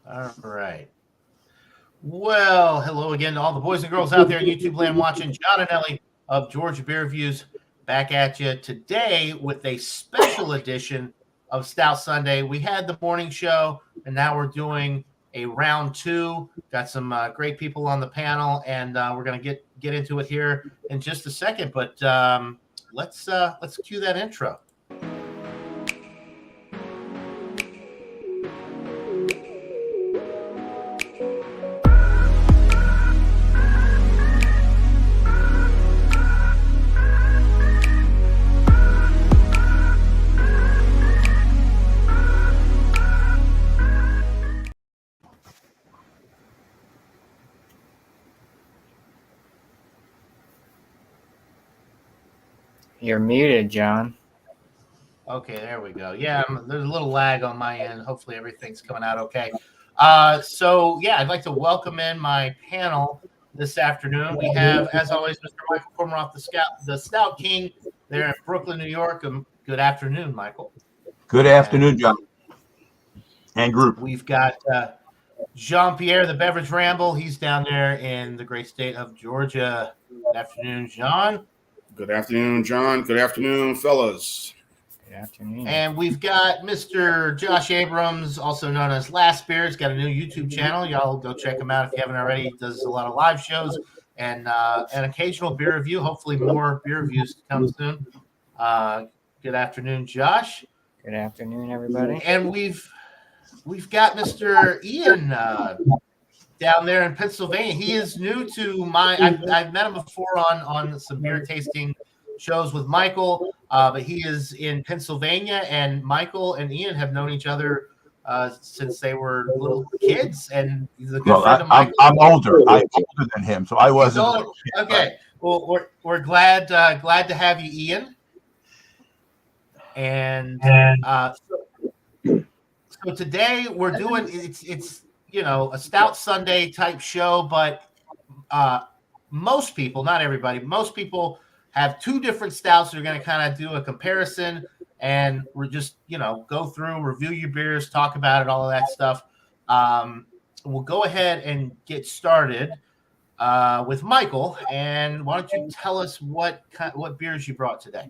All right. Well, hello again to all the boys and girls out there in YouTube land watching. John and Ellie of Georgia Beer Reviews back at you today with a special edition of Stout Sunday. We had the morning show, and now we're doing a round two. Got some great people on the panel, and we're going to get into it here in just a second. But let's cue that intro. You're muted, John. Okay, there we go. Yeah, there's a little lag on my end. Hopefully everything's coming out okay. I'd like to welcome in my panel this afternoon. We have, as always, Mr. Michael Kormeroff, the Stout King there in Brooklyn, New York. Good afternoon, Michael. Good afternoon, John. And group. We've got Jean-Pierre, the Beverage Ramble. He's down there in the great state of Georgia. Good afternoon, John. Good afternoon, John. Good afternoon, fellas. Good afternoon. And we've got Mr. Josh Abrams, also known as Last Beer. He's got a new YouTube channel. Y'all go check him out if you haven't already. He does a lot of live shows and an occasional beer review. Hopefully more beer reviews to come soon. Good afternoon, Josh. Good afternoon, everybody. And we've got Mr. Ian down there in Pennsylvania. He is new to I've met him before on some beer tasting shows with Michael, but he is in Pennsylvania, and Michael and Ian have known each other since they were little kids, and he's a good friend of Michael. I'm older. I'm older than him, so I wasn't. Okay. Well, we're glad to have you, Ian. And so today we're doing it's a Stout Sunday type show, but most people, not everybody, most people have two different stouts. They're going to kind of do a comparison, and we're just go through, review your beers, talk about it, all of that stuff. We'll go ahead and get started with Michael. And why don't you tell us what beers you brought today?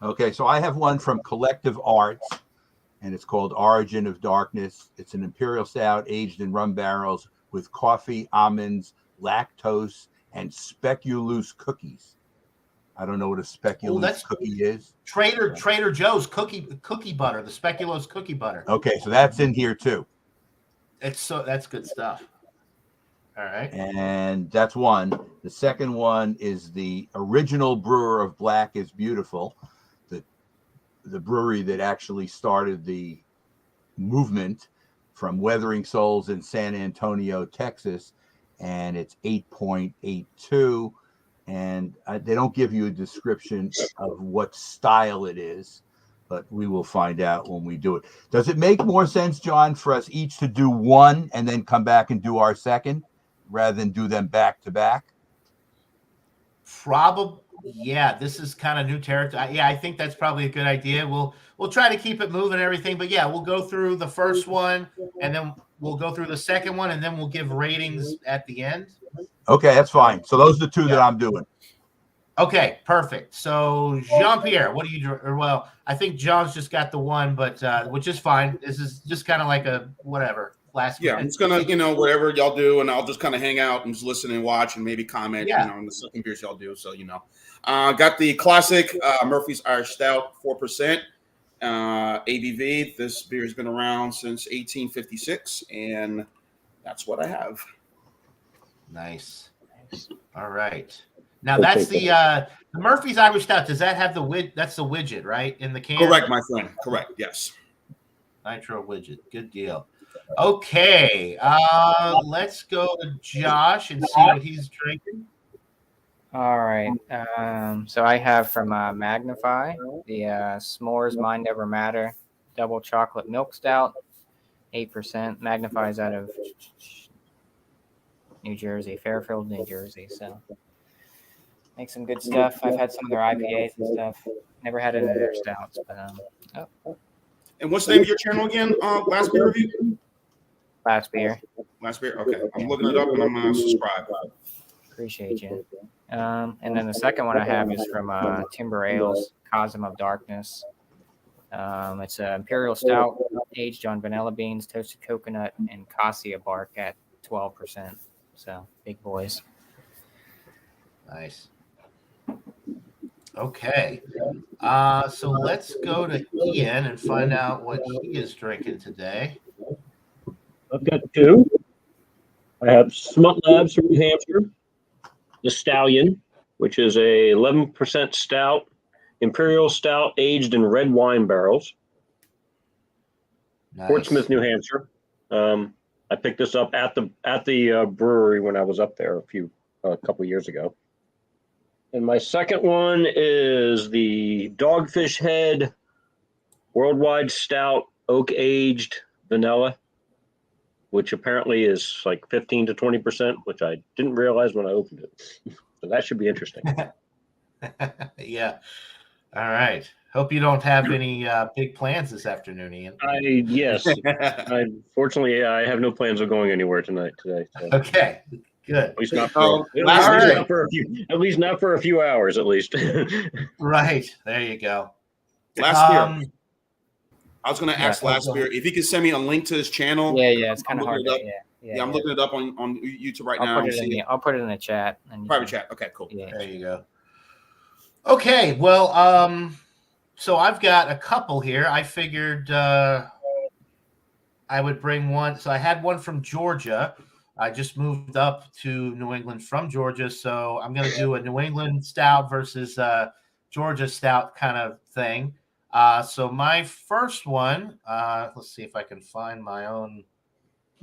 Okay, so I have one from Collective Arts, and it's called Origin of Darkness. It's an imperial stout aged in rum barrels with coffee, almonds, lactose, and speculoos cookies. I don't know what a speculoos cookie is. Trader Joe's cookie butter, the speculoos cookie butter. Okay, so that's in here too. That's good stuff. All right. And that's one. The second one is the original brewer of Black is Beautiful, the brewery that actually started the movement from Weathering Souls in San Antonio, Texas, and it's 8.82. And they don't give you a description of what style it is, but we will find out when we do it. Does it make more sense, John, for us each to do one and then come back and do our second rather than do them back to back? Probably. Yeah, this is kind of new territory. Yeah, I think that's probably a good idea. We'll try to keep it moving and everything, but yeah, we'll go through the first one and then we'll go through the second one and then we'll give ratings at the end. Okay, that's fine. So those are the two that I'm doing. Okay, perfect. So Jean-Pierre, what do you do? Well, I think John's just got the one, but which is fine. This is just kind of like a whatever. Last minute. I'm just gonna, whatever y'all do, and I'll just kind of hang out and just listen and watch and maybe comment, on the second beers y'all do. So, got the classic Murphy's Irish Stout, 4% ABV. This beer has been around since 1856, and that's what I have. Nice. All right. Now that's the Murphy's Irish Stout. Does that have that's the widget, right, in the can? Correct, my friend. Correct. Yes. Nitro widget. Good deal. Okay, let's go to Josh and see what he's drinking. All right. So I have from Magnify the S'mores Mind Never Matter Double Chocolate Milk Stout, 8%. Magnify is out of New Jersey, Fairfield, New Jersey. So make some good stuff. I've had some of their IPAs and stuff. Never had any of their stouts, but And what's the name of your channel again? Last beer review. Last beer. Last beer. Okay, I'm looking it up and I'm gonna subscribe. Appreciate you. And then the second one I have is from Timber Ales, Cosm of Darkness. It's an Imperial Stout aged on vanilla beans, toasted coconut, and cassia bark at 12%. So big boys. Nice. Okay. So let's go to Ian and find out what he is drinking today. I've got two. I have Smut Labs from New Hampshire, the Stallion, which is a 11% stout, Imperial Stout aged in red wine barrels. Nice. Portsmouth, New Hampshire. I picked this up at the brewery when I was up there a couple years ago. And my second one is the Dogfish Head Worldwide Stout Oak Aged Vanilla, which apparently is like 15 to 20%, which I didn't realize when I opened it. So that should be interesting. Yeah. All right. Hope you don't have any big plans this afternoon, Ian. Yes. Unfortunately, I have no plans of going anywhere today. So. Okay. Good. At least not for a few hours, at least. Right. There you go. Last beer. I was going to ask last beer if you could send me a link to his channel. Yeah, it's kind of hard. I'm looking it up on YouTube right now. I'll put it in the chat. Private chat. Okay, cool. Yeah. There you go. Okay. Well, so I've got a couple here. I figured I would bring one. So I had one from Georgia. I just moved up to New England from Georgia, so I'm going to do a New England stout versus Georgia stout kind of thing. So my first one, let's see if I can find my own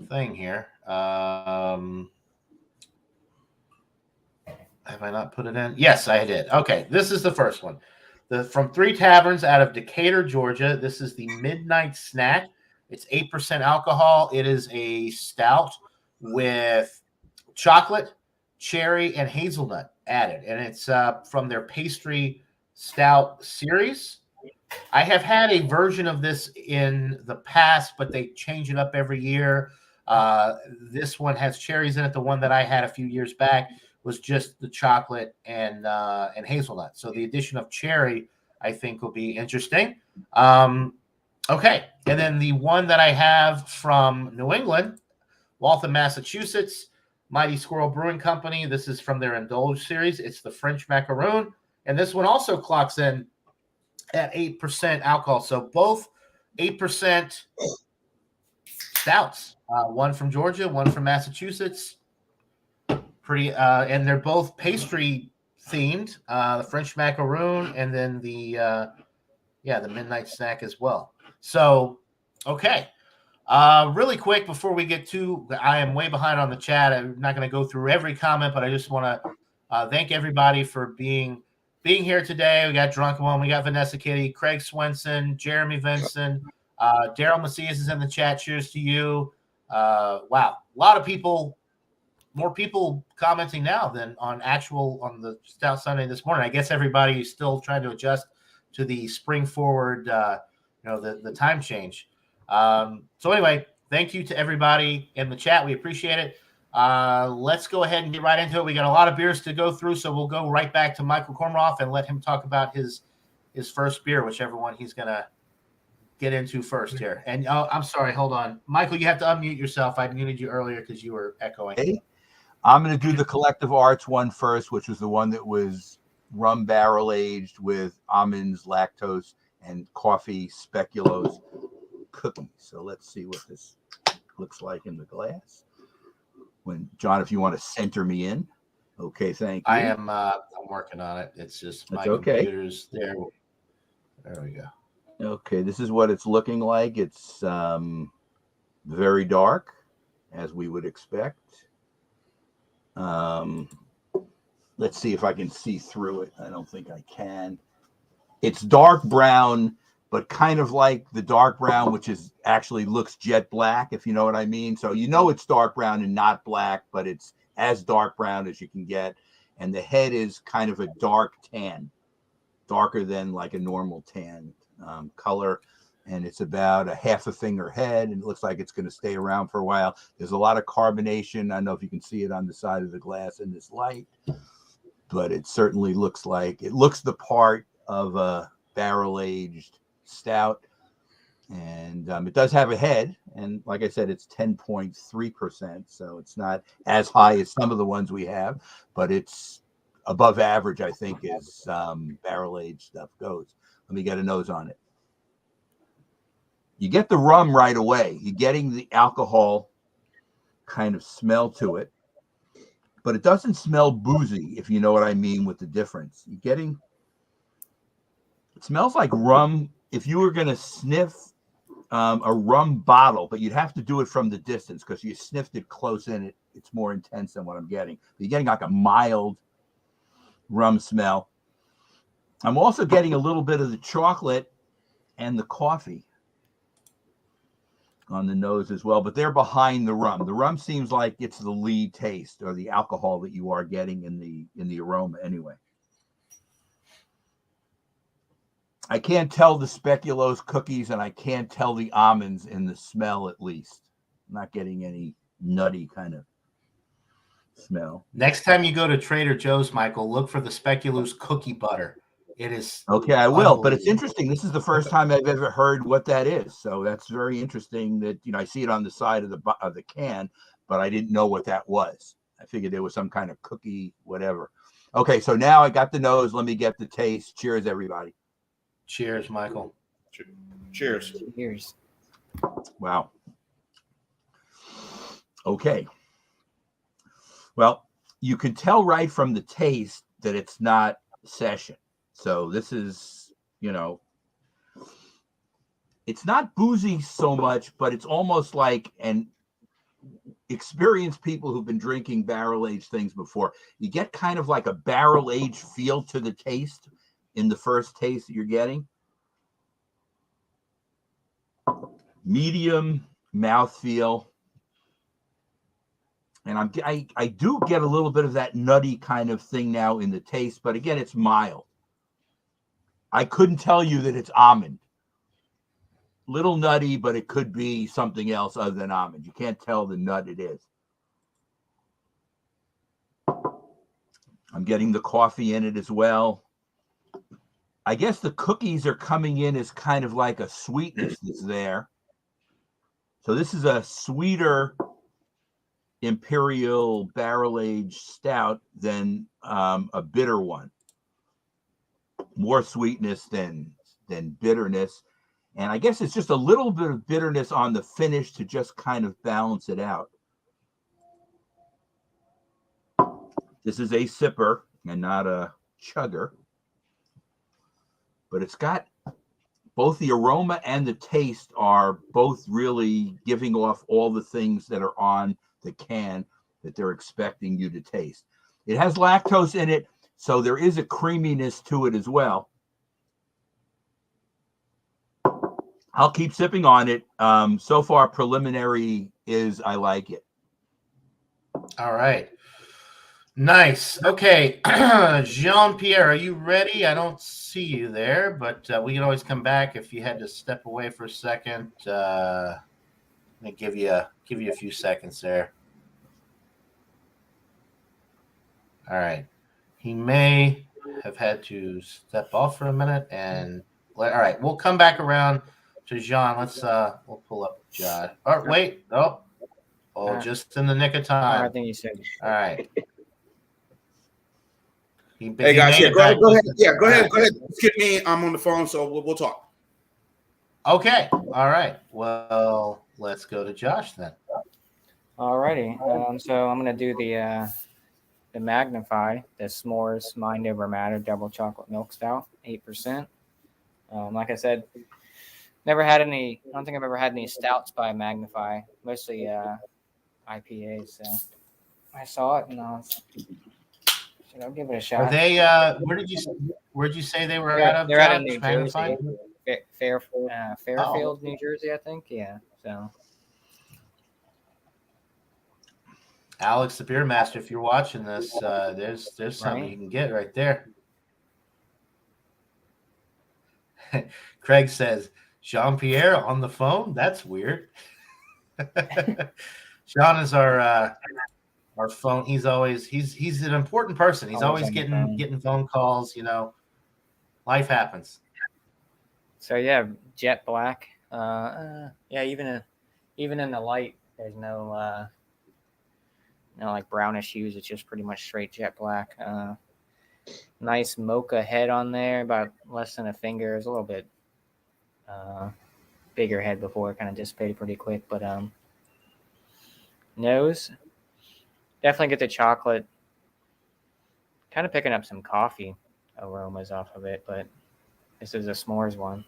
thing here. Have I not put it in? Yes, I did. Okay, this is the first one. From 3 Taverns out of Decatur, Georgia. This is the Midnight Snack. It's 8% alcohol. It is a stout with chocolate, cherry, and hazelnut added. And it's from their pastry stout series. I have had a version of this in the past, but they change it up every year. This one has cherries in it. The one that I had a few years back was just the chocolate and hazelnut. So the addition of cherry, I think, will be interesting. Okay. And then the one that I have from New England, Waltham, Massachusetts, Mighty Squirrel Brewing Company. This is from their Indulge series. It's the French Macaroon. And this one also clocks in at 8% alcohol. So both 8% stouts. One from Georgia, one from Massachusetts. Pretty, and they're both pastry themed. The French Macaroon and then the Midnight Snack as well. So, okay. Really quick before we get to, I am way behind on the chat. I'm not going to go through every comment, but I just want to thank everybody for being here today. We got Drunk One, we got Vanessa Kitty, Craig Swenson, Jeremy Vinson, Daryl Macias is in the chat. Cheers to you. Wow, a lot of people, more people commenting now than on the Stout Sunday this morning. I guess everybody is still trying to adjust to the spring forward, the time change. So anyway, thank you to everybody in the chat. We appreciate it. Let's go ahead and get right into it. We got a lot of beers to go through, so we'll go right back to Michael Kornroff and let him talk about his first beer, whichever one he's going to get into first here. And I'm sorry, hold on. Michael, you have to unmute yourself. I muted you earlier because you were echoing. Okay. I'm going to do the Collective Arts one first, which was the one that was rum barrel aged with almonds, lactose, and coffee speculoos cookies. So let's see what this looks like in the glass. John, if you want to center me in. Okay, thank you. I'm working on it. It's just my computer's there. There we go. Okay, this is what it's looking like. It's very dark, as we would expect. Let's see if I can see through it. I don't think I can. It's dark brown, but kind of like the dark brown, which is actually looks jet black, if you know what I mean. So it's dark brown and not black, but it's as dark brown as you can get. And the head is kind of a dark tan, darker than like a normal tan color. and it's about a half a finger head, and it looks like it's going to stay around for a while. There's a lot of carbonation. I don't know if you can see it on the side of the glass in this light, but it certainly looks the part of a barrel-aged stout. And it does have a head, and like I said, it's 10.3%, so it's not as high as some of the ones we have, but it's above average, I think, as barrel-aged stuff goes. Let me get a nose on it. You get the rum right away. You're getting the alcohol kind of smell to it, but it doesn't smell boozy, if you know what I mean with the difference. It smells like rum. If you were going to sniff a rum bottle, but you'd have to do it from the distance because you sniffed it close in, it's more intense than what I'm getting. You're getting like a mild rum smell. I'm also getting a little bit of the chocolate and the coffee on the nose as well, but they're behind the rum. The rum seems like it's the lead taste, or the alcohol that you are getting in the aroma anyway. I can't tell the speculoos cookies, and I can't tell the almonds in the smell, at least. I'm not getting any nutty kind of smell. Next time you go to Trader Joe's, Michael, look for the speculoos cookie butter. It is okay. I will, but it's interesting. This is the first time I've ever heard what that is, so that's very interesting. That I see it on the side of the can, but I didn't know what that was. I figured there was some kind of cookie, whatever. Okay, so now I got the nose. Let me get the taste. Cheers, everybody. Cheers, Michael. Cheers. Cheers. Wow. Okay. Well, you can tell right from the taste that it's not session. So this is, it's not boozy so much, but it's almost like an experienced people who've been drinking barrel-aged things before. You get kind of like a barrel-aged feel to the taste in the first taste that you're getting. Medium mouthfeel. And I do get a little bit of that nutty kind of thing now in the taste, but again, it's mild. I couldn't tell you that it's almond. Little nutty, but it could be something else other than almond. You can't tell the nut it is. I'm getting the coffee in it as well. I guess the cookies are coming in as kind of like a sweetness that's there. So this is a sweeter imperial barrel-aged stout than a bitter one. More sweetness than bitterness. And I guess it's just a little bit of bitterness on the finish to just kind of balance it out. This is a sipper and not a chugger. But it's got both the aroma and the taste are both really giving off all the things that are on the can that they're expecting you to taste. It has lactose in it, so there is a creaminess to it as well. I'll keep sipping on it. So far, preliminary is I like it. All right. Nice. Okay. Jean-Pierre, are you ready? I don't see you there, but we can always come back if you had to step away for a second. Let me give you a few seconds there. All right. He may have had to step off for a minute, and all right, we'll come back around to Jean. Let's we'll pull up John. Oh, wait. Just in the nick of time. I think you said. All right. Hey guys, go ahead. Yeah, go ahead. Skip me. I'm on the phone, so we'll talk. Okay. All right. Well, let's go to Josh then. Alrighty. So I'm gonna do the magnify, the s'mores mind over matter double chocolate milk stout, 8%. Like I said, never had any. I don't think I've ever had any stouts by Magnify. Mostly IPAs. So I saw it and I was. I'll give it a shot. Are they? Where'd you say they were out of? They're out of New Magnify? Jersey, Fairfield, New Jersey, I think. Yeah. So, Alex, the beer master, if you're watching this, there's something you can get right there. Craig says Jean-Pierre on the phone. That's weird. Sean is our phone. He's an important person. He's always getting phone calls. Life happens. So yeah, jet black. Yeah, even in the light, there's no like brownish hues. It's just pretty much straight jet black. Nice mocha head on there, about less than a finger. It's a little bit bigger head before, it kind of dissipated pretty quick. But nose, definitely get the chocolate. Kind of picking up some coffee aromas off of it, but this is a s'mores one,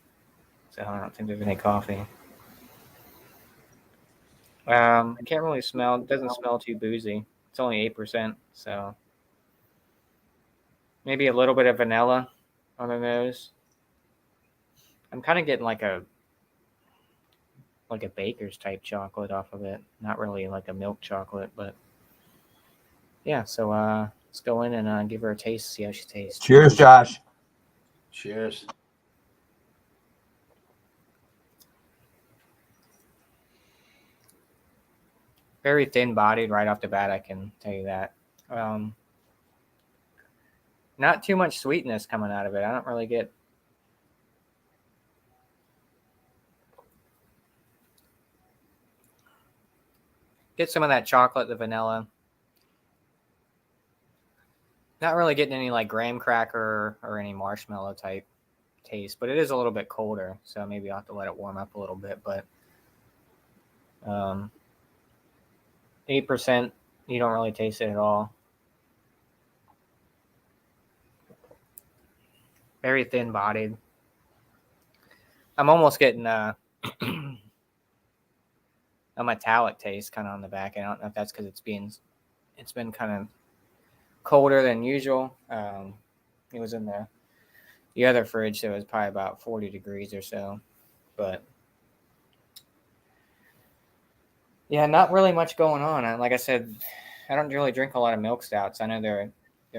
so I don't think there's any coffee. I can't really smell. It doesn't smell too boozy. It's only 8%, so maybe a little bit of vanilla on the nose. I'm kind of getting like a baker's type chocolate off of it. Not really like a milk chocolate, but yeah. So let's go in and give her a taste, see how she tastes. Cheers, Josh. Cheers. Very thin bodied right off the bat, I can tell you that. Not too much sweetness coming out of it. I don't really get some of that chocolate, the vanilla. Not really getting any like graham cracker or any marshmallow type taste, but it is a little bit colder, so maybe I'll have to let it warm up a little bit. But 8%, you don't really taste it at all. Very thin bodied. I'm almost getting a metallic taste kind of on the back. I don't know if that's because it's been kind of colder than usual. It was in the other fridge, so it was probably about 40 degrees or so. But yeah, not really much going on. Like I said, I don't really drink a lot of milk stouts. I know they're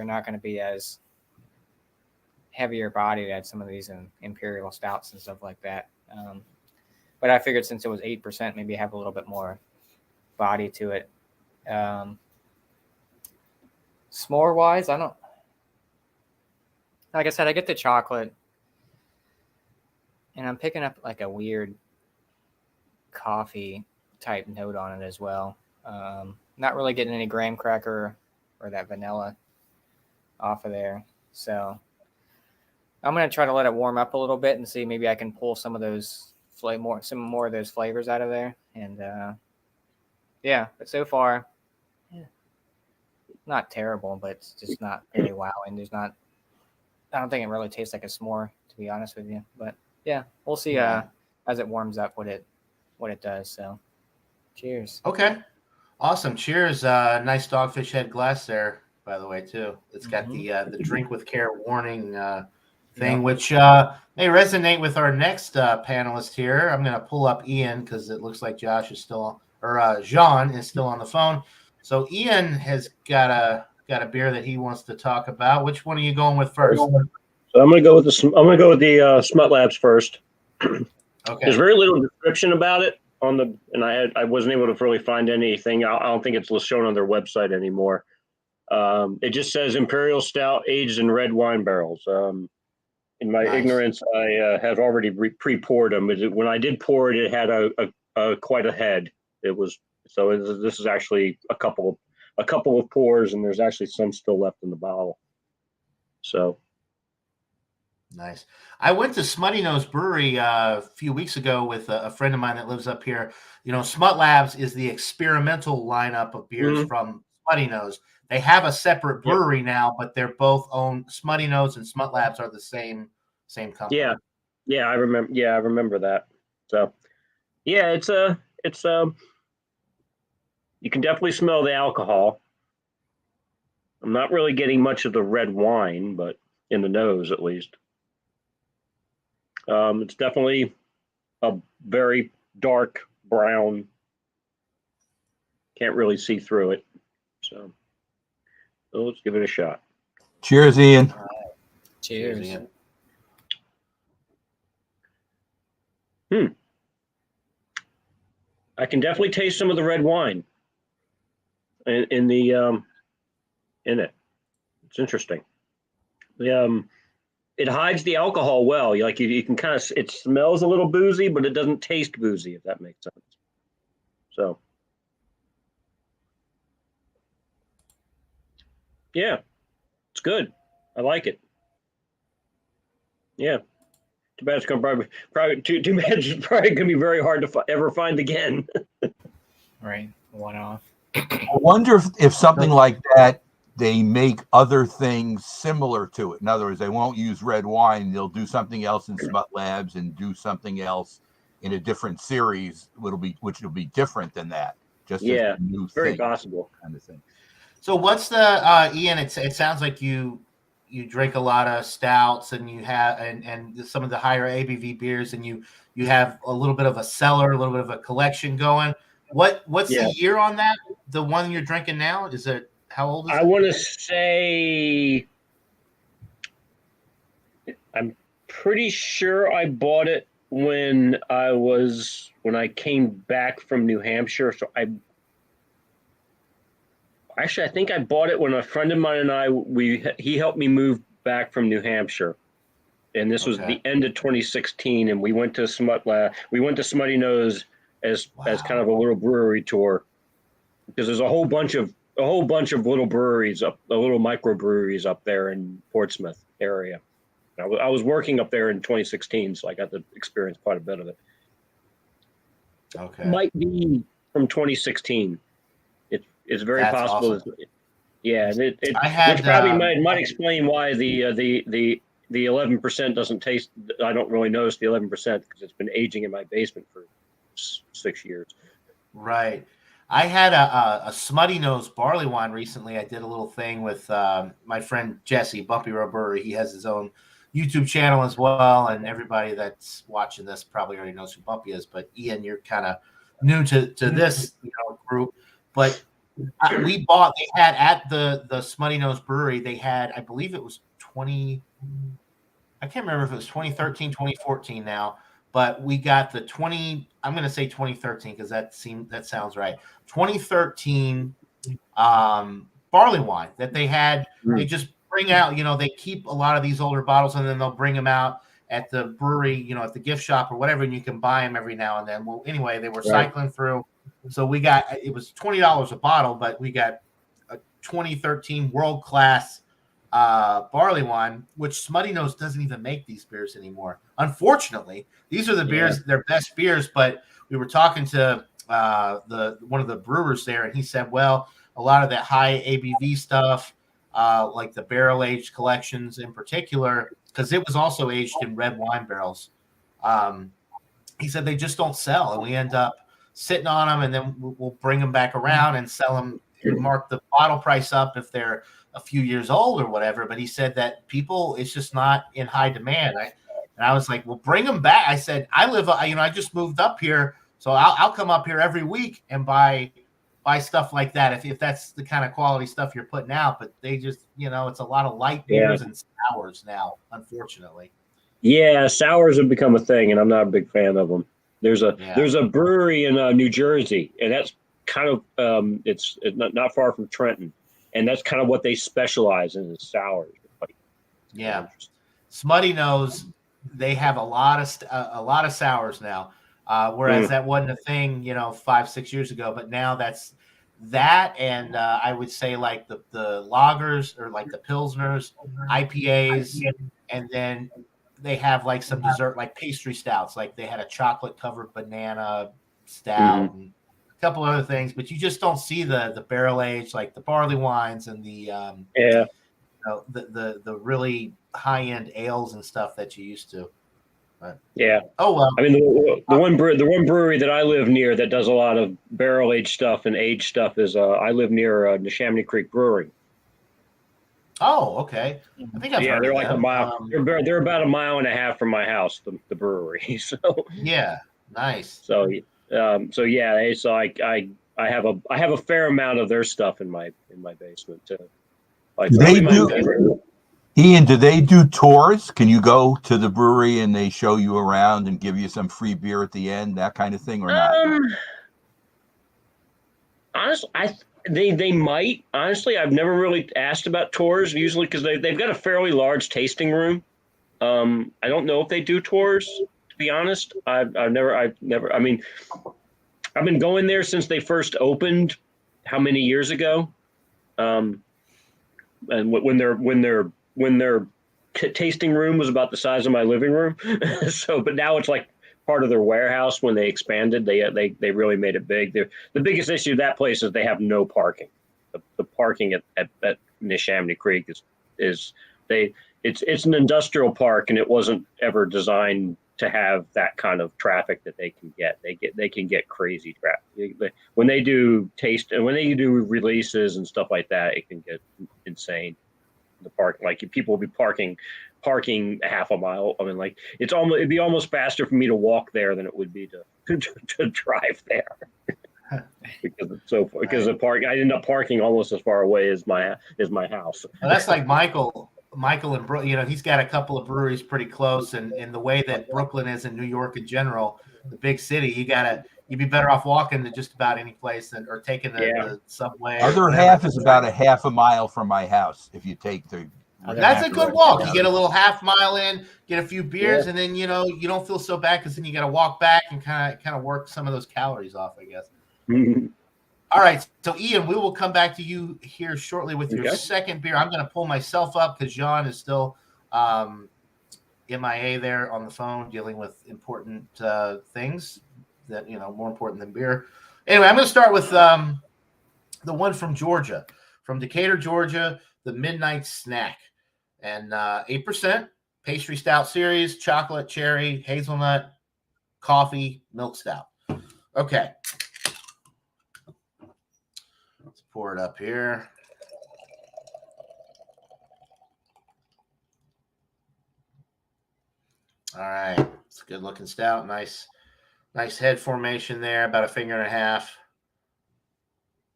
not going to be as heavier bodied as some of these imperial stouts and stuff like that. But I figured since it was 8%, maybe have a little bit more body to it. S'more wise, I don't. Like I said, I get the chocolate, and I'm picking up like a weird coffee type note on it as well. Not really getting any graham cracker or that vanilla off of there. So I'm gonna try to let it warm up a little bit and see maybe I can pull some of those some more of those flavors out of there. And yeah, but so far, not terrible, but it's just not very wowing. I don't think it really tastes like a s'more, to be honest with you. But yeah, we'll see as it warms up what it does. So cheers. Okay. Awesome. Cheers. Nice dogfish head glass there, by the way, too. It's got the drink with care warning thing, which may resonate with our next panelist here. I'm going to pull up Ian because it looks like Josh is still, or Jean is still on the phone. So Ian has got a beer that he wants to talk about. Which one are you going with first? So I'm going to go with the Smut Labs first. Okay. There's very little description about it and I wasn't able to really find anything. I don't think it's shown on their website anymore. It just says Imperial Stout aged in red wine barrels. In my ignorance, I have already pre-poured them. When I did pour it, it had a quite a head. This is actually a couple of pours, and there's actually some still left in the bottle. So nice. I went to Smutty Nose Brewery a few weeks ago with a friend of mine that lives up here. Smut Labs is the experimental lineup of beers from Smutty Nose. They have a separate brewery now, but they're both owned. Smutty Nose and Smut Labs are the same company. Yeah, I remember. Yeah, I remember that. So, yeah, it's you can definitely smell the alcohol. I'm not really getting much of the red wine, but in the nose at least. It's definitely a very dark brown. Can't really see through it. So let's give it a shot. Cheers, Ian. Cheers. Ian. I can definitely taste some of the red wine in the in it. It's interesting. It hides the alcohol well. You can kind of, it smells a little boozy, but it doesn't taste boozy, if that makes sense. So, yeah, it's good. I like it. Yeah. Too bad it's going to probably too bad it's probably going to be very hard to ever find again. Right. One off. I wonder if something like that, they make other things similar to it. In other words, they won't use red wine. They'll do something else in Smut Labs and do something else in a different series, which will be different than that. Just yeah, as a new very thing, possible kind of thing. So what's the Ian? It sounds like you drink a lot of stouts and you have and some of the higher ABV beers, and you have a little bit of a cellar, a little bit of a collection going. What's the year on that? The one you're drinking now, is it? How old is it? I want to say, I'm pretty sure I bought it when I came back from New Hampshire. So I think I bought it when a friend of mine and he helped me move back from New Hampshire. And this was the end of 2016. And we went to we went to Smutty Nose as kind of a little brewery tour, because there's a whole bunch of little breweries little microbreweries up there in Portsmouth area. I was working up there in 2016, so I got to experience quite a bit of it. Okay. Might be from 2016. It's very possible. Awesome. Yeah, which probably might explain why the 11% doesn't taste. I don't really notice the 11% because it's been aging in my basement for 6 years. Right. I had a Smutty Nose barley wine recently. I did a little thing with my friend Jesse, Bumpy Road Brewery. He has his own YouTube channel as well, and everybody that's watching this probably already knows who Bumpy is. But Ian, you're kind of new to this group. But they had at the Smutty Nose Brewery, they had, I believe it was I can't remember if it was 2013, 2014 now. But we got the I'm going to say 2013 because that sounds right. 2013 barley wine that they had. They just bring out, they keep a lot of these older bottles and then they'll bring them out at the brewery, at the gift shop or whatever, and you can buy them every now and then. Well, anyway, they were cycling through. So it was $20 a bottle, but we got a 2013 world-class barley wine, which Smutty Nose doesn't even make these beers anymore. Unfortunately, these are the beers, their best beers. But we were talking to one of the brewers there, and he said, well, a lot of that high ABV stuff, like the barrel aged collections in particular, because it was also aged in red wine barrels. He said they just don't sell, and we end up sitting on them, and then we'll bring them back around and sell them, mark the bottle price up if they're a few years old or whatever. But he said that it's just not in high demand. And I was like, well, bring them back. I said, I just moved up here, so I'll come up here every week and buy stuff like that if that's the kind of quality stuff you're putting out. But they just, it's a lot of light beers and sours now, unfortunately. Yeah, sours have become a thing, and I'm not a big fan of them. There's a brewery in New Jersey, and that's kind of it's not far from Trenton, and that's kind of what they specialize in, is sours. Smutty Nose, they have a lot of sours now, whereas that wasn't a thing 5-6 years ago. But now that's that, and I would say like the lagers or like the pilsners, IPAs, and then they have like some dessert, like pastry stouts. Like they had a chocolate covered banana stout and a couple other things, but you just don't see the barrel aged, like the barley wines and the the really high end ales and stuff that you used to. But, oh well. I mean, the one brewery that I live near that does a lot of barrel aged stuff and aged stuff is I live near Neshaminy Creek Brewery. Oh, okay. I think I've heard they're of like them. a mile. They're about a mile and a half from my house, the brewery. So nice. So I have a fair amount of their stuff in my basement too. Like Ian, do they do tours? Can you go to the brewery and they show you around and give you some free beer at the end, that kind of thing, or not? Honestly, they might. Honestly, I've never really asked about tours. Usually, because they've got a fairly large tasting room. I don't know if they do tours. To be honest, I've never. I mean, I've been going there since they first opened. How many years ago? And when their tasting room was about the size of my living room. So, but now it's like part of their warehouse. When they expanded, they really made it big. The biggest issue of that place is they have no parking. The parking at Neshaminy Creek is it's an industrial park, and it wasn't ever designed to have that kind of traffic that they can get. They can get crazy traffic when they do taste and when they do releases and stuff like that. It can get insane. The park, like people will be parking half a mile. I mean, like it'd be almost faster for me to walk there than it would be to drive there. because the park, I end up parking almost as far away as my house. Well, that's like Michael and Brooklyn. He's got a couple of breweries pretty close, and in the way that Brooklyn is in New York in general, the big city, you'd be better off walking to just about any place or taking the subway. Other half is about a half a mile from my house. If you take the, that's a good walk. You get a little half mile in, get a few beers, and then you don't feel so bad because then you got to walk back and kind of work some of those calories off, I guess. Mm-hmm. All right, so Ian, we will come back to you here shortly with your second beer. I'm going to pull myself up because John is still MIA there on the phone dealing with important things that, more important than beer. Anyway, I'm going to start with the one from Georgia, from Decatur, Georgia, the Midnight Snack. And 8%, pastry stout series, chocolate, cherry, hazelnut, coffee, milk stout. Okay. Let's pour it up here. All right. It's a good looking stout. Nice head formation there, about a finger and a half.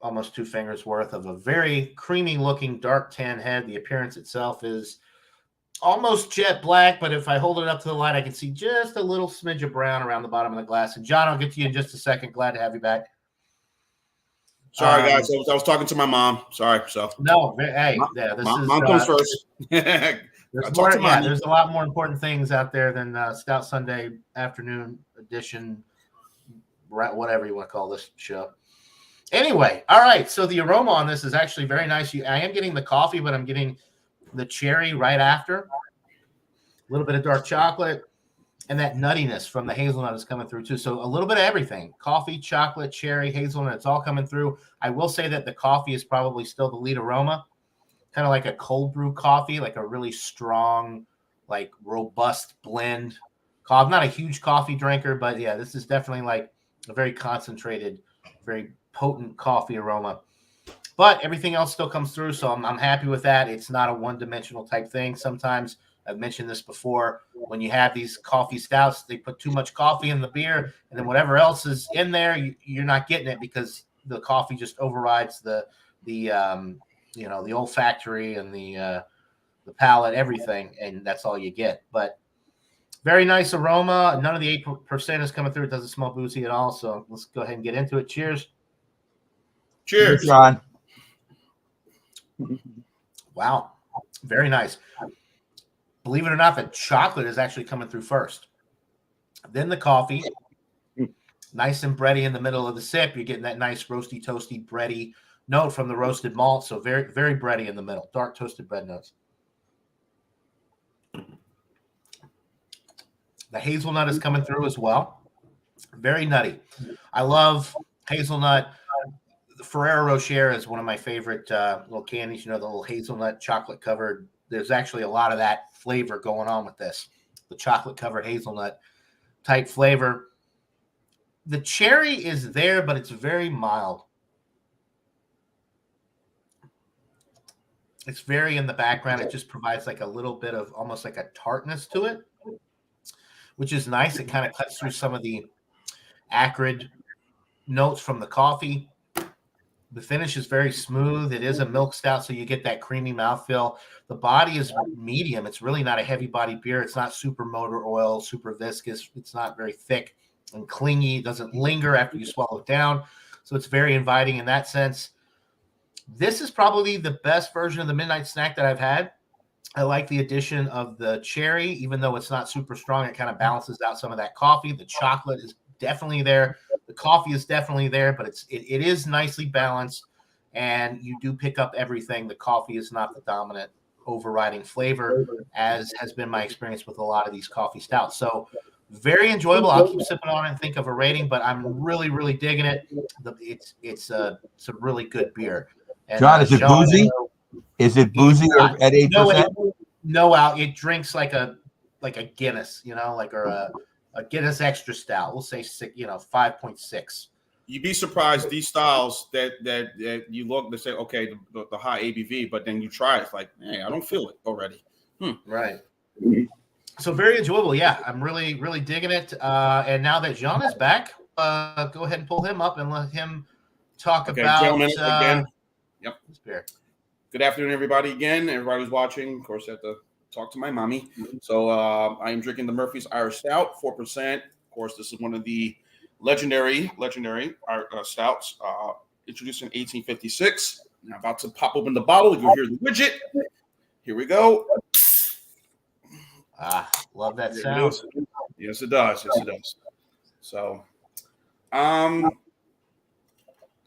Almost 2 fingers worth of a very creamy looking dark tan head. The appearance itself is almost jet black, but if I hold it up to the light, I can see just a little smidge of brown around the bottom of the glass. And John, I'll get to you in just a second. Glad to have you back. Sorry, guys. I was talking to my mom. Sorry. So no, hey, mom comes first. There's a lot more important things out there than Stout Sunday afternoon edition, whatever you want to call this show. Anyway, all right. So the aroma on this is actually very nice. I am getting the coffee, but I'm getting the cherry right after. A little bit of dark chocolate, and that nuttiness from the hazelnut is coming through too. So a little bit of everything: coffee, chocolate, cherry, hazelnut. It's all coming through. I will say that the coffee is probably still the lead aroma, kind of like a cold brew coffee, like a really strong, like robust blend. I'm not a huge coffee drinker, but yeah, this is definitely like a very concentrated, very potent coffee aroma. But everything else still comes through, so I'm happy with that. It's not a one-dimensional type thing. Sometimes, I've mentioned this before, when you have these coffee stouts, they put too much coffee in the beer, and then whatever else is in there, you're not getting it because the coffee just overrides the olfactory and the palate, everything, and that's all you get. But very nice aroma. None of the 8% is coming through. It doesn't smell boozy at all. So let's go ahead and get into it. Cheers. Cheers, John. Wow. Very nice. Believe it or not, the chocolate is actually coming through first. Then the coffee. Nice and bready in the middle of the sip. You're getting that nice roasty, toasty, bready note from the roasted malt. So very, very bready in the middle. Dark toasted bread notes. The hazelnut is coming through as well. Very nutty. I love hazelnut. The Ferrero Rocher is one of my favorite little candies. The little hazelnut chocolate covered. There's actually a lot of that flavor going on with this. The chocolate covered hazelnut type flavor. The cherry is there, but it's very mild. It's very in the background. It just provides like a little bit of almost like a tartness to it, which is nice. It kind of cuts through some of the acrid notes from the coffee. The finish is very smooth. It is a milk stout, so you get that creamy mouthfeel. The body is medium. It's really not a heavy body beer. It's not super motor oil, super viscous. It's not very thick and clingy. It doesn't linger after you swallow it down. So it's very inviting in that sense. This is probably the best version of the Midnight Snack that I've had. I like the addition of the cherry, even though it's not super strong. It kind of balances out some of that coffee. The chocolate is definitely there. The coffee is definitely there, but it is nicely balanced, and you do pick up everything. The coffee is not the dominant overriding flavor, as has been my experience with a lot of these coffee stouts. So very enjoyable. I'll keep sipping on it and think of a rating, but I'm really, really digging it. It's a really good beer. And, John, is it boozy? Is it boozy at 8%? No, out. It drinks like a Guinness, or a Guinness extra stout. We'll say 5.6. You'd be surprised these styles that you look to say, okay, the high ABV, but then you try it, it's like, hey, I don't feel it already. Right. So very enjoyable. Yeah, I'm really, really digging it. And now that Jean is back, go ahead and pull him up and let him talk about gentlemen, again. Yep. This beer. Good afternoon, everybody. Again, everybody who's watching. Of course, I have to talk to my mommy. So I am drinking the Murphy's Irish Stout, 4%. Of course, this is one of the legendary stouts, introduced in 1856. Now about to pop open the bottle. You'll hear the widget. Here we go. Love that sound. Yes, it does. Yes, it does. So,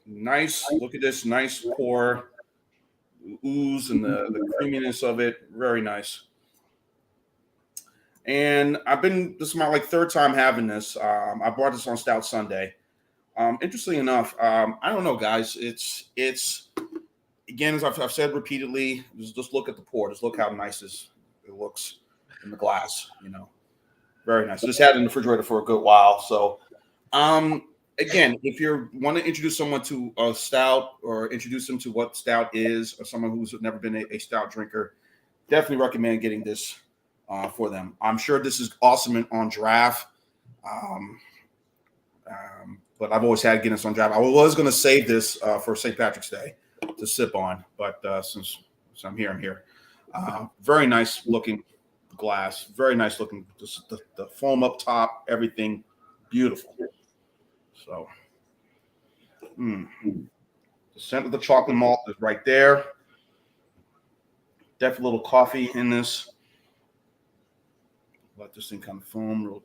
nice. Look at this. Nice pour. Ooze and the creaminess of it. Very nice. And this is my third time having this. I bought this on Stout Sunday. Interestingly enough, I don't know, guys. It's again, as I've said repeatedly, just look at the pour. Just look how nice it looks in the glass. Very nice. Just had it in the refrigerator for a good while. So, again, if you want to introduce someone to a stout or introduce them to what stout is, or someone who's never been a stout drinker, definitely recommend getting this for them. I'm sure this is awesome on draft, but I've always had Guinness on draft. I was going to save this for St. Patrick's Day to sip on, but since I'm here. Very nice looking glass, very nice looking. The foam up top, everything beautiful. So, the scent of the chocolate malt is right there. Definitely a little coffee in this. Let this thing kind of foam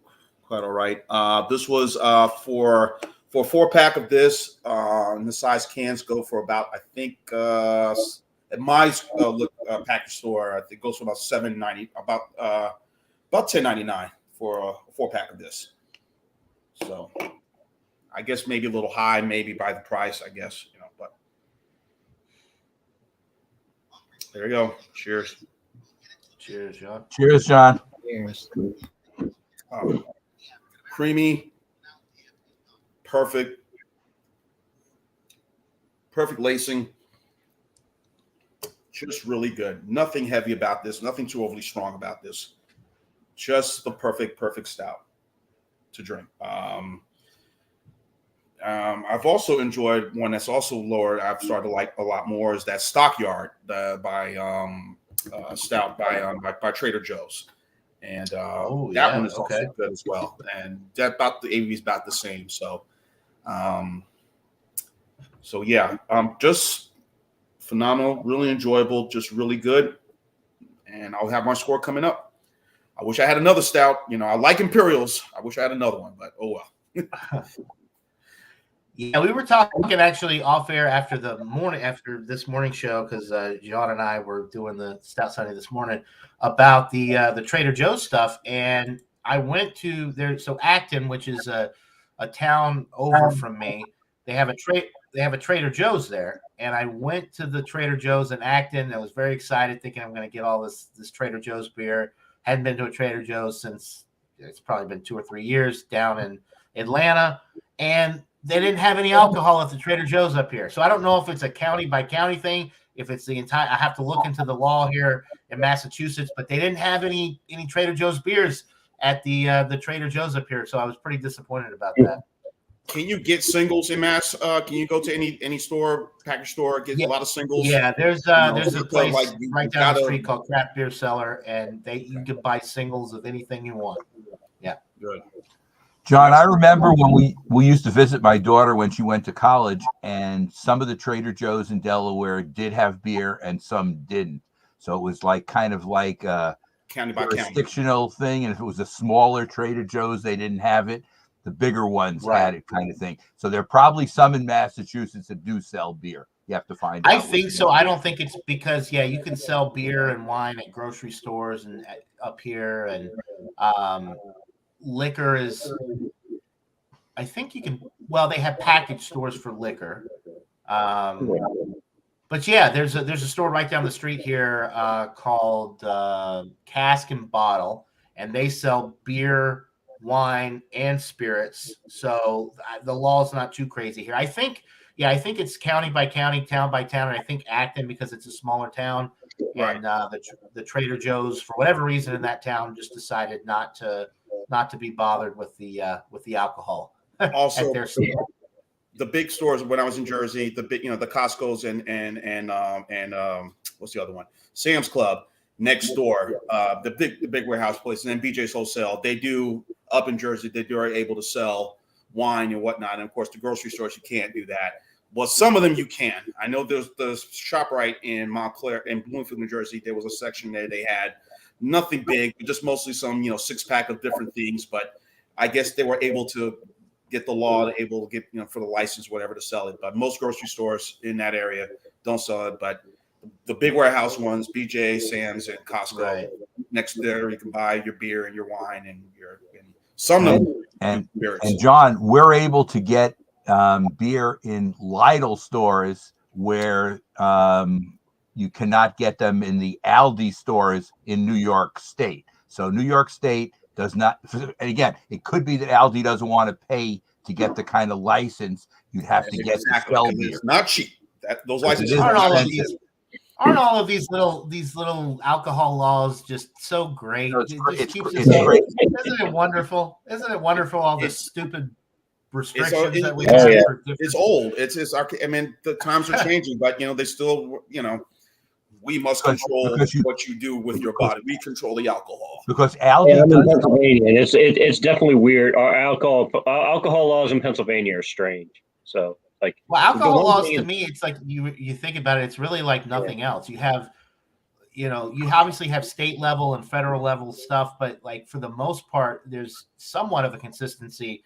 quite all right. This was for a 4-pack of this. And the size cans go for about, I think, at my package store, I think it goes for about $7.90, about $10.99 for a 4-pack of this. So, I guess maybe a little high, maybe by the price, I guess, but there you go. Cheers. Cheers, John. Cheers, John. Cheers. Creamy, perfect lacing. Just really good. Nothing heavy about this. Nothing too overly strong about this. Just the perfect stout to drink. I've also enjoyed one that's also lower. I've started to like a lot more is that Stockyard by Stout by Trader Joe's, and that one is also good as well. And that about the ABV is about the same. So, just phenomenal, really enjoyable, just really good. And I'll have my score coming up. I wish I had another stout. I like Imperials. I wish I had another one, but oh well. Yeah, we were talking actually off air after this morning show, because John and I were doing the Stout Sunday this morning about the Trader Joe's stuff, and I went to there. So Acton, which is a town over from me, they have a Trader Joe's there, and I went to the Trader Joe's in Acton. I was very excited, thinking I'm going to get all this Trader Joe's beer. Hadn't been to a Trader Joe's since it's probably been 2 or 3 years down in Atlanta, and they didn't have any alcohol at the Trader Joe's up here. So I don't know if it's a county by county thing, if it's the entire, I have to look into the law here in Massachusetts, but they didn't have any Trader Joe's beers at the Trader Joe's up here. So I was pretty disappointed about that. Can you get singles in Mass? Can you go to any store, package store, get a lot of singles? Yeah, there's a place like right down the street called Craft Beer Cellar, and you can buy singles of anything you want. Yeah, good. John, I remember when we used to visit my daughter when she went to college, and some of the Trader Joe's in Delaware did have beer and some didn't. So it was kind of like a county by jurisdictional thing. And if it was a smaller Trader Joe's, they didn't have it. The bigger ones had it, kind of thing. So there are probably some in Massachusetts that do sell beer. You have to find out. I think so. I don't think it's because you can sell beer and wine at grocery stores and up here, and liquor is. I think you can. Well, they have package stores for liquor, but there's a store right down the street here called Cask and Bottle, and they sell beer, wine, and spirits. So the law's not too crazy here. I think it's county by county, town by town, and I think Acton, because it's a smaller town, and the Trader Joe's, for whatever reason in that town, just decided not to be bothered with the alcohol. Also, the big stores when I was in Jersey, the big, the Costco's and what's the other one? Sam's Club next door, the big warehouse place, and then BJ's Wholesale. They do up in Jersey. They are able to sell wine and whatnot. And of course, the grocery stores, you can't do that. Well, some of them you can. I know there's the ShopRite in Montclair, in Bloomfield, New Jersey. There was a section there they had nothing big, just mostly some 6-pack of different things. But I guess they were able to get the law, able to get for the license, whatever, to sell it. But most grocery stores in that area don't sell it. But the big warehouse ones, BJ, Sam's, and Costco, next there you can buy your beer and your wine and some of them. And John, we're able to get beer in Lidl stores where you cannot get them in the Aldi stores in New York State. So New York State does not, and again, it could be that Aldi doesn't want to pay to get the kind of license you'd have to get to sell beer. It's not cheap. Those licenses aren't all of these little alcohol laws just so great? It's great. Isn't it wonderful? Isn't it wonderful? All the stupid restrictions that we have. It's old. I mean, the times are changing, but they still, we must control what you do with your body. We control the alcohol. Because Aldi in Pennsylvania, and it's definitely weird. Our alcohol laws in Pennsylvania are strange. So alcohol laws to me, it's like you think about it, it's really like nothing else. You have, you obviously have state level and federal level stuff, but for the most part, there's somewhat of a consistency.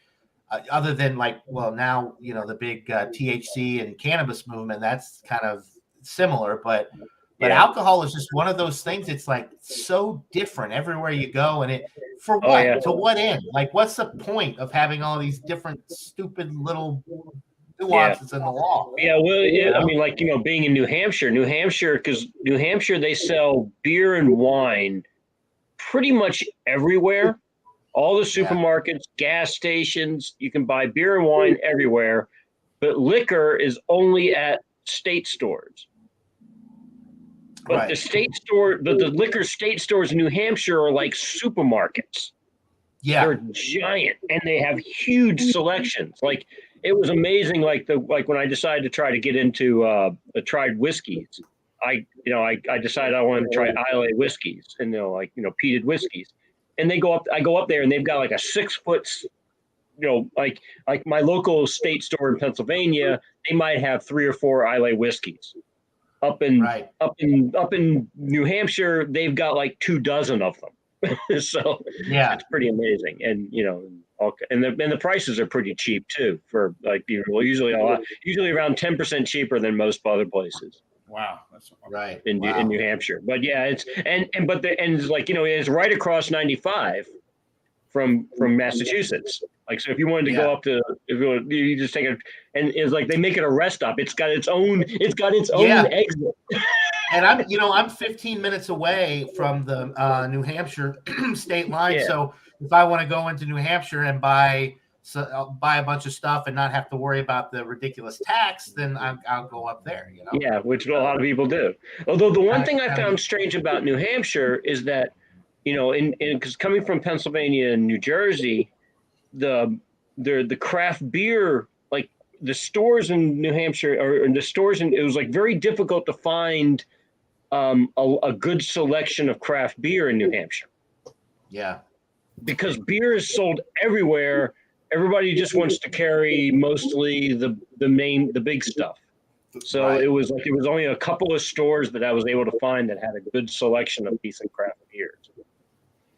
Other than now the big THC and cannabis movement, that's kind of similar, but alcohol is just one of those things. It's so different everywhere you go, and for what? To what end? What's the point of having all these different stupid little nuances in the law? Yeah, well, I mean, being in New Hampshire, because New Hampshire, they sell beer and wine pretty much everywhere. All the supermarkets, gas stations, you can buy beer and wine everywhere, but liquor is only at state stores. But the state store, the liquor state stores in New Hampshire are like supermarkets. Yeah, they're giant and they have huge selections. It was amazing. When I decided to try to get into tried whiskeys, I decided I wanted to try Islay whiskeys and peated whiskeys. And I go up there and they've got a 6-foot, like my local state store in Pennsylvania, they might have 3 or 4 Islay whiskeys. Up in New Hampshire, they've got 24 of them. So it's pretty amazing. And the prices are pretty cheap too for usually around 10% cheaper than most other places. Wow, that's right in New Hampshire. But it's it's right across 95 from Massachusetts. So if you wanted to go up to, you just take it, and it's they make it a rest stop. It's got its own exit. And I'm 15 minutes away from the New Hampshire state line. Yeah. So if I want to go into New Hampshire and buy a bunch of stuff and not have to worry about the ridiculous tax, then I'll go up there. Yeah, which a lot of people do. Although the one thing I found strange about New Hampshire is that, because coming from Pennsylvania and New Jersey, the the craft beer, like the stores in New Hampshire or the stores, and it was like very difficult to find a good selection of craft beer in New Hampshire. Yeah. Because beer is sold everywhere. Everybody just wants to carry mostly the big stuff. So Right. it was like there was only a couple of stores that I was able to find that had a good selection of decent craft beers.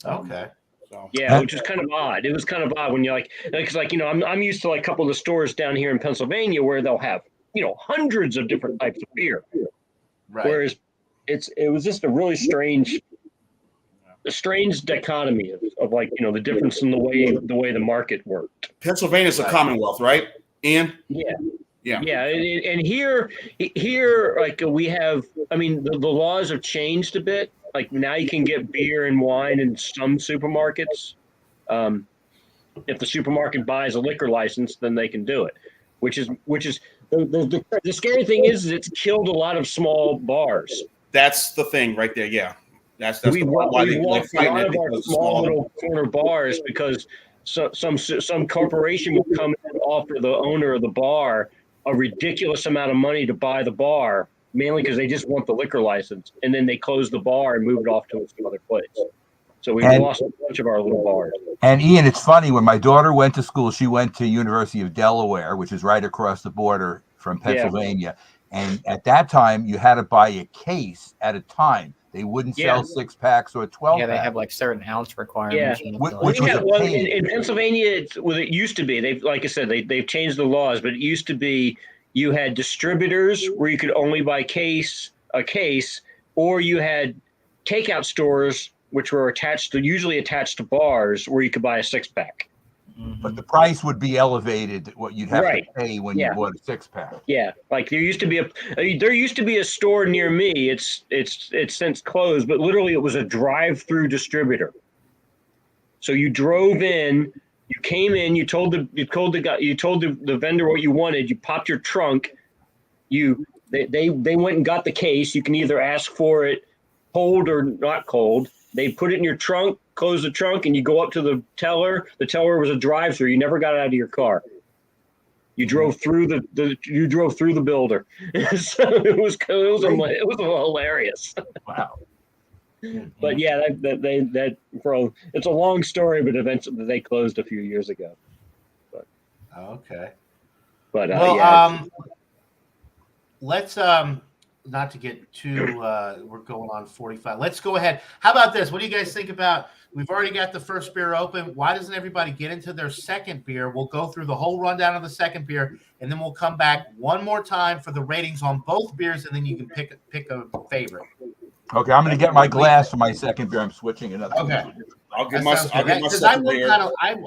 Okay. So Yeah, which was kind of odd. It was kind of odd when you're like I'm used to like a couple of the stores down here in Pennsylvania where they'll have hundreds of different types of beer, Right. whereas it was just a really strange dichotomy of like the difference in the way the market worked. Pennsylvania's a Commonwealth, right? Ian? Yeah. Yeah. Yeah, and here, like we have, I mean, the laws have changed a bit. Like now you can get beer and wine in some supermarkets. If the supermarket buys a liquor license, then they can do it. Which is the scary thing is it's killed a lot of small bars. That's the thing right there. Yeah. That's We the part why they lost a fighting lot it, of our because small little corner bars because some corporation will come and offer the owner of the bar a ridiculous amount of money to buy the bar, mainly because they just want the liquor license, and then they close the bar and move it off to some other place. So we've lost a bunch of our little bars. And Ian, it's funny, when my daughter went to school, she went to University of Delaware, which is right across the border from Pennsylvania. Yeah. And at that time, you had to buy a case at a time. They wouldn't sell 6-packs or 12-packs. Yeah, they have like certain ounce requirements. Yeah. Which was a pain. In Pennsylvania, it used to be. Like I said, they've changed the laws, but it used to be you had distributors where you could only buy a case, or you had takeout stores which were usually attached to bars where you could buy a 6-pack. But the price would be elevated, what you'd have to pay when you bought a 6-pack. Yeah, like there used to be a store near me. It's since closed, but literally it was a drive-through distributor. So you drove in, you came in, you told the vendor what you wanted. You popped your trunk. They went and got the case. You can either ask for it cold or not cold. They put it in your trunk, close the trunk, and you go up to the teller. The teller was a drive-through. You never got out of your car. You drove through the builder. So it was hilarious. Wow. But yeah, it's a long story, but eventually they closed a few years ago. But okay. But let's not to get too we're going on 45. Let's go ahead. How about this? What do you guys think about, we've already got the first beer open. Why doesn't everybody get into their second beer? We'll go through the whole rundown of the second beer, and then we'll come back one more time for the ratings on both beers, and then you can pick a favorite. Okay, I'm going to get my glass for my second beer. I'm switching it up. Okay. I'll get my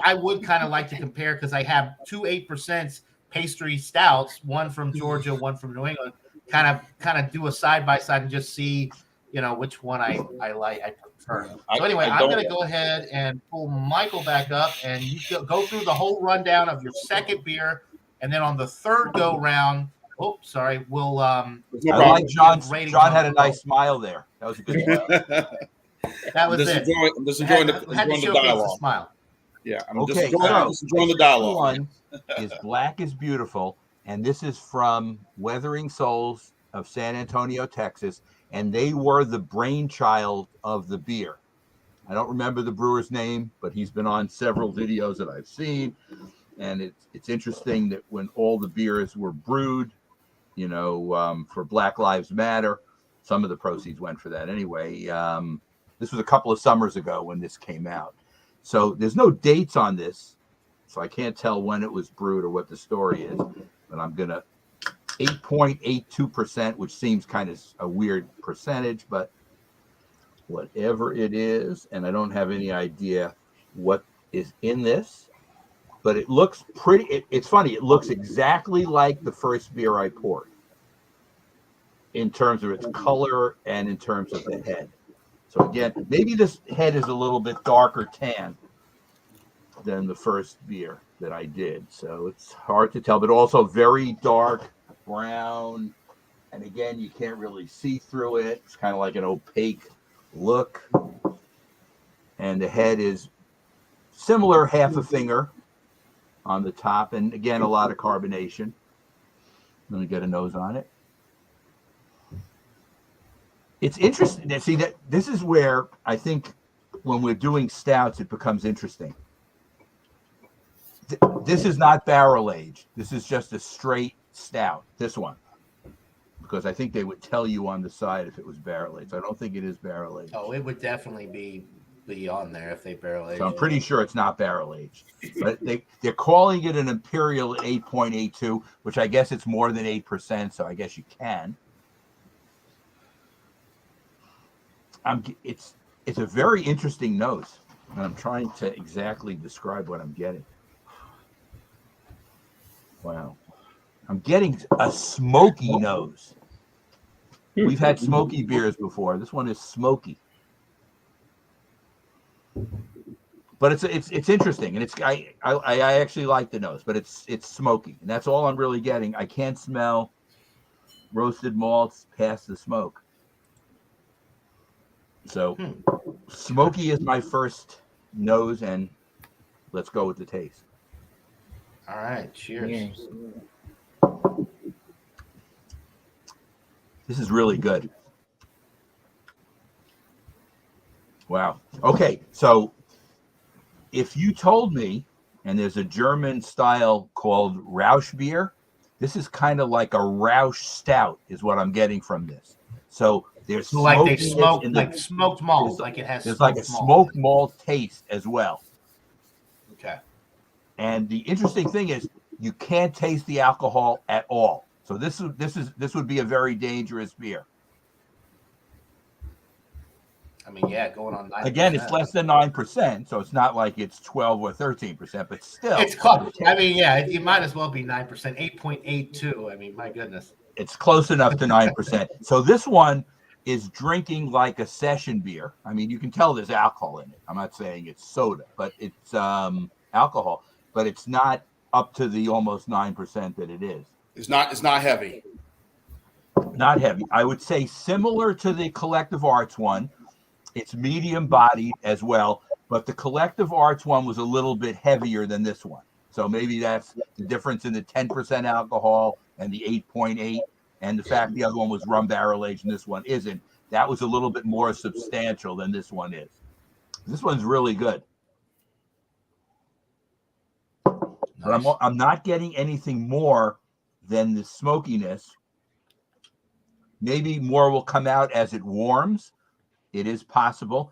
I would kind of like to compare, because I have 2 8% pastry stouts, one from Georgia, one from New England. Kind of do a side by side and just see, which one I like, I prefer. So anyway, I'm going to go ahead and pull Michael back up, and you go through the whole rundown of your second beer, and then on the third go round, we'll I like John had a nice smile there. That was a good smile. That was it. I'm just enjoying the dialogue. Smile. Yeah, I'm just enjoying the dialogue. One is Black is Beautiful, and this is from Weathering Souls of San Antonio, Texas, and they were the brainchild of the beer. I don't remember the brewer's name, but he's been on several videos that I've seen, and it's interesting that when all the beers were brewed, for Black Lives Matter, some of the proceeds went for that anyway. This was a couple of summers ago when this came out. So there's no dates on this, so I can't tell when it was brewed or what the story is, but I'm going to 8.82%, which seems kind of a weird percentage, but whatever it is, and I don't have any idea what is in this, but it looks pretty. It's funny. It looks exactly like the first beer I poured in terms of its color and in terms of the head. So again, maybe this head is a little bit darker tan than the first beer that I did. So it's hard to tell, but also very dark brown. And again, you can't really see through it. It's kind of like an opaque look. And the head is similar, half a finger on the top, and again, a lot of carbonation. Let me get a nose on it. It's interesting to see that this is where I think when we're doing stouts, it becomes interesting. This is not barrel aged. This is just a straight stout. This one, because I think they would tell you on the side if it was barrel aged. I don't think it is barrel aged. Oh, it would definitely be on there if they barrel aged. So I'm pretty sure it's not barrel aged. But they're calling it an Imperial 8.82, which I guess it's more than 8%. So I guess you can. It's a very interesting nose, and I'm trying to exactly describe what I'm getting. Wow, I'm getting a smoky nose. We've had smoky beers before. This one is smoky, but it's interesting, and I actually like the nose, but it's smoky, and that's all I'm really getting. I can't smell roasted malts past the smoke. So smoky is my first nose, and let's go with the taste. All right, cheers. This is really good. Wow. Okay, so if you told me, and there's a German style called Rausch beer, this is kind of like a Rausch stout is what I'm getting from this. So there's like they smoked like smoked malt, like it has. There's like a smoked malt taste as well. Okay. And the interesting thing is you can't taste the alcohol at all. So this would be a very dangerous beer. I mean, yeah, going on 9%. Again, it's less than 9%, so it's not like it's 12 or 13%, but still. It's close. I mean, yeah, it might as well be 9%, 8.82. I mean, my goodness. It's close enough to 9%. So this one is drinking like a session beer. I mean, you can tell there's alcohol in it. I'm not saying it's soda, but it's alcohol, but it's not up to the almost 9% that it is. It's not heavy. Not heavy. I would say similar to the Collective Arts one. It's medium bodied as well, but the Collective Arts one was a little bit heavier than this one. So maybe that's the difference in the 10% alcohol and the 8.8, and the fact the other one was rum barrel aged and this one isn't. That was a little bit more substantial than this one is. This one's really good. Nice. But I'm not getting anything more than the smokiness. Maybe more will come out as it warms. It is possible.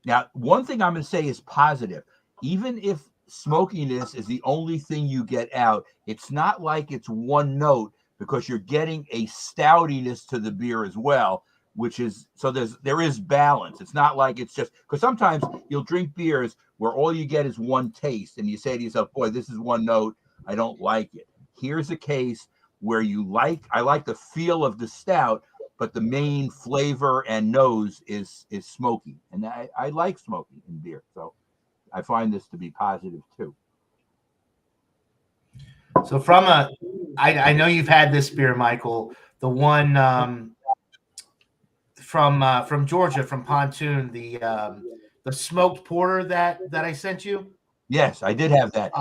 Now, one thing I'm going to say is positive. Even if smokiness is the only thing you get out, it's not like it's one note, because you're getting a stoutiness to the beer as well, which is, so there is balance. It's not like it's just, because sometimes you'll drink beers where all you get is one taste and you say to yourself, boy, this is one note, I don't like it. Here's a case where I like the feel of the stout, but the main flavor and nose is smoky. And I like smoky in beer. So I find this to be positive too. So I know you've had this beer, Michael, the one from Georgia, from Pontoon, the smoked porter that I sent you. Yes, I did have that.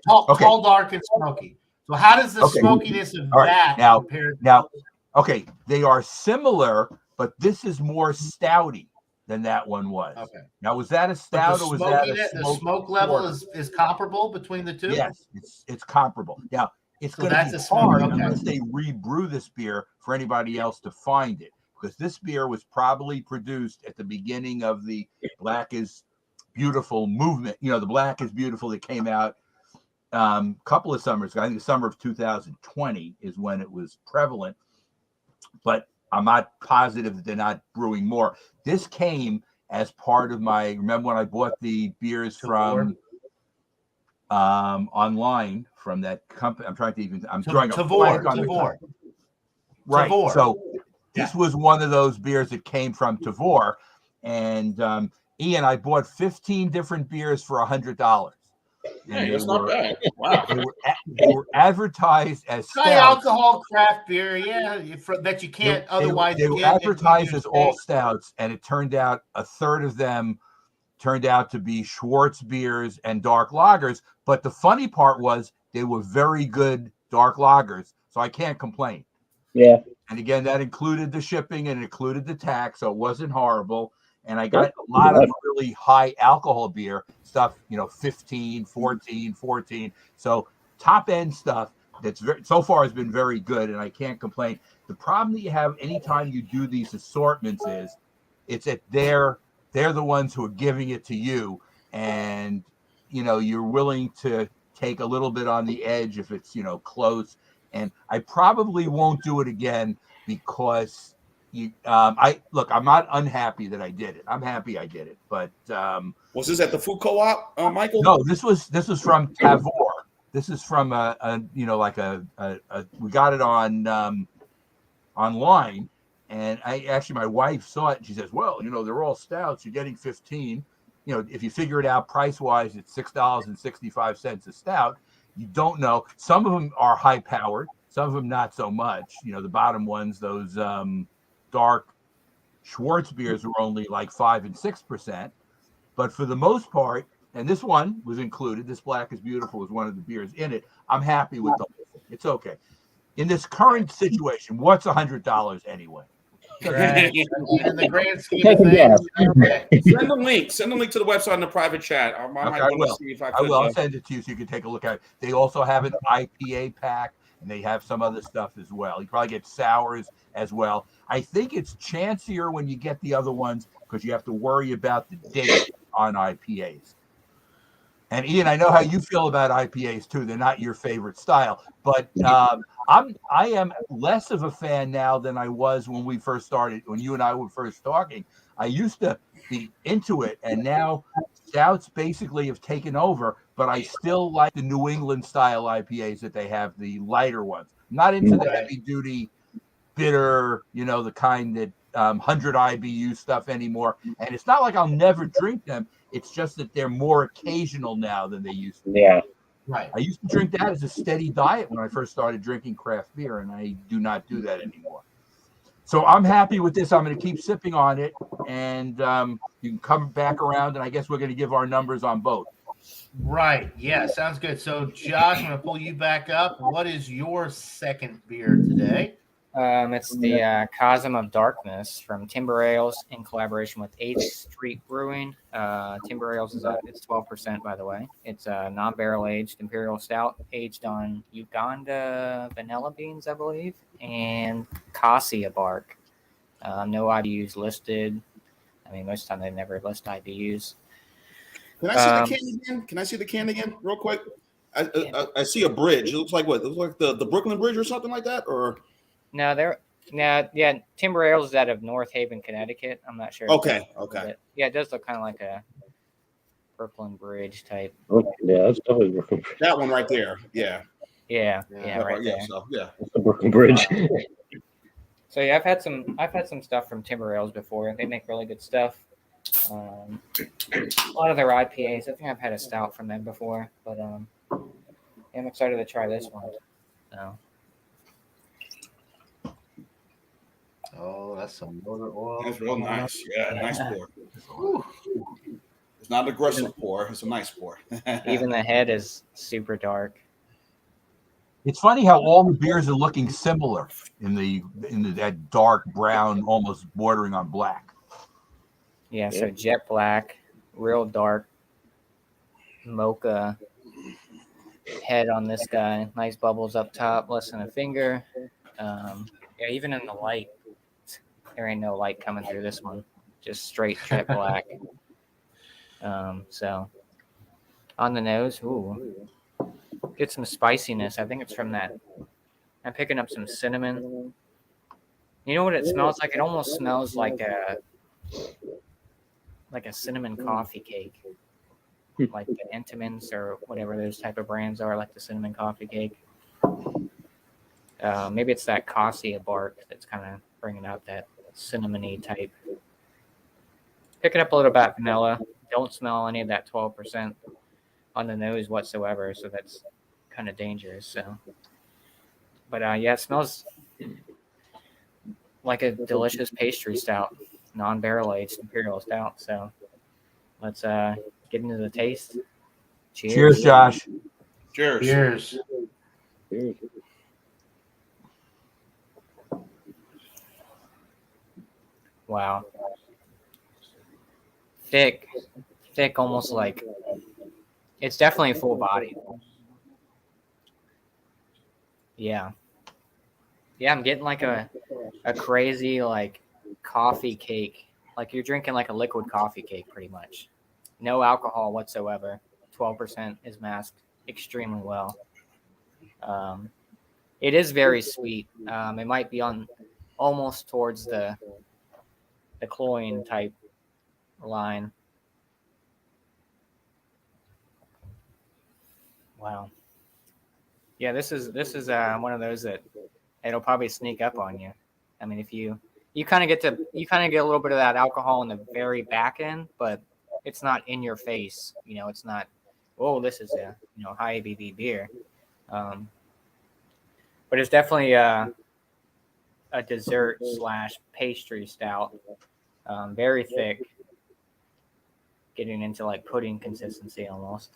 Tall, dark, and smoky. So how does the smokiness of that compare? Okay, they are similar, but this is more stouty than that one was. Okay. Now, was that a stout or was that the smoke level is comparable between the two? Yes, it's comparable. Now, it's going to be hard unless they rebrew this beer for anybody else to find it, because this beer was probably produced at the beginning of the Black is Beautiful movement. You know, the Black is Beautiful that came out couple of summers. I think the summer of 2020 is when it was prevalent, but I'm not positive that they're not brewing more. This came as part of remember when I bought the beers from online from that company? I'm drawing a blank on Tavor. Right. Tavor. So this was one of those beers that came from Tavor, and Ian, I bought 15 different beers for $100. Hey, that's not bad. Wow. They were advertised as high alcohol craft beer, that you can't otherwise they get. They were advertised as all stouts, and it turned out a third of them turned out to be Schwartz beers and dark lagers. But the funny part was they were very good dark lagers, so I can't complain. Yeah. And again, that included the shipping and included the tax, so it wasn't horrible. And I got a lot of really high alcohol beer stuff, 15, 14. So top end stuff that's so far has been very good, and I can't complain. The problem that you have anytime you do these assortments is it's that they're the ones who are giving it to you, and you're willing to take a little bit on the edge if it's close. And I probably won't do it again because I'm not unhappy that I did it. I'm happy I did it. But was this at the food co-op, Michael? No, this was from Taverns. This is from we got it on online, and my wife saw it and she says, well, they're all stouts, you're getting 15. If you figure it out price wise, it's $6.65 a stout. You don't know. Some of them are high powered, some of them not so much. The bottom ones, those dark Schwartz beers, were only like 5% and 6%. But for the most part, and this one was included, this Black is Beautiful was one of the beers in it. I'm happy with the whole thing. It's okay. In this current situation, what's $100 anyway? Right. In the grand scheme of things, okay. Send a link to the website in the private chat. I will. See if I will. I'll send it to you so you can take a look at it. They also have an IPA pack, and they have some other stuff as well. You probably get sours as well. I think it's chancier when you get the other ones because you have to worry about the date on IPAs. And Ian, I know how you feel about IPAs too. They're not your favorite style, but I am less of a fan now than I was when we first started. When you and I were first talking, I used to be into it, and now stouts basically have taken over. But I still like the New England style IPAs that they have, the lighter ones. I'm not into the heavy duty, bitter, the kind that 100 IBU stuff anymore. And it's not like I'll never drink them. It's just that they're more occasional now than they used to be. Yeah. Right. I used to drink that as a steady diet when I first started drinking craft beer, and I do not do that anymore. So I'm happy with this. I'm going to keep sipping on it, and you can come back around, and I guess we're going to give our numbers on both. Right. Yeah, sounds good. So, Josh, I'm going to pull you back up. What is your second beer today? It's the Chasm of Darkness from Timber Ales in collaboration with 8th Street Brewing. Timber Ales it's 12%, by the way. It's a non-barrel aged imperial stout aged on Uganda vanilla beans, I believe, and cassia bark. No IBUs listed. I mean, most of the time they never list IBUs. Can I see the can again? Can I see the can again, real quick? I see a bridge. It looks like what? It looks like the Brooklyn Bridge or something like that, or. No, Timber Ales is out of North Haven, Connecticut. I'm not sure. Okay. Yeah, it does look kind of like a Brooklyn Bridge type. Yeah, that's definitely Brooklyn Bridge. That one right there. Yeah, right there. So, yeah. That's the Brooklyn Bridge. So yeah, I've had some stuff from Timber Ales before. They make really good stuff. A lot of their IPAs. I think I've had a stout from them before, but I'm excited to try this one. So. Oh, that's some motor oil. That's real nice. Yeah, nice pour. Whew. It's not an aggressive pour. It's a nice pour. Even the head is super dark. It's funny how all the beers are looking similar in that dark brown, almost bordering on black. Yeah, so jet black, real dark, mocha head on this guy. Nice bubbles up top, less than a finger. Even in the light, there ain't no light coming through this one. Just straight jet black. So on the nose, get some spiciness. I think it's from that. I'm picking up some cinnamon. You know what it smells like? It almost smells like a cinnamon coffee cake, like the Entenmann's or whatever those type of brands are, like the cinnamon coffee cake. Maybe it's that cassia bark that's kind of bringing out that cinnamony type. Picking up a little bit vanilla. Don't smell any of that 12% on the nose whatsoever, so that's kind of dangerous. So, but it smells like a delicious pastry stout, non-barrel aged imperial stout. So, let's get into the taste. Cheers, Josh. Cheers. Cheers. Wow. Thick, almost like it's definitely full bodied. Yeah. Yeah, I'm getting like a crazy like coffee cake. Like you're drinking like a liquid coffee cake pretty much. No alcohol whatsoever. 12% is masked extremely well. It is very sweet. It might be on almost towards the cloying type line. Wow. Yeah, this is one of those that it'll probably sneak up on you. I mean, if you kind of get a little bit of that alcohol in the very back end, but it's not in your face. You know, it's not. Oh, this is a high ABV beer, but it's definitely a dessert / pastry stout. Very thick, getting into like pudding consistency almost.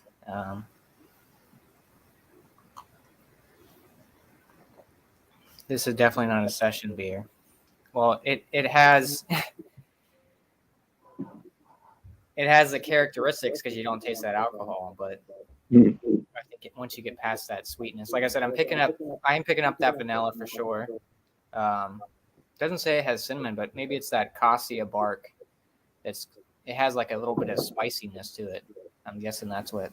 This is definitely not a session beer. Well, it has it has the characteristics because you don't taste that alcohol, but I think once you get past that sweetness, like I said, I am picking up that vanilla for sure. Doesn't say it has cinnamon, but maybe it's that cassia bark. It has like a little bit of spiciness to it. I'm guessing that's what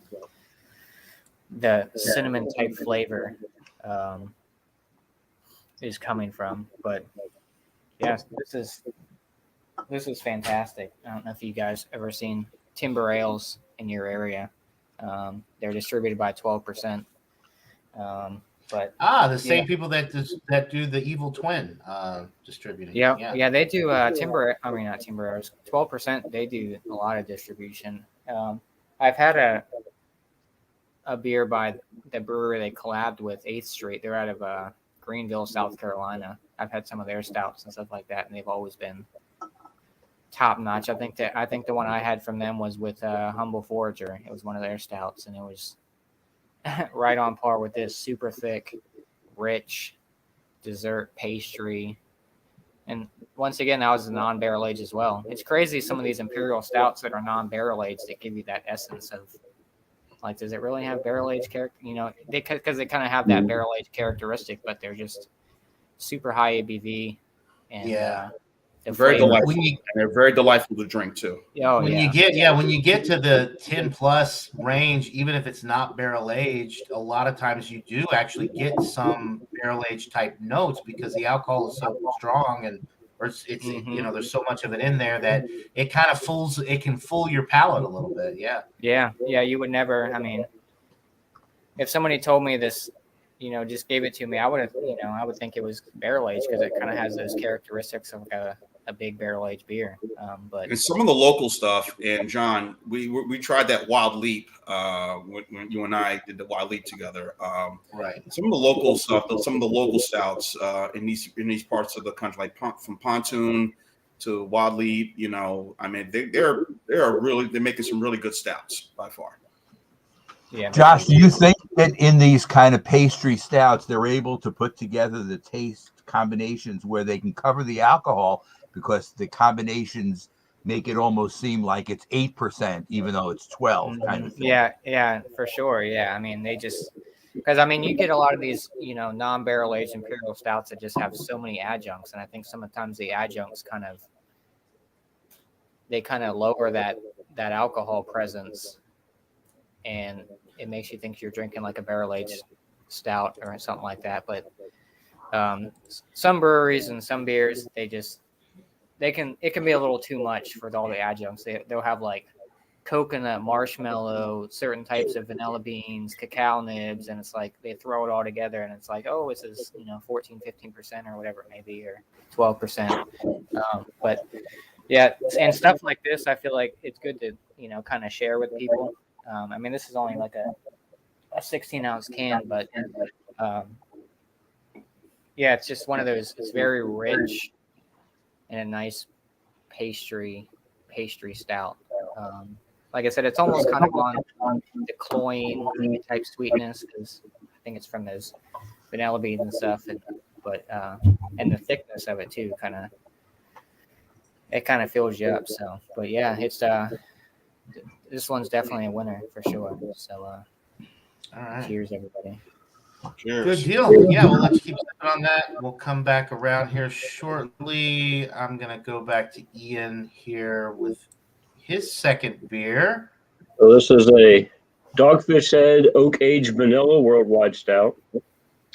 the cinnamon type flavor is coming from. But yes, this is fantastic. I don't know if you guys ever seen Timber Ales in your area. They're distributed by 12%. But the same people that do the Evil Twin distributing. Yeah, they do not Timber Ales. 12%. They do a lot of distribution. I've had a beer by the brewery they collabed with, 8th Street. They're out of Greenville, South Carolina. I've had some of their stouts and stuff like that, and they've always been top notch. I think the one I had from them was with Humble Forager. It was one of their stouts, and it was right on par with this. Super thick, rich dessert pastry, and once again, that was a non-barrel age as well. It's crazy some of these imperial stouts that are non-barrel aged that give you that essence of like, does it really have barrel aged character? You know, because they kind of have that barrel aged characteristic, but they're just super high ABV and very delightful. They're very delightful to drink too. When you get to the 10+ range, even if it's not barrel aged, a lot of times you do actually get some barrel aged type notes because the alcohol is so strong and it's there's so much of it in there that it kind of can fool your palate a little bit. Yeah, you would never. I mean, if somebody told me this, just gave it to me, I would think it was barrel aged because it kind of has those characteristics of a big barrel aged beer. But and some of the local stuff, and John, we tried that Wild Leap when you and I did the Wild Leap together. Right. Some of the local stuff, some of the local stouts in these parts of the country, like from Pontoon to Wild Leap, I mean, they're making some really good stouts by far. Yeah. Josh, do you think that in these kind of pastry stouts, they're able to put together the taste combinations where they can cover the alcohol because the combinations make it almost seem like it's 8%, even though it's 12 kind of thing? Yeah, for sure. Yeah. I mean, because you get a lot of these, non-barrel aged imperial stouts that just have so many adjuncts. And I think sometimes the adjuncts kind of lower that alcohol presence. And it makes you think you're drinking like a barrel-aged stout or something like that. But some breweries and some beers, it can be a little too much for all the adjuncts. They'll have like coconut, marshmallow, certain types of vanilla beans, cacao nibs, and it's like they throw it all together, and it's like, oh, this is 14, 15% or whatever it may be, or 12%. But yeah, and stuff like this, I feel like it's good to kind of share with people. This is only like a 16-ounce can, but it's just one of those. It's very rich and a nice pastry stout. like I said, it's almost kind of on the cloying type sweetness because I think it's from those vanilla beans and stuff, and the thickness of it too, it kind of fills you up. So, but yeah, it's this one's definitely a winner for sure. So, All right. cheers, everybody. Cheers. Good deal. Yeah, well, let's keep sipping on that. We'll come back around here shortly. I'm gonna go back to Ian here with his second beer. So this is a Dogfish Head Oak Aged Vanilla Worldwide Stout,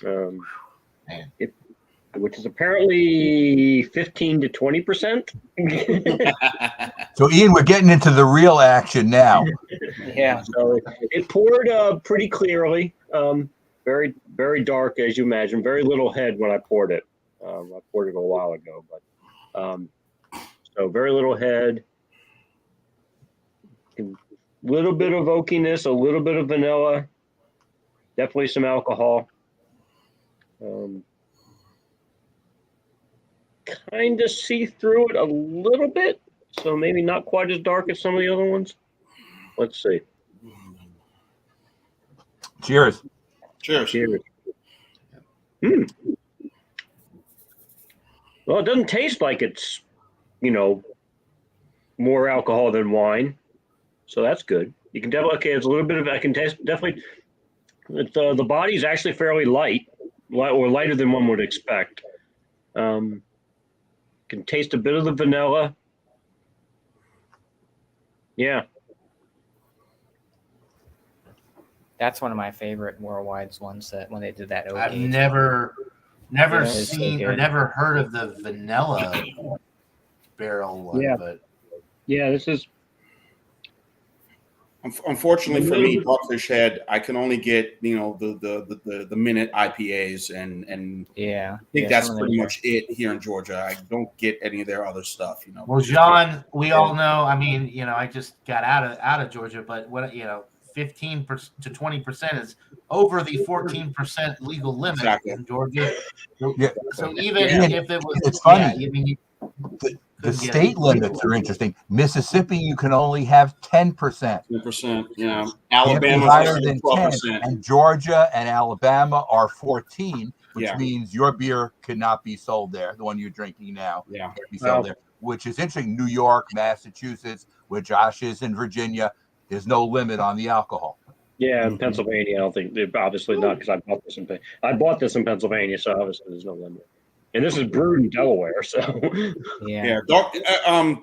Man. which is apparently 15 to 20%. So, Ian, we're getting into the real action now. Yeah. So it poured pretty clearly. Very, very dark, as you imagine. Very little head when I poured it. I poured it a while ago, but so very little head. A little bit of oakiness, a little bit of vanilla. Definitely some alcohol. Kind of see through it a little bit, so maybe not quite as dark as some of the other ones. Let's see. Cheers. Cheers. Cheers. Well, it doesn't taste like it's, more alcohol than wine, so that's good. You can definitely it's a little bit of I can taste definitely. The body is actually fairly light, or lighter than one would expect. Can taste a bit of the vanilla. Yeah. That's one of my favorite worldwide ones that when they did that. I've age. never Yeah, it's so seen or good. never heard of the vanilla barrel one, Yeah. but Yeah, this is. Unfortunately for me, Dogfish Head, I can only get the minute IPAs, and Yeah. I think Yeah, that's some of pretty them much it here in Georgia. I don't get any of their other stuff. well, John, we all know. I mean, I just got out of Georgia, but 15% to 20% is over the 14% legal limit Exactly. in Georgia. Yeah. So even if it was, It's funny. Yeah, I mean, The state limits are interesting. Mississippi, you can only have 10%. 10%. Yeah. Can't be Alabama's higher also than 12%. 10. And Georgia and Alabama are 14, which Yeah. means your beer cannot be sold there. The one you're drinking now Yeah. can't be sold there, which is interesting. New York, Massachusetts, where Josh is in Virginia, there's no limit on the alcohol. Yeah, in Pennsylvania, I don't think obviously not because I bought this in Pennsylvania, so obviously there's no limit. And this is brewed in Delaware, so Yeah.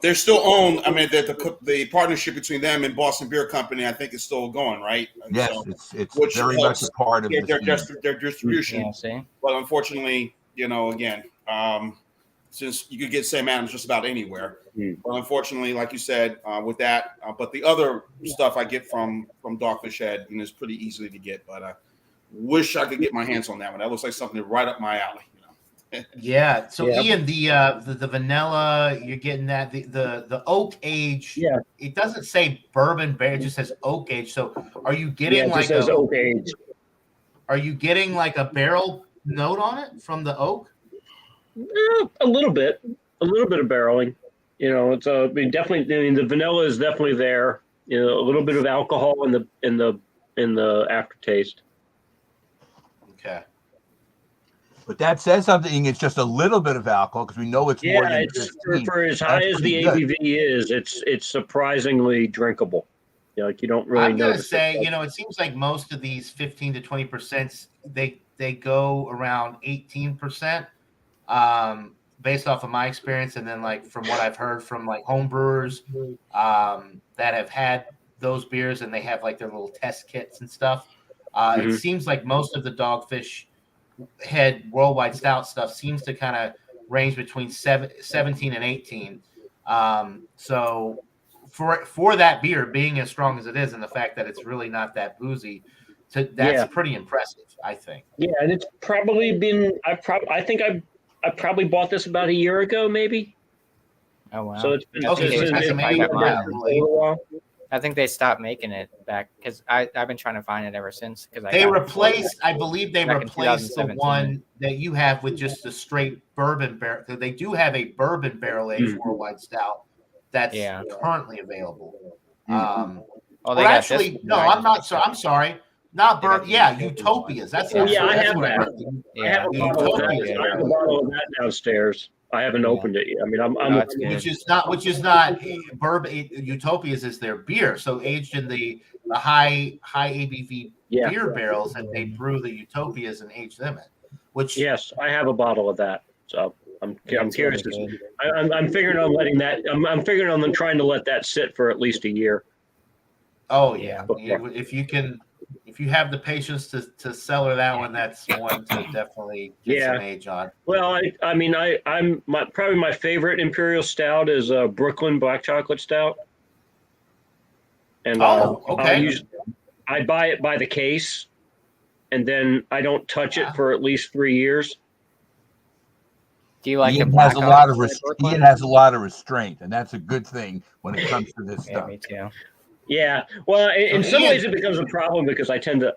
They're still owned. I mean, the partnership between them and Boston Beer Company, I think, is still going, right? And Yes, so, it's which very much a part of their the distribution. Yeah. See. But unfortunately, again, since you could get Sam Adams just about anywhere. But unfortunately, like you said, with that, but the other stuff I get from Dogfish Head is pretty easily to get. But I wish I could get my hands on that one. That looks like something right up my alley. Yeah. So Yeah. Ian, the vanilla, you're getting that the oak age. Yeah. It doesn't say bourbon barrel; it just says oak age. So are you getting it just says oak age. Are you getting like a barrel note on it from the oak? A little bit of barreling. It's definitely. I mean, the vanilla is definitely there. A little bit of alcohol in the aftertaste. Okay. But that says something. It's just a little bit of alcohol because we know it's more than it's 15. for as high That's as the pretty good. ABV is. It's surprisingly drinkable. Like you don't really. I'm gonna notice say, it. it seems like most of these 15 to 20%, they go around 18%, based off of my experience, and then like from what I've heard from like home brewers that have had those beers and they have like their little test kits and stuff. It seems like most of the Dogfish Head worldwide stout stuff seems to kind of range between 17 and 18. So for that beer being as strong as it is, and the fact that it's really not that boozy, that's pretty impressive, I think. Yeah, and it's probably been. I think I probably bought this about a year ago, maybe. Oh wow. So it's been Okay, it's so been maybe been yeah. for a little while. I think they stopped making it back because I've been trying to find it ever since. Because I believe they back in replaced the 2017. one that you have with just the straight bourbon barrel. They do have a bourbon barrel aged worldwide stout that's currently available. Oh, or actually, no, I'm not. So I'm sorry. Not They got Bourbon. the Yeah, Utopias. Utopias. That's Oh, yeah, I that's have what I that. meant. I have a Yeah, bottle of that. Utopias. I have a bottle of that downstairs. I haven't Yeah. opened it yet. I mean, Oh, I'm that's good. Which is not bourbon. Utopias is their beer, so aged in the high ABV yeah. beer barrels, and they brew the Utopias and age them in. Which Yes, I have a bottle of that. So I'm That's curious. really good. I'm figuring on letting that. I'm figuring on trying to let that sit for at least a year. yeah, Yeah. if you have the patience to cellar that one, that's one to definitely get Yeah. some age on. Well, I'm probably my favorite imperial stout is Brooklyn Black Chocolate Stout, and Okay. I buy it by the case, and then I don't touch it for at least 3 years. Do you like the Ian black has a lot of ops? Ian has a lot of restraint, and that's a good thing when it comes to this Yeah, stuff. me too. Yeah, well, in some Ian- ways it becomes a problem because I tend to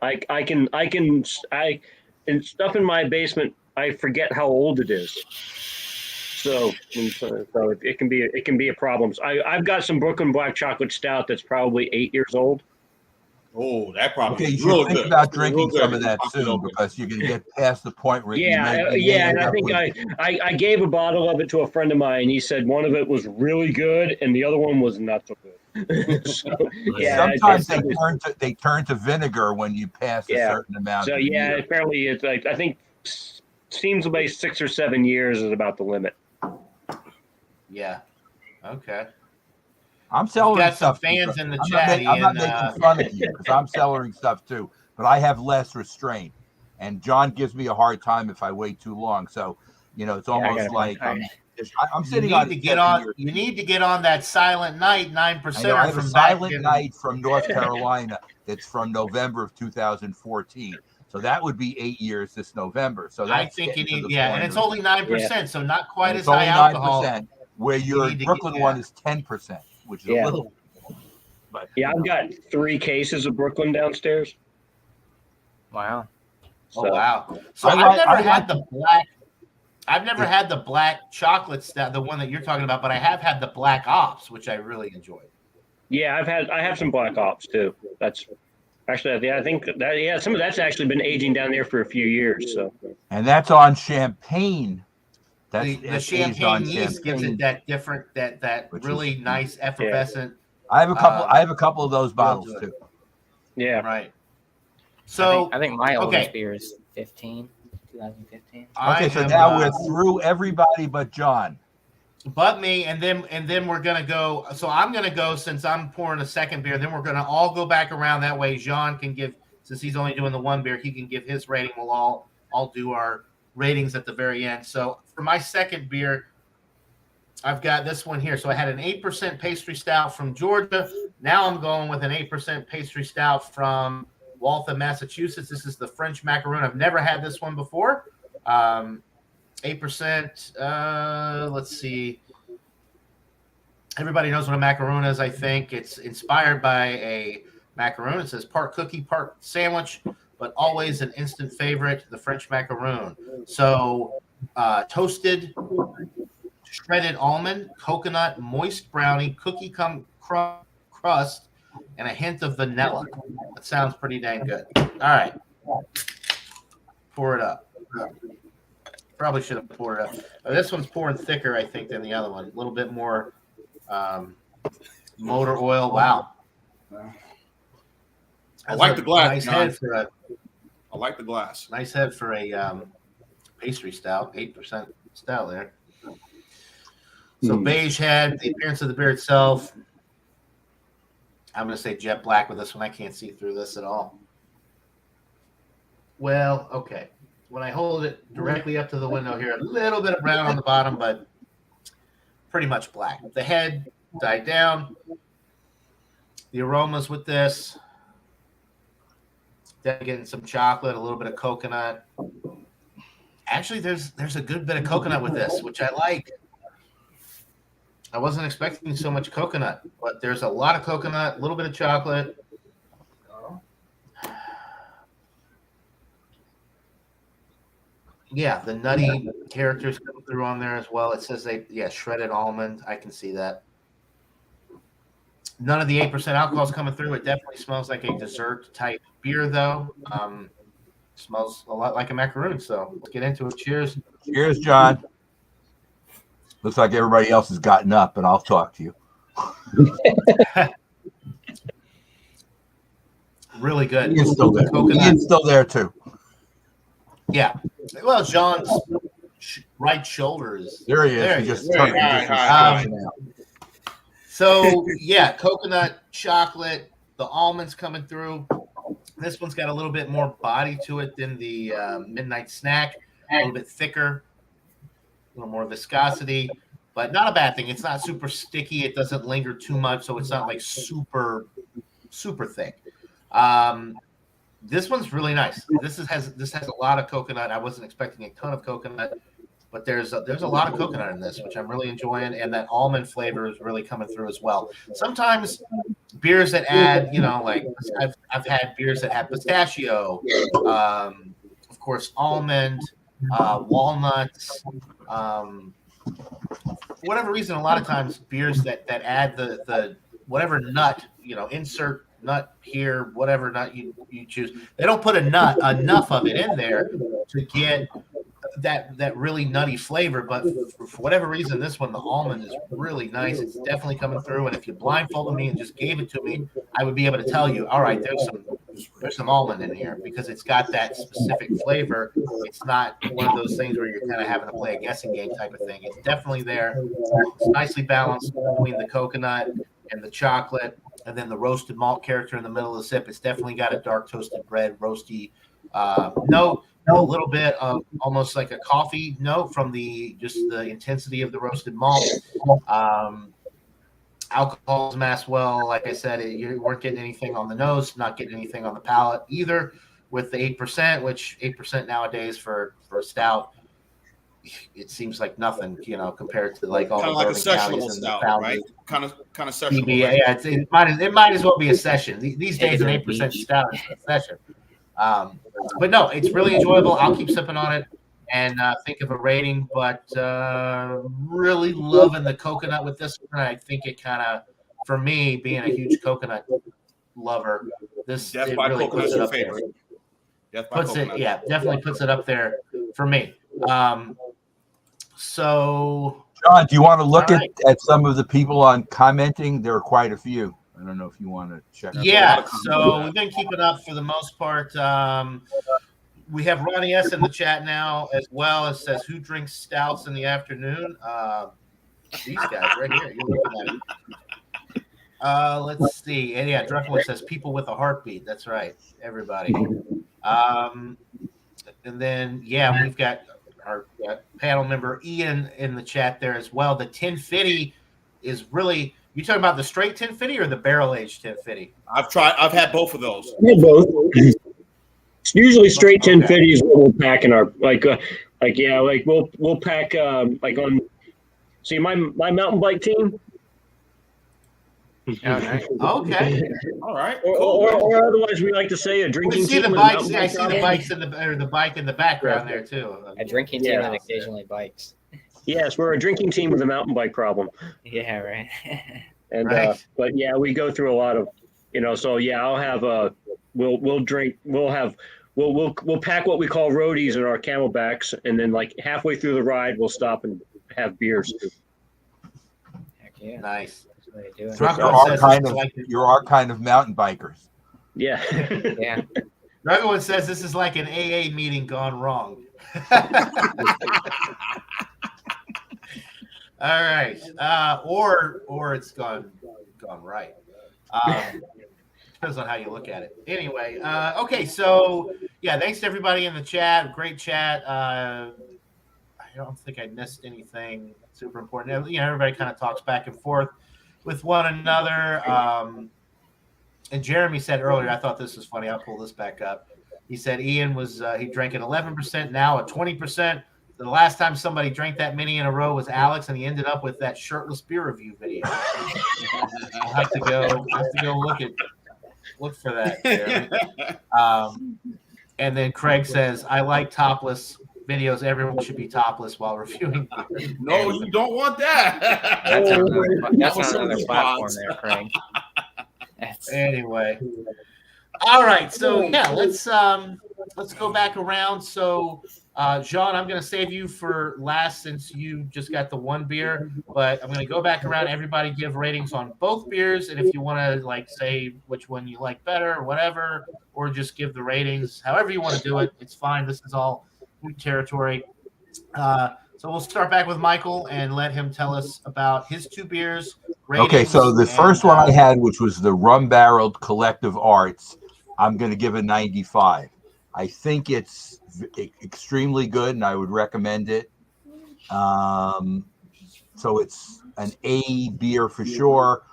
and stuff in my basement I forget how old it is. So it can be a problem. I've got some Brooklyn Black Chocolate Stout that's probably 8 years old. Oh, that probably Okay, you is should real think good. about That's real drinking good some if of you that pop it soon open. because you're going to get past the point where you may Yeah, end and I up think with- I gave a bottle of it to a friend of mine. He said one of it was really good and the other one was not so good. So, yeah, sometimes it's they turn to vinegar when you pass a Yeah. certain amount so of yeah, years. apparently it's like I think seems to be 6 or 7 years is about the limit. Yeah. Okay. I'm We've cellaring got some stuff. fans in the I'm chat. not Ian, making fun of you because I'm cellaring stuff too, but I have less restraint. And John gives me a hard time if I wait too long. So, it's I almost gotta like find- I'm you sitting need on to get 7 on. years. You need to get on that Silent Night 9%. I know I have a from back Silent in- Night from North Carolina that's from November of 2014. So that would be 8 years this November. So I that's think you getting to need, the and point it's of- only 9%, so not quite and as it's only high alcohol. 9%, where your need to Brooklyn get- one is 10%, which is a little. But Yeah, I've got 3 cases of Brooklyn downstairs. Wow. Oh So, wow! So I I've never like had the black. I've never had the black chocolate stout, the one that you're talking about, but I have had the black ops, which I really enjoyed. yeah, I have some Black Ops too. That's actually I think that some of that's actually been aging down there for a few years. So and that's on champagne. The That's aged on champagne yeast gives champagne. it that different, that Which really is- nice effervescent. I have a couple. I have a couple of those bottles to it. too. yeah, Right. So I think my oldest okay. beer is 2015. Okay, so I am, now we're through everybody but John. but me, and then we're gonna go. So I'm gonna go since I'm pouring a second beer. Then we're gonna all go back around. That way, Jean can give, since he's only doing the one beer, he can give his rating. We'll all do our ratings at the very end. So for my second beer, I've got this one here. So I had an 8% pastry stout from Georgia. Now I'm going with an 8% pastry stout from Waltham, Massachusetts. This is the French macaroon. I've never had this one before. 8%. Let's see. Everybody knows what a macaroon is, I think. It's inspired by a macaroon. It says part cookie, part sandwich, but always an instant favorite, the French macaroon. So toasted, shredded almond, coconut, moist brownie, cookie crust, and a hint of vanilla. That sounds pretty dang good. All right. Pour it up. Probably should have poured it up. This one's pouring thicker, I think, than the other one. A little bit more motor oil. Wow. I like the glass, Nice John. head for a I like the glass. nice head for a pastry stout, 8% stout there. So beige head, the appearance of the beer itself. I'm going to say jet black with this one. I can't see through this at all. Well, okay. When I hold it directly up to the window here, a little bit of brown on the bottom, but pretty much black. The head died down. The aromas with this, then getting some chocolate, a little bit of coconut. Actually, there's a good bit of coconut with this, which I like. I wasn't expecting so much coconut, but there's a lot of coconut, a little bit of chocolate. Yeah, the nutty characters come through on there as well. It says shredded almond. I can see that. None of the 8% alcohol is coming through. It definitely smells like a dessert type beer, though. Smells a lot like a macaroon. So let's get into it. Cheers. Cheers, John. Looks like everybody else has gotten up, and I'll talk to you. Really good. Ian's still there. Coconut. Ian's still there too. Yeah. Well, John's right shoulder is There he is. There He he just is. turned. Hi, He just hi, was hi. stretching out. So yeah, coconut, chocolate, the almonds coming through. This one's got a little bit more body to it than the midnight snack. A little bit thicker, a little more viscosity, but not a bad thing. It's not super sticky. It doesn't linger too much, so it's not like super thick. This one's really nice. This has a lot of coconut. I wasn't expecting a ton of coconut, but there's a lot of coconut in this, which I'm really enjoying, and that almond flavor is really coming through as well. Sometimes beers that add, like I've had beers that have pistachio, of course, almond, walnuts. For whatever reason, a lot of times beers that add the whatever nut, insert nut here, whatever nut you choose, they don't put enough of it in there to get that really nutty flavor. But for whatever reason, this one, the almond, is really nice. It's definitely coming through. And if you blindfolded me and just gave it to me, I would be able to tell you, all right, there's some almond in here, because it's got that specific flavor. It's not one of those things where you're kind of having to play a guessing game type of thing. It's definitely there. It's nicely balanced between the coconut and the chocolate, and then the roasted malt character in the middle of the sip. It's definitely got a dark toasted bread, roasty note, a little bit of almost like a coffee note from the intensity of the roasted malt. Alcohol is masked well. Like I said, you weren't getting anything on the nose, not getting anything on the palate either with the 8%, which 8% nowadays for a stout, it seems like nothing, compared to like all Kind the of like a bourbon counties sessionable and stout, the right? Kind of sessionable. PBA, yeah, it might as well be a session. These days, an 8% stout is a session. But no, it's really enjoyable. I'll keep sipping on it and think of a rating. But really loving the coconut with this one. I think it kind of, for me, being a huge coconut lover, this Death it by really Coconut's puts it your up there. favorite. Death by Coconut. Yeah, definitely puts it up there for me. So, John, do you want to look All right. at some of the people on commenting? There are quite a few. I don't know if you want to check out. yeah, so we've been keeping up for the most part. We have Ronnie S in the chat now as well. It says, who drinks stouts in the afternoon? These guys right here. You're looking at it. Let's see. And yeah, Druckman says people with a heartbeat. That's right. Everybody. And then, yeah, we've got our panel member Ian in the chat there as well. The 1050 is really, you talking about the straight 1050 or the barrel aged 1050? I've had both of those. Yeah, both. It's usually straight 1050 is what we'll pack in our we'll pack like on. See my mountain bike team. Oh, nice. Okay. All right. Or otherwise we like to say a drinking We see team. the with a bikes. mountain Yeah, I bike see the problem. bikes the bike in the background there too. A drinking team Yeah. that occasionally bikes. Yes, we're a drinking team with a mountain bike problem. Yeah, right. And Right. but yeah, we go through a lot of, so yeah, I'll have we'll drink, we'll pack what we call roadies in our camelbacks, and then like halfway through the ride we'll stop and have beers. Heck yeah. Nice. That's what they do. So Druckman says you're our kind of mountain bikers. Yeah. Yeah. Druckman says this is like an AA meeting gone wrong. All right, or it's gone right. Depends on how you look at it. Anyway, okay, so yeah, thanks to everybody in the chat. Great chat. I don't think I missed anything super important. Everybody kind of talks back and forth with one another. And Jeremy said earlier, I thought this was funny. I'll pull this back up. He said Ian was he drank at 11%, now at 20%. The last time somebody drank that many in a row was Alex, and he ended up with that shirtless beer review video. I'll have to go look for that. Jeremy. And then Craig says, I like topless videos. Everyone should be topless while reviewing beer. No, you don't want that. That's on another Some platform spots. there, Craig. Anyway. All right, so yeah, let's go back around. So, Jean, I'm going to save you for last since you just got the one beer, but I'm going to go back around. Everybody give ratings on both beers, and if you want to like say which one you like better or whatever, or just give the ratings, however you want to do it, it's fine. This is all new territory. So we'll start back with Michael and let him tell us about his two beers. Okay, so the first one I and, had, which was the rum barreled Collective Arts, I'm going to give a 95. I think it's extremely good, and I would recommend it. So it's an A beer for sure,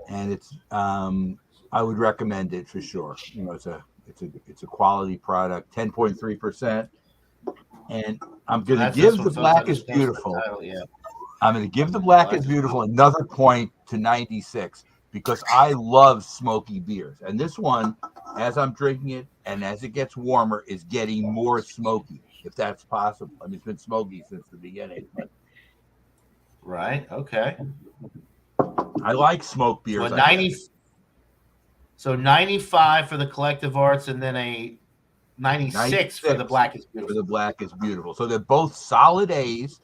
and it's I would recommend it for sure. You know, it's a quality product, 10.3%, and I'm going to give the Black is Beautiful. I'm going to give the Black is Beautiful another point to 96 because I love smoky beers. And this one, as I'm drinking it and as it gets warmer, is getting more smoky, if that's possible. I mean, it's been smoky since the beginning. But right. Okay. I like smoked beers. So 95 for the Collective Arts and then a 96 for the Black is Beautiful. For the Black is Beautiful. So they're both solid A's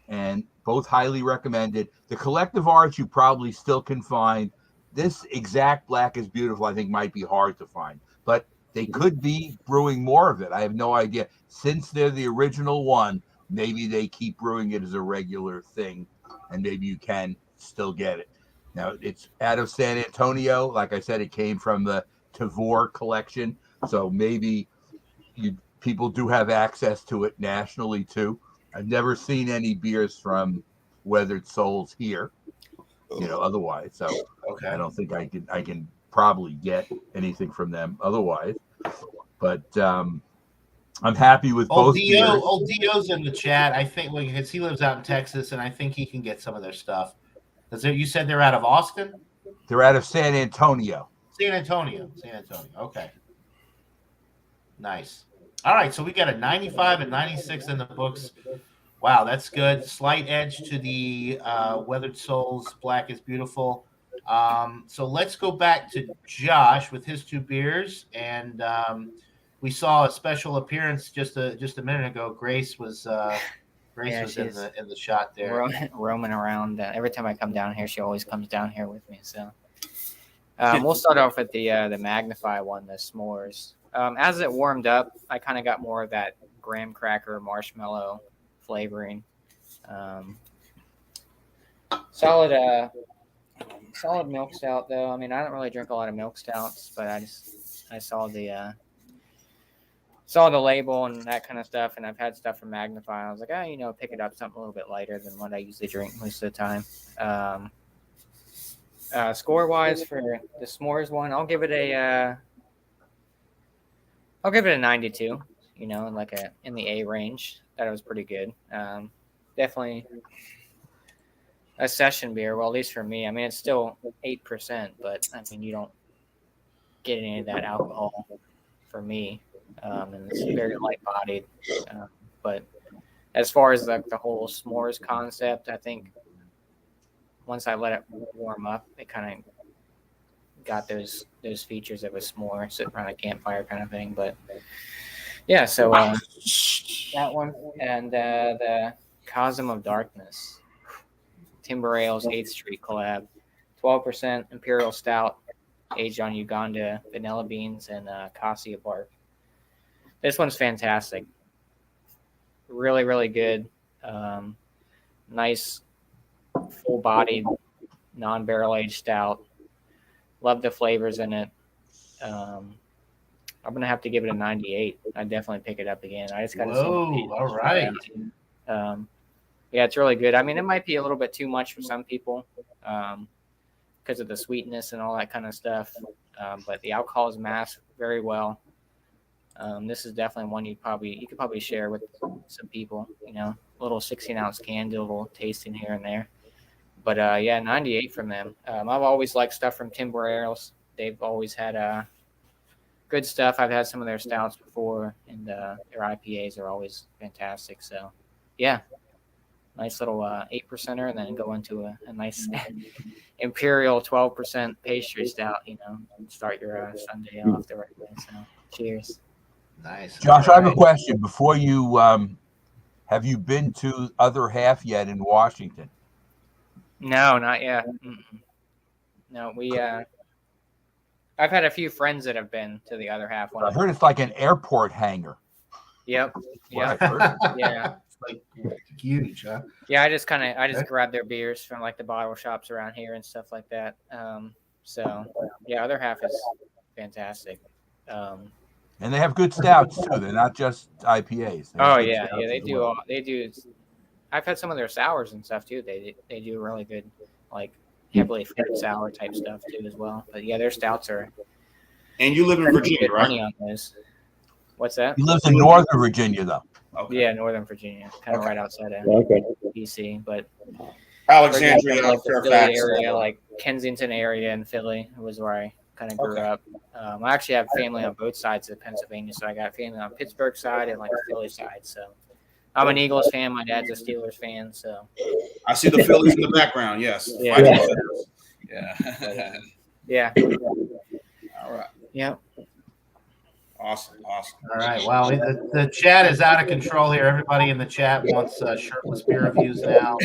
and both highly recommended. The Collective Arts you probably still can find. This exact Black is Beautiful I think might be hard to find, but they could be brewing more of it. I have no idea. Since they're the original one, maybe they keep brewing it as a regular thing, and maybe you can still get it. Now, it's out of San Antonio. Like I said, it came from the Tavor collection, so maybe people do have access to it nationally too. I've never seen any beers from Weathered Souls here, otherwise. So okay. I don't think I can probably get anything from them otherwise. But I'm happy with both beers. Old Dio's in the chat. I think because he lives out in Texas, and I think he can get some of their stuff. You said they're out of Austin? They're out of San Antonio. San Antonio. Okay. Nice. All right, so we got a 95 and 96 in the books. Wow, that's good. Slight edge to the Weathered Souls Black is Beautiful. So let's go back to Josh with his two beers. And we saw a special appearance just a minute ago. Grace was in the shot there. Roaming around. Every time I come down here, she always comes down here with me. So we'll start off with the Magnify one, the s'mores. As it warmed up, I kind of got more of that graham cracker marshmallow flavoring. Solid milk stout though. I mean, I don't really drink a lot of milk stouts, but I saw the label and that kind of stuff, and I've had stuff from Magnify. I was like, pick it up something a little bit lighter than what I usually drink most of the time. Score wise for the s'mores one, I'll give it a 92. In the A range. That was pretty good. Definitely a session beer. Well, at least for me. I mean, it's still 8%, but I mean, you don't get any of that alcohol for me. And it's very light-bodied. But as far as the whole s'mores concept, I think once I let it warm up, it kind of got those features of a s'more sitting around a campfire kind of thing. But yeah, so that one and the Cosm of Darkness, Timber Ale's 8th Street collab, 12% Imperial Stout, aged on Uganda vanilla beans and cassia bark. This one's fantastic. Really, really good. Nice, full-bodied, non-barrel aged stout. Love the flavors in it. I'm gonna have to give it a 98. I definitely pick it up again. I just got to. All right. Yeah, it's really good. I mean, it might be a little bit too much for some people because of the sweetness and all that kind of stuff. But the alcohol is masked very well. This is definitely one you could probably share with some people. A little 16-ounce can, do a little tasting here and there. But 98 from them. I've always liked stuff from Timber Ales. They've always had good stuff. I've had some of their stouts before, and their IPAs are always fantastic. So, yeah. nice little 8%er, and then go into a nice imperial 12% pastry stout. Start your Sunday off the right way. So, cheers. Nice. Josh, I have a question. Before you, have you been to other half yet in Washington? No, not yet. No, I've had a few friends that have been to the other half. I heard it's like an airport hangar. Yep. Yeah. Yeah. It's like huge, huh? Yeah, I just grab their beers from like the bottle shops around here and stuff like that. So yeah, other half is fantastic. And they have good stouts too. They're not just IPAs. They do. They do. I've had some of their sours and stuff too. They do really good, like heavily fruit sour type stuff too as well. But yeah, their stouts are. And you live in Virginia, right? Money on those. What's that? He lives in Northern Virginia, though. Okay. Yeah, Northern Virginia, kind of right outside of DC, but Alexandria, like the Philly Fairfax area, like Kensington area in Philly was where I kind of grew up. I actually have family on both sides of Pennsylvania, so I got family on Pittsburgh side and like the Philly side. So I'm an Eagles fan. My dad's a Steelers fan. So I see the Phillies in the background. Yes. Yeah. Yeah. Yeah. All right. Yeah. Awesome. All right. Wow. The chat is out of control here. Everybody in the chat wants shirtless beer reviews now.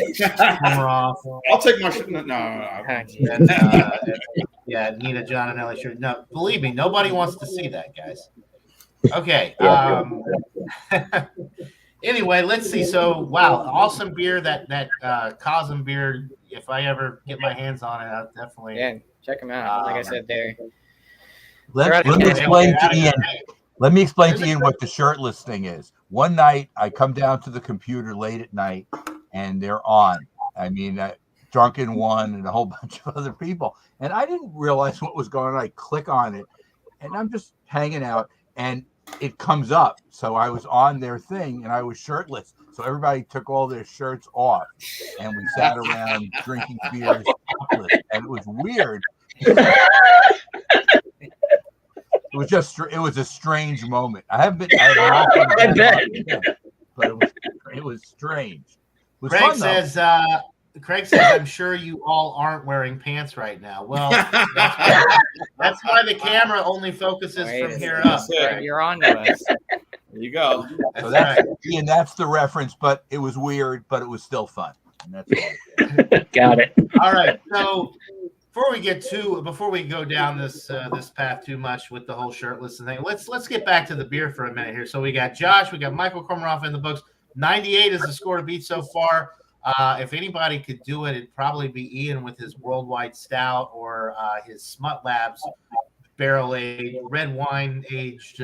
Off. I'll take my shirt. No. And, yeah, Nina, John, and Ellie shirt. No, believe me, nobody wants to see that, guys. Okay. Anyway, let's see. So, wow, awesome beer. That Cosm beer. If I ever get my hands on it, I'll definitely check them out. Like I said, Let me explain to Ian what the shirtless thing is. One night, I come down to the computer late at night, and they're on. I mean, Drunken One and a whole bunch of other people. And I didn't realize what was going on. I click on it, and I'm just hanging out, and it comes up. So I was on their thing, and I was shirtless. So everybody took all their shirts off, and we sat around drinking beers shirtless. And it was weird. It was a strange moment. But it was strange. It was Craig says, I'm sure you all aren't wearing pants right now. Well, that's why the camera only focuses from here up. You're on to us. There you go. So that's the reference, but it was weird, but it was still fun. And that's all. Got it. All right. So before we go down this path too much with the whole shirtless thing, let's get back to the beer for a minute here. So we got Josh, we got Michael Komaroff in the books. 98 is the score to beat so far. If anybody could do it, it'd probably be Ian with his Worldwide Stout or his Smut Labs barrel aged red wine aged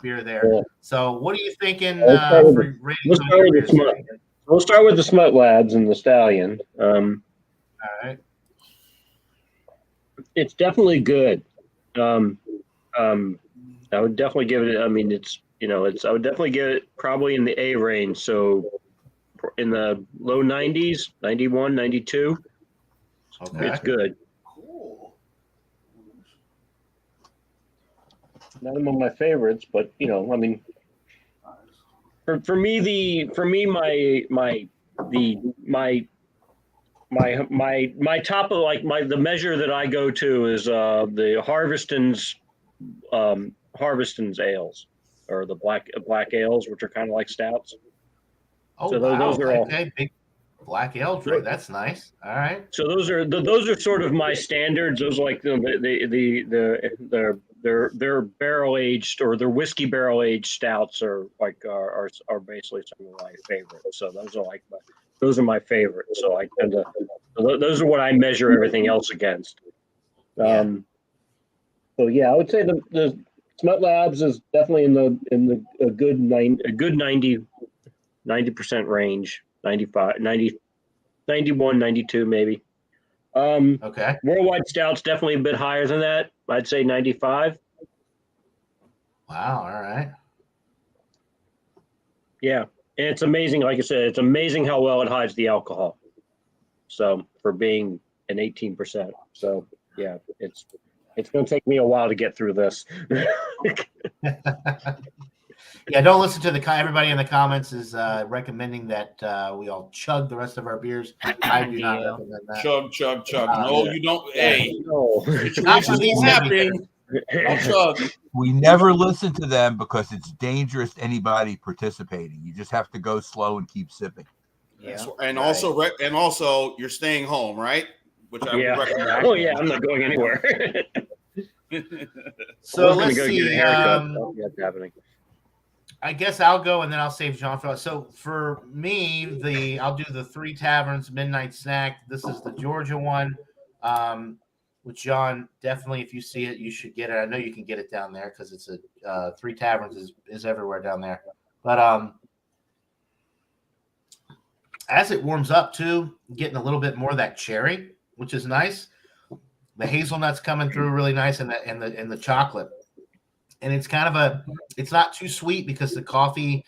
beer there. Yeah. So what are you thinking for ratings? We'll start with the Smut Labs and the Stallion. All right. It's definitely good. I would definitely give it. I mean, I would definitely give it probably in the A range. So in the low 90s, 91, 92. Okay. It's good. Cool. Not among my favorites, but I mean, for me, my top of the measure that I go to is the Harveston's ales, or the black ales, which are kind of like stouts. Oh, so wow. Those are all big black ale. That's nice. All right. So those are sort of my standards. Those are like their barrel aged, or their whiskey barrel aged stouts are basically some of my favorites. So those are my favorites. So I tend to, those are what I measure everything else against. So yeah, I would say the Smut Labs is definitely in a good 90% range, 95, 90, 91, 92 maybe. Okay. Worldwide Stout's definitely a bit higher than that. I'd say 95. Wow. All right. Yeah. And it's amazing. Like I said, it's amazing how well it hides the alcohol. So for being an 18%. So yeah, it's going to take me a while to get through this. Yeah, don't listen to everybody in the comments is recommending that we all chug the rest of our beers. I do not Deal. recommend that. Chug, chug, chug. No, you don't. Yeah. Hey, No. Not for situations these will heavy happen. I'll chug. We never listen to them because it's dangerous to anybody participating. You just have to go slow and keep sipping. Yeah. And Right. also, you're staying home, right? Which I would Yeah. recommend. Oh yeah, I'm not going anywhere. So I was gonna let's go get a see. haircut. That's happening. I guess I'll go and then I'll save John for. So for me, I'll do the 3 Taverns Midnight Snack. This is the Georgia one. With John, definitely if you see it, you should get it. I know you can get it down there because it's a 3 Taverns is everywhere down there. But as it warms up too, getting a little bit more of that cherry, which is nice. The hazelnuts coming through really nice, and the chocolate. And it's it's not too sweet because the coffee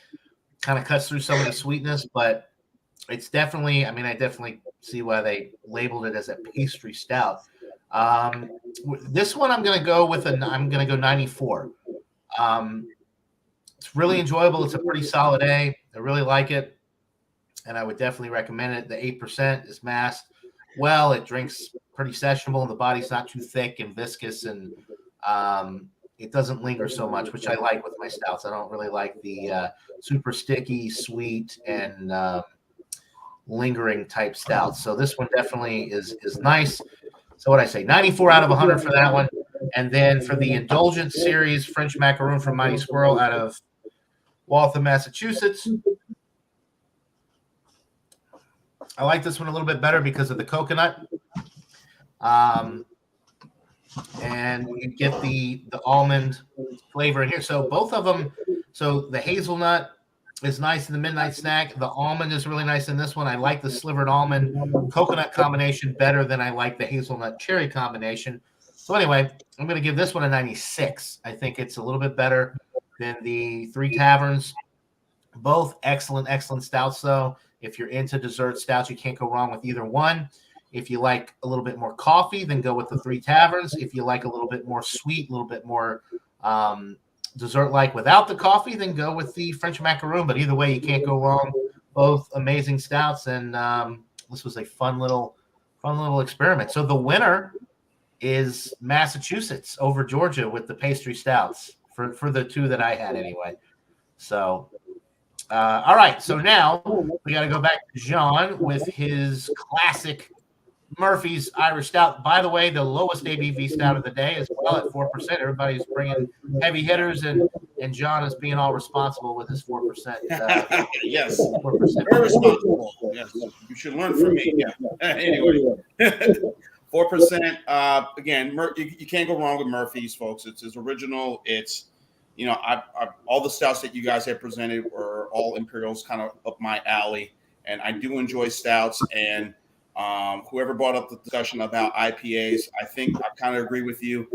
kind of cuts through some of the sweetness, but it's definitely, I definitely see why they labeled it as a pastry stout. This one I'm going to go 94. It's really enjoyable. It's a pretty solid A. I really like it, and I would definitely recommend it. The 8% is masked well. It drinks pretty sessionable, and the body's not too thick and viscous, and it doesn't linger so much, which I like with my stouts. I don't really like the super sticky, sweet, and lingering type stouts. So this one definitely is nice. So what I say, 94 out of 100 for that one. And then for the Indulgent series, French Macaroon from Mighty Squirrel out of Waltham, Massachusetts. I like this one a little bit better because of the coconut. And you get the almond flavor in here. So both of them, so the hazelnut is nice in the Midnight Snack. The almond is really nice in this one. I like the slivered almond coconut combination better than I like the hazelnut cherry combination. So anyway, I'm going to give this one a 96. I think it's a little bit better than the 3 Taverns. Both excellent stouts, though. If you're into dessert stouts, you can't go wrong with either one. If you like a little bit more coffee, then go with the 3 Taverns. If you like a little bit more sweet, a little bit more dessert-like without the coffee, then go with the French Macaroon. But either way, you can't go wrong. Both amazing stouts, and this was a fun little experiment. So the winner is Massachusetts over Georgia with the pastry stouts for the 2 that I had anyway. So, all right. So now we got to go back to John with his classic Murphy's Irish Stout. By the way, the lowest ABV stout of the day as well at 4%. Everybody's bringing heavy hitters, and John is being all responsible with his 4%. Yes, 4%. very responsible. Yes, you should learn from me. Yeah. Anyway, 4%. Again, you can't go wrong with Murphy's, folks. It's his original. It's all the stouts that you guys have presented are all Imperials, kind of up my alley, and I do enjoy stouts. And whoever brought up the discussion about IPAs, I think I kind of agree with you.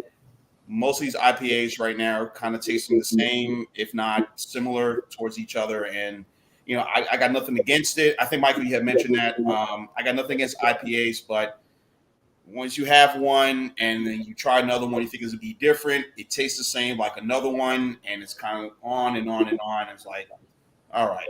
Most of these IPAs right now are kind of tasting the same, if not similar towards each other. And, I got nothing against it. I think, Michael, you had mentioned that. I got nothing against IPAs, but once you have one and then you try another one, you think it's going to be different. It tastes the same like another one, and it's kind of on and on and on. It's like, all right,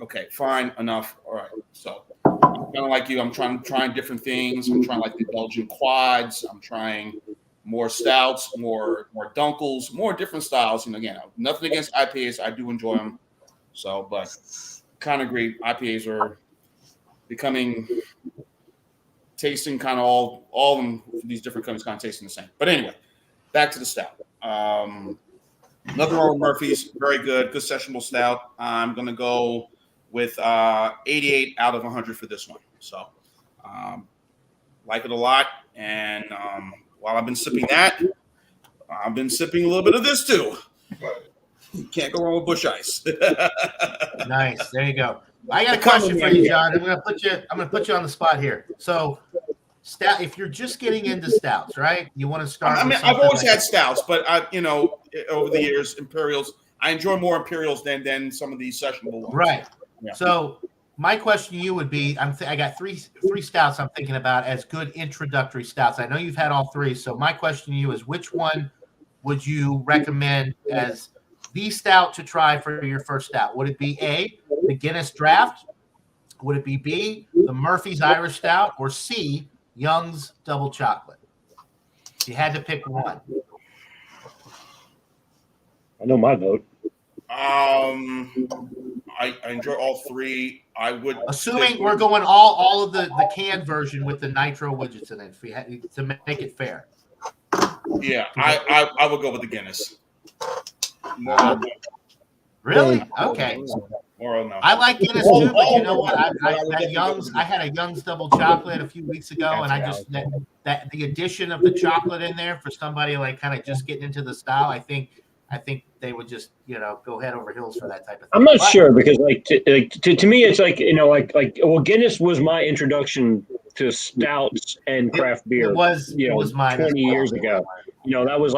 okay, fine, enough. All right, so kind of like you, I'm trying different things. I'm trying like the Belgian quads. I'm trying more stouts, more dunkels, more different styles. And again, nothing against IPAs. I do enjoy them. So, but kind of agree. IPAs are becoming tasting kind of all of them. These different companies kind of tasting the same. But anyway, back to the stout. Nothing wrong with Murphy's. Very good sessionable stout. I'm going to go with 88 out of 100 for this one. So like it a lot. And while I've been sipping that, I've been sipping a little bit of this too. Can't go wrong with Busch Ice. Nice. There you go. I got a question for you, John. I'm gonna put you on the spot here. So stout, if you're just getting into stouts, right? You want to start. I've always had stouts, but over the years, Imperials. I enjoy more Imperials than some of these sessionable ones. Right. Yeah. So my question to you would be: I got three stouts I'm thinking about as good introductory stouts. I know you've had all 3. So my question to you is: which one would you recommend as the stout to try for your first stout? Would it be A, the Guinness Draft? Would it be B, the Murphy's Irish Stout, or C, Young's Double Chocolate? If you had to pick one. I know my vote. I enjoy all three. I would, assuming we're going all of the canned version with the nitro widgets in it, if we had to make it fair. Yeah, I would go with the Guinness. More, Really? Okay. more no. I like Guinness too, but you know what? I had a Young's Double Chocolate a few weeks ago, and I just that the addition of the chocolate in there for somebody like kind of just getting into the style, I think they would just go head over heels for that type of thing. I'm not sure because to me it's well, Guinness was my introduction to stouts and craft beer. It was mine 20 years ago. That was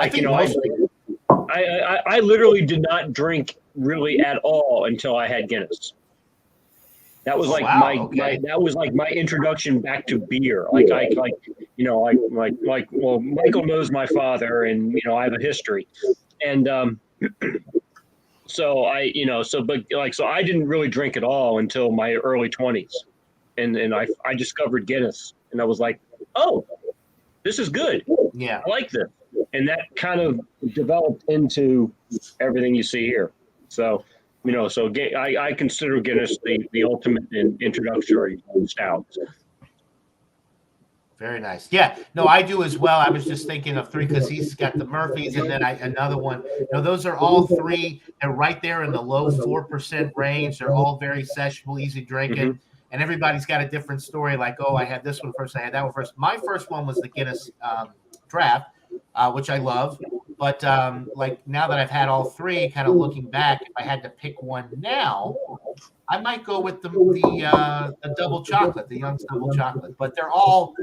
I literally did not drink really at all until I had Guinness. That was that was like my introduction back to beer. Well, Michael knows my father, and I have a history, and so I didn't really drink at all until my early 20s, and I discovered Guinness, and I was like, oh, this is good. Yeah, I like this, and that kind of developed into everything you see here. So. I consider Guinness the ultimate introductory stout. Very nice. Yeah, no, I do as well. I was just thinking of three because he's got the Murphys and then another one. Those are all three. They're right there in the low 4% range. They're all very sessionable, easy drinking. Mm-hmm. And everybody's got a different story. Like, oh, I had this one first. I had that one first. My first one was the Guinness Draft, which I love. But now that I've had all three, kind of looking back, if I had to pick one now, I might go with the double chocolate, the Young's Double Chocolate. But they're all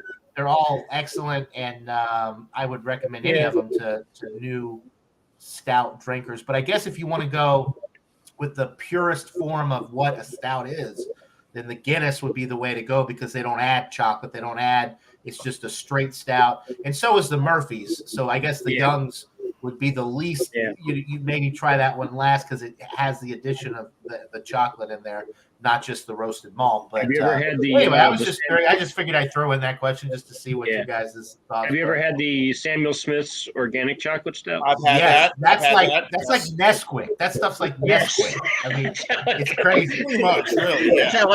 excellent, and I would recommend any of them to new stout drinkers. But I guess if you want to go with the purest form of what a stout is, then the Guinness would be the way to go because they don't add chocolate, it's just a straight stout, and so is the Murphy's. So I guess the Young's would be the least. You maybe try that one last because it has the addition of the chocolate in there, not just the roasted malt. But have you ever had the? Anyway, I just figured I'd throw in that question just to see what you guys' thoughts. Have you ever had the Samuel Smith's organic chocolate stout? I've had that. That's like Nesquik. That stuff's like Nesquik. I mean, it's crazy. Pretty much, really. That's how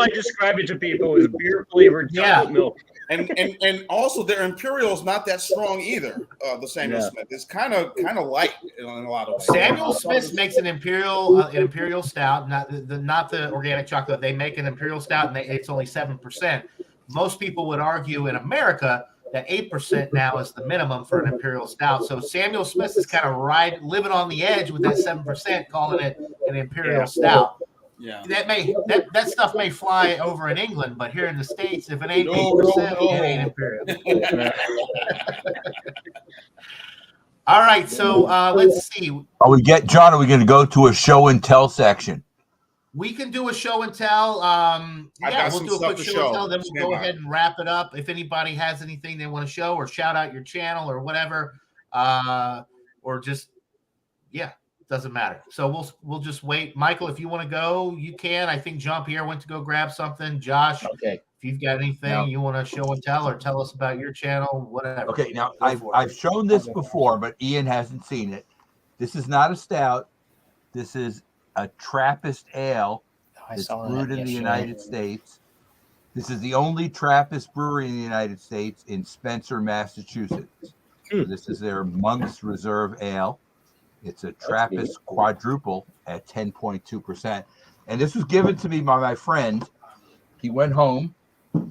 I describe it to people: is beer flavored chocolate milk. And also their Imperial is not that strong either. The Samuel Smith is kind of light in a lot of ways. Samuel Smith makes an imperial stout, not the organic chocolate. They make an imperial stout, and it's only 7%. Most people would argue in America that 8% now is the minimum for an imperial stout. So Samuel Smith is kind of living on the edge with that 7%, calling it an imperial stout. Yeah, that stuff may fly over in England, but here in the States, if it ain't 8%, it ain't imperial. All right, so let's see. Are we going to go to a show and tell section? We can do a show and tell. We'll do a quick show and tell. Then we'll go ahead and wrap it up. If anybody has anything they want to show or shout out your channel or whatever, or just doesn't matter. So we'll just wait. Michael, if you want to go, you can. I think Jean Pierre went to go grab something. Josh, if you've got anything you want to show and tell or tell us about your channel, whatever. Okay, now I've shown this before, but Ian hasn't seen it. This is not a stout. This is a Trappist ale. It's brewed in the United States. This is the only Trappist brewery in the United States in Spencer, Massachusetts. So this is their Monk's Reserve Ale. It's a Trappist quadruple at 10.2%. And this was given to me by my friend. He went home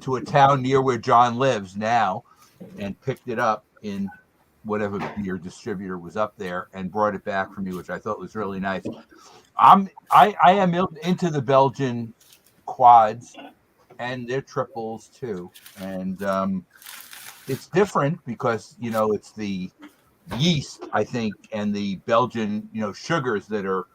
to a town near where John lives now and picked it up in whatever beer distributor was up there and brought it back for me, which I thought was really nice. I am into the Belgian quads and their triples too. And it's different because, it's the yeast, I think, and the Belgian, sugars that are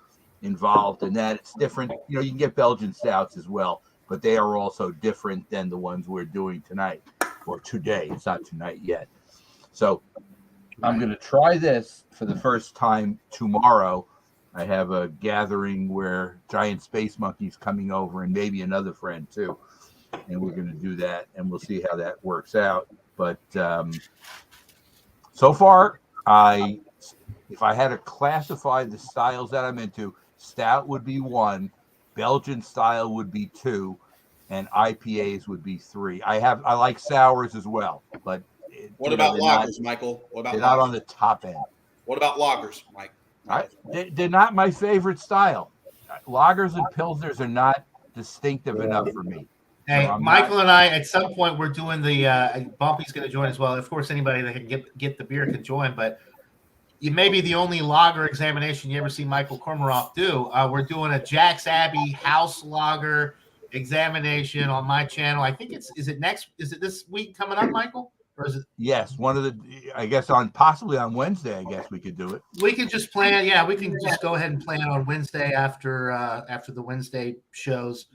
involved in that. It's different. You can get Belgian stouts as well, but they are also different than the ones we're doing tonight or today. It's not tonight yet. So I'm going to try this for the first time tomorrow I have a gathering where Giant Space Monkey's coming over and maybe another friend too. And we're going to do that, and we'll see how that works out. But so far, if I had to classify the styles that I'm into, Stout would be 1, Belgian style would be 2, and IPAs would be 3. I like sours as well, but what about lagers, Michael? What about they're lagers? not on the top end. What about lagers, Mike? They're not my favorite style. Lagers and pilsners are not distinctive enough for me. Hey, So Michael and I, at some point, we're doing the Bumpy's going to join as well. Of course, anybody that can get the beer can join, but you may be the only lager examination you ever see Michael Kormeroff do. We're doing a Jack's Abbey house lager examination on my channel. I think is it this week coming up, Michael? Or is it? Yes, I guess possibly on Wednesday. I guess we could do it. We could just plan. Yeah, we can just go ahead and plan on Wednesday after the Wednesday shows.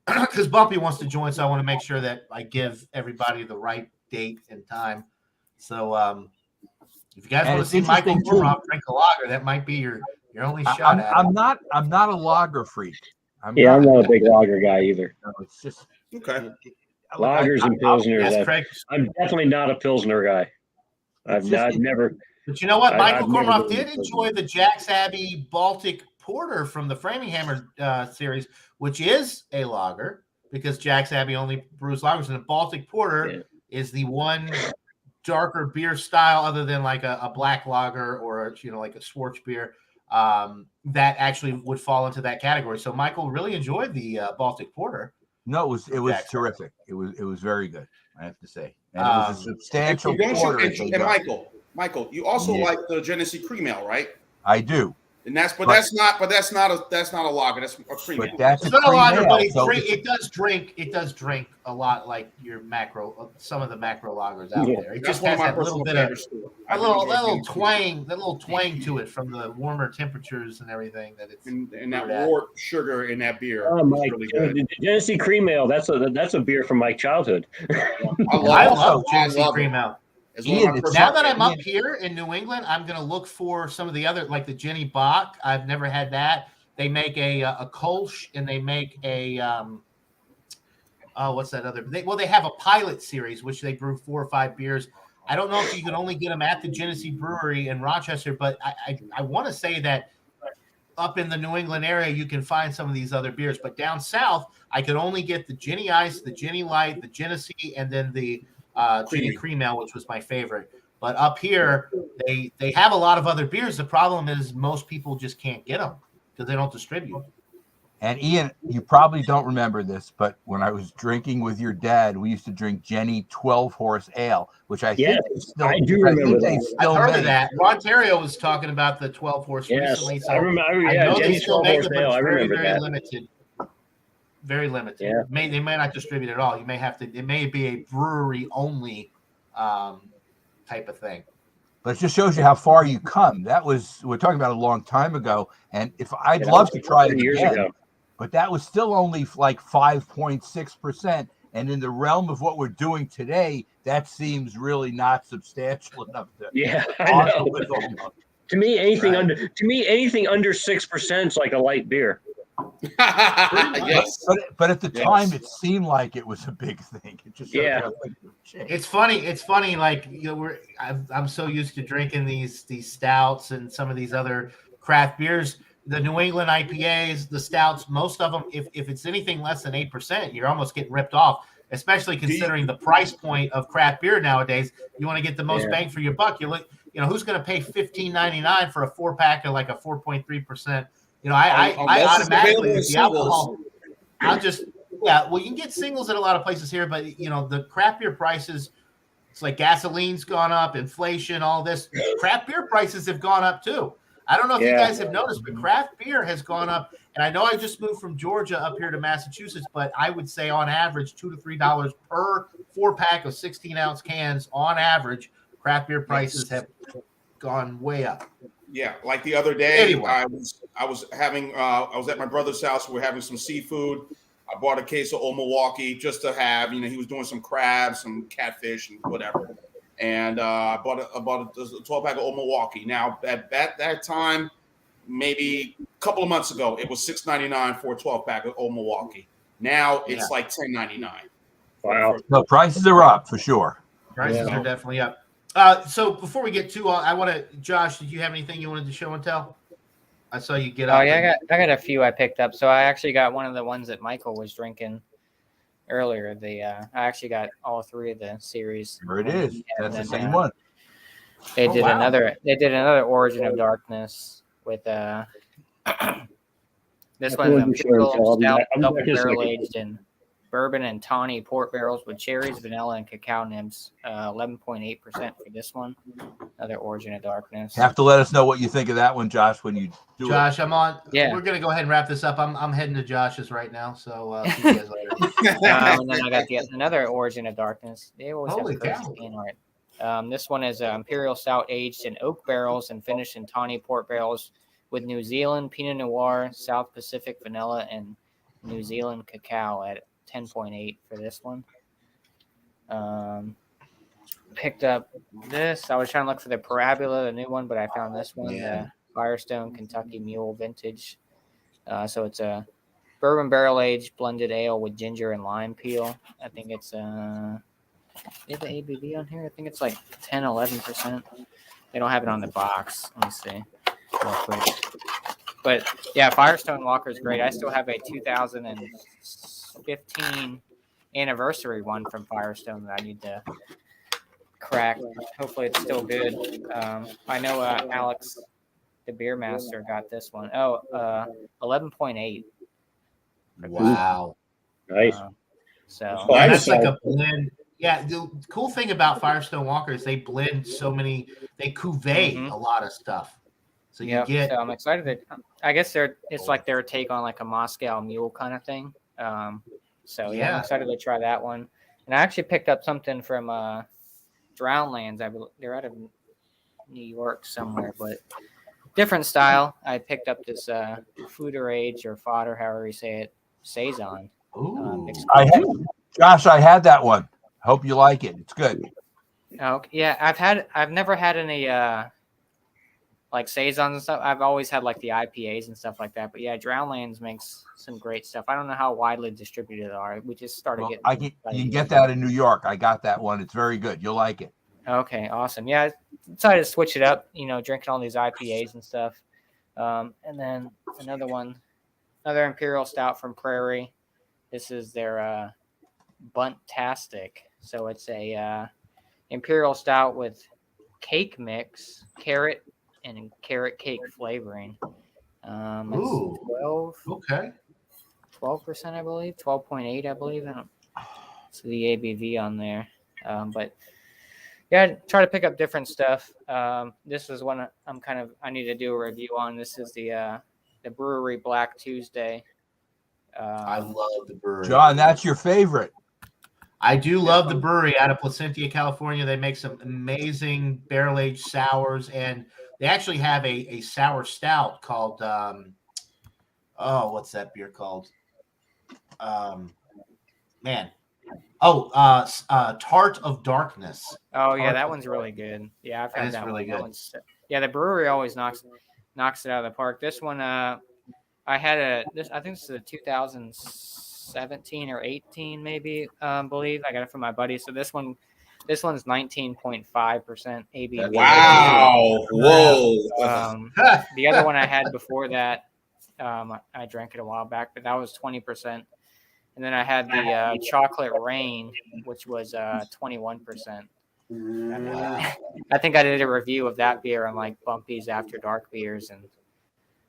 Because Bumpy wants to join, so I want to make sure that I give everybody the right date and time. So if you guys want to see Michael Kormeroff drink a lager, that might be your only shot at it. I'm not a lager freak. I'm not a big lager guy either. No, it's just okay. Lagers and pilsners. I'm definitely not a pilsner guy. I've never. But you know what? Michael Kormeroff did enjoy the Jack's Abbey Baltic Porter from the Framingham series, which is a lager because Jack's Abbey only brews lagers, and the Baltic Porter is the one darker beer style other than like a black lager or like a Schwartz beer that actually would fall into that category. So Michael really enjoyed the Baltic Porter. No, it was terrific. It was very good, I have to say, and it was a substantial porter. And Michael, you also like the Genesee Cream Ale, right? I do. And that's not a lager. That's a cream ale. It's not a lager, but it does drink a lot like your some of the macro lagers out there. It just has that little bit of a little twang to it from the warmer temperatures and everything that it's and that wort sugar in that beer. Oh my! Really good. The Genesee Cream Ale. That's a beer from my childhood. I love Genesee Cream Ale. Now that I'm up here in New England, I'm going to look for some of the other, like the Jenny Bach. I've never had that. They make a Kolsch, and they make a what's that other? They have a pilot series, which they brew 4 or 5 beers. I don't know if you can only get them at the Genesee Brewery in Rochester, but I want to say that up in the New England area, you can find some of these other beers. But down south, I could only get the Jenny Ice, the Jenny Light, the Genesee, and then the Jenny Cream Ale, which was my favorite. But up here, they have a lot of other beers. The problem is most people just can't get them because they don't distribute. And Ian, you probably don't remember this, but when I was drinking with your dad, we used to drink Jenny 12-horse ale, which I think I do remember that. I've heard of that. Ontario was talking about the 12-horse recently. So I remember. I know Jenny 12-horse ale. I remember very that. limited. Very limited. Yeah. They may not distribute at all. You may have to. It may be a brewery only type of thing. But it just shows you how far you come. We're talking about a long time ago, and if I'd love to try it years again, ago. But that was still only like 5.6%, and in the realm of what we're doing today, that seems really not substantial enough to. Yeah, I know. To me, anything under 6% is like a light beer. Yes. But at the time, it seemed like it was a big thing. It just It's funny. Like I'm so used to drinking these stouts and some of these other craft beers. The New England IPAs, the stouts, most of them, if it's anything less than 8%, you're almost getting ripped off. Especially considering the price point of craft beer nowadays. You want to get the most bang for your buck. Who's going to pay $15.99 for a 4-pack of like a 4.3%? I automatically with the alcohol. You can get singles at a lot of places here, but the craft beer prices, it's like gasoline's gone up, inflation, all this. Craft beer prices have gone up too. I don't know if you guys have noticed, but craft beer has gone up. And I know I just moved from Georgia up here to Massachusetts, but I would say on average $2 to $3 per 4-pack of 16-ounce cans on average. Craft beer prices have gone way up. Yeah, like the other day, anyway. I was at my brother's house. We were having some seafood. I bought a case of Old Milwaukee just to have. He was doing some crabs, some catfish, and whatever. And I bought a 12-pack of Old Milwaukee. Now at that time, maybe a couple of months ago, it was $6.99 for a 12-pack of Old Milwaukee. Now it's like $10.99. Wow. No, prices are up for sure. Prices are definitely up. So before we get to, I want to, Josh, did you have anything you wanted to show and tell? I saw you get up. Oh yeah, I got a few I picked up. So I actually got one of the ones that Michael was drinking earlier. I actually got all three of the series. There it is. That's the same one. They did another Origin of Darkness with this one's Imperial Stout, double barrel aged in bourbon and tawny port barrels with cherries, vanilla, and cacao nibs. 11.8% for this one. Another Origin of Darkness. You have to let us know what you think of that one, Josh, when you do Josh, it. I'm on. Yeah. We're gonna go ahead and wrap this up. I'm heading to Josh's right now. So see you guys later. And then I got another Origin of Darkness. They always Holy have crazy cow. can art. This one is Imperial Stout aged in oak barrels and finished in tawny port barrels with New Zealand Pinot Noir, South Pacific vanilla, and New Zealand cacao at 10.8 for this one. Picked up this. I was trying to look for the Parabola, the new one, but I found this one, the Firestone Kentucky Mule Vintage. So it's a bourbon barrel aged blended ale with ginger and lime peel. I think it's is the ABV on here? I think it's like 10, 11%. They don't have it on the box. Let me see real quick. But yeah, Firestone Walker is great. I still have a 2015 anniversary one from Firestone that I need to crack. Hopefully it's still good. I know Alex, the beer master, got this one. 11.8. Wow. Nice. So that's like a blend. Yeah, the cool thing about Firestone Walker is they blend they cuvee a lot of stuff. So you get. So I'm excited that I guess it's like their take on like a Moscow Mule kind of thing. I'm excited to try that one. And I actually picked up something from Drownlands. They're out of New York somewhere, but different style. I picked up this Fooder Age or Fodder, however you say it, Saison. Josh, I had that one. Hope you like it. It's good. Okay. Yeah, I've never had any like Saisons and stuff. I've always had like the IPAs and stuff like that. But yeah, Drownlands makes some great stuff. I don't know how widely distributed they are. We just started getting. You can get that in New York. I got that one. It's very good. You'll like it. Okay, awesome. Yeah, I decided to switch it up. Drinking all these IPAs and stuff. And then another Imperial Stout from Prairie. This is their Buntastic. So it's a Imperial Stout with cake mix, carrot, and carrot cake flavoring. It's 12. Okay. 12%, I believe. 12.8, I believe. I don't see the ABV on there. But yeah, try to pick up different stuff. This is one I need to do a review on. This is the Brewery Black Tuesday. I love the brewery. John, that's your favorite. I do love the brewery out of Placentia, California. They make some amazing barrel-aged sours, and they actually have a sour stout called what's that beer called? Tart of Darkness. Oh yeah, that one's really good. Yeah, I've had that really one. good. The brewery always knocks it out of the park. This one, I think this is a 2017 or 18 maybe. Believe I got it from my buddy. So this one's 19.5% ABV. Wow! Whoa! The other one I had before that, I drank it a while back, but that was 20%. And then I had the Chocolate Rain, which was 21%. I think I did a review of that beer on like Bumpy's After Dark beers, and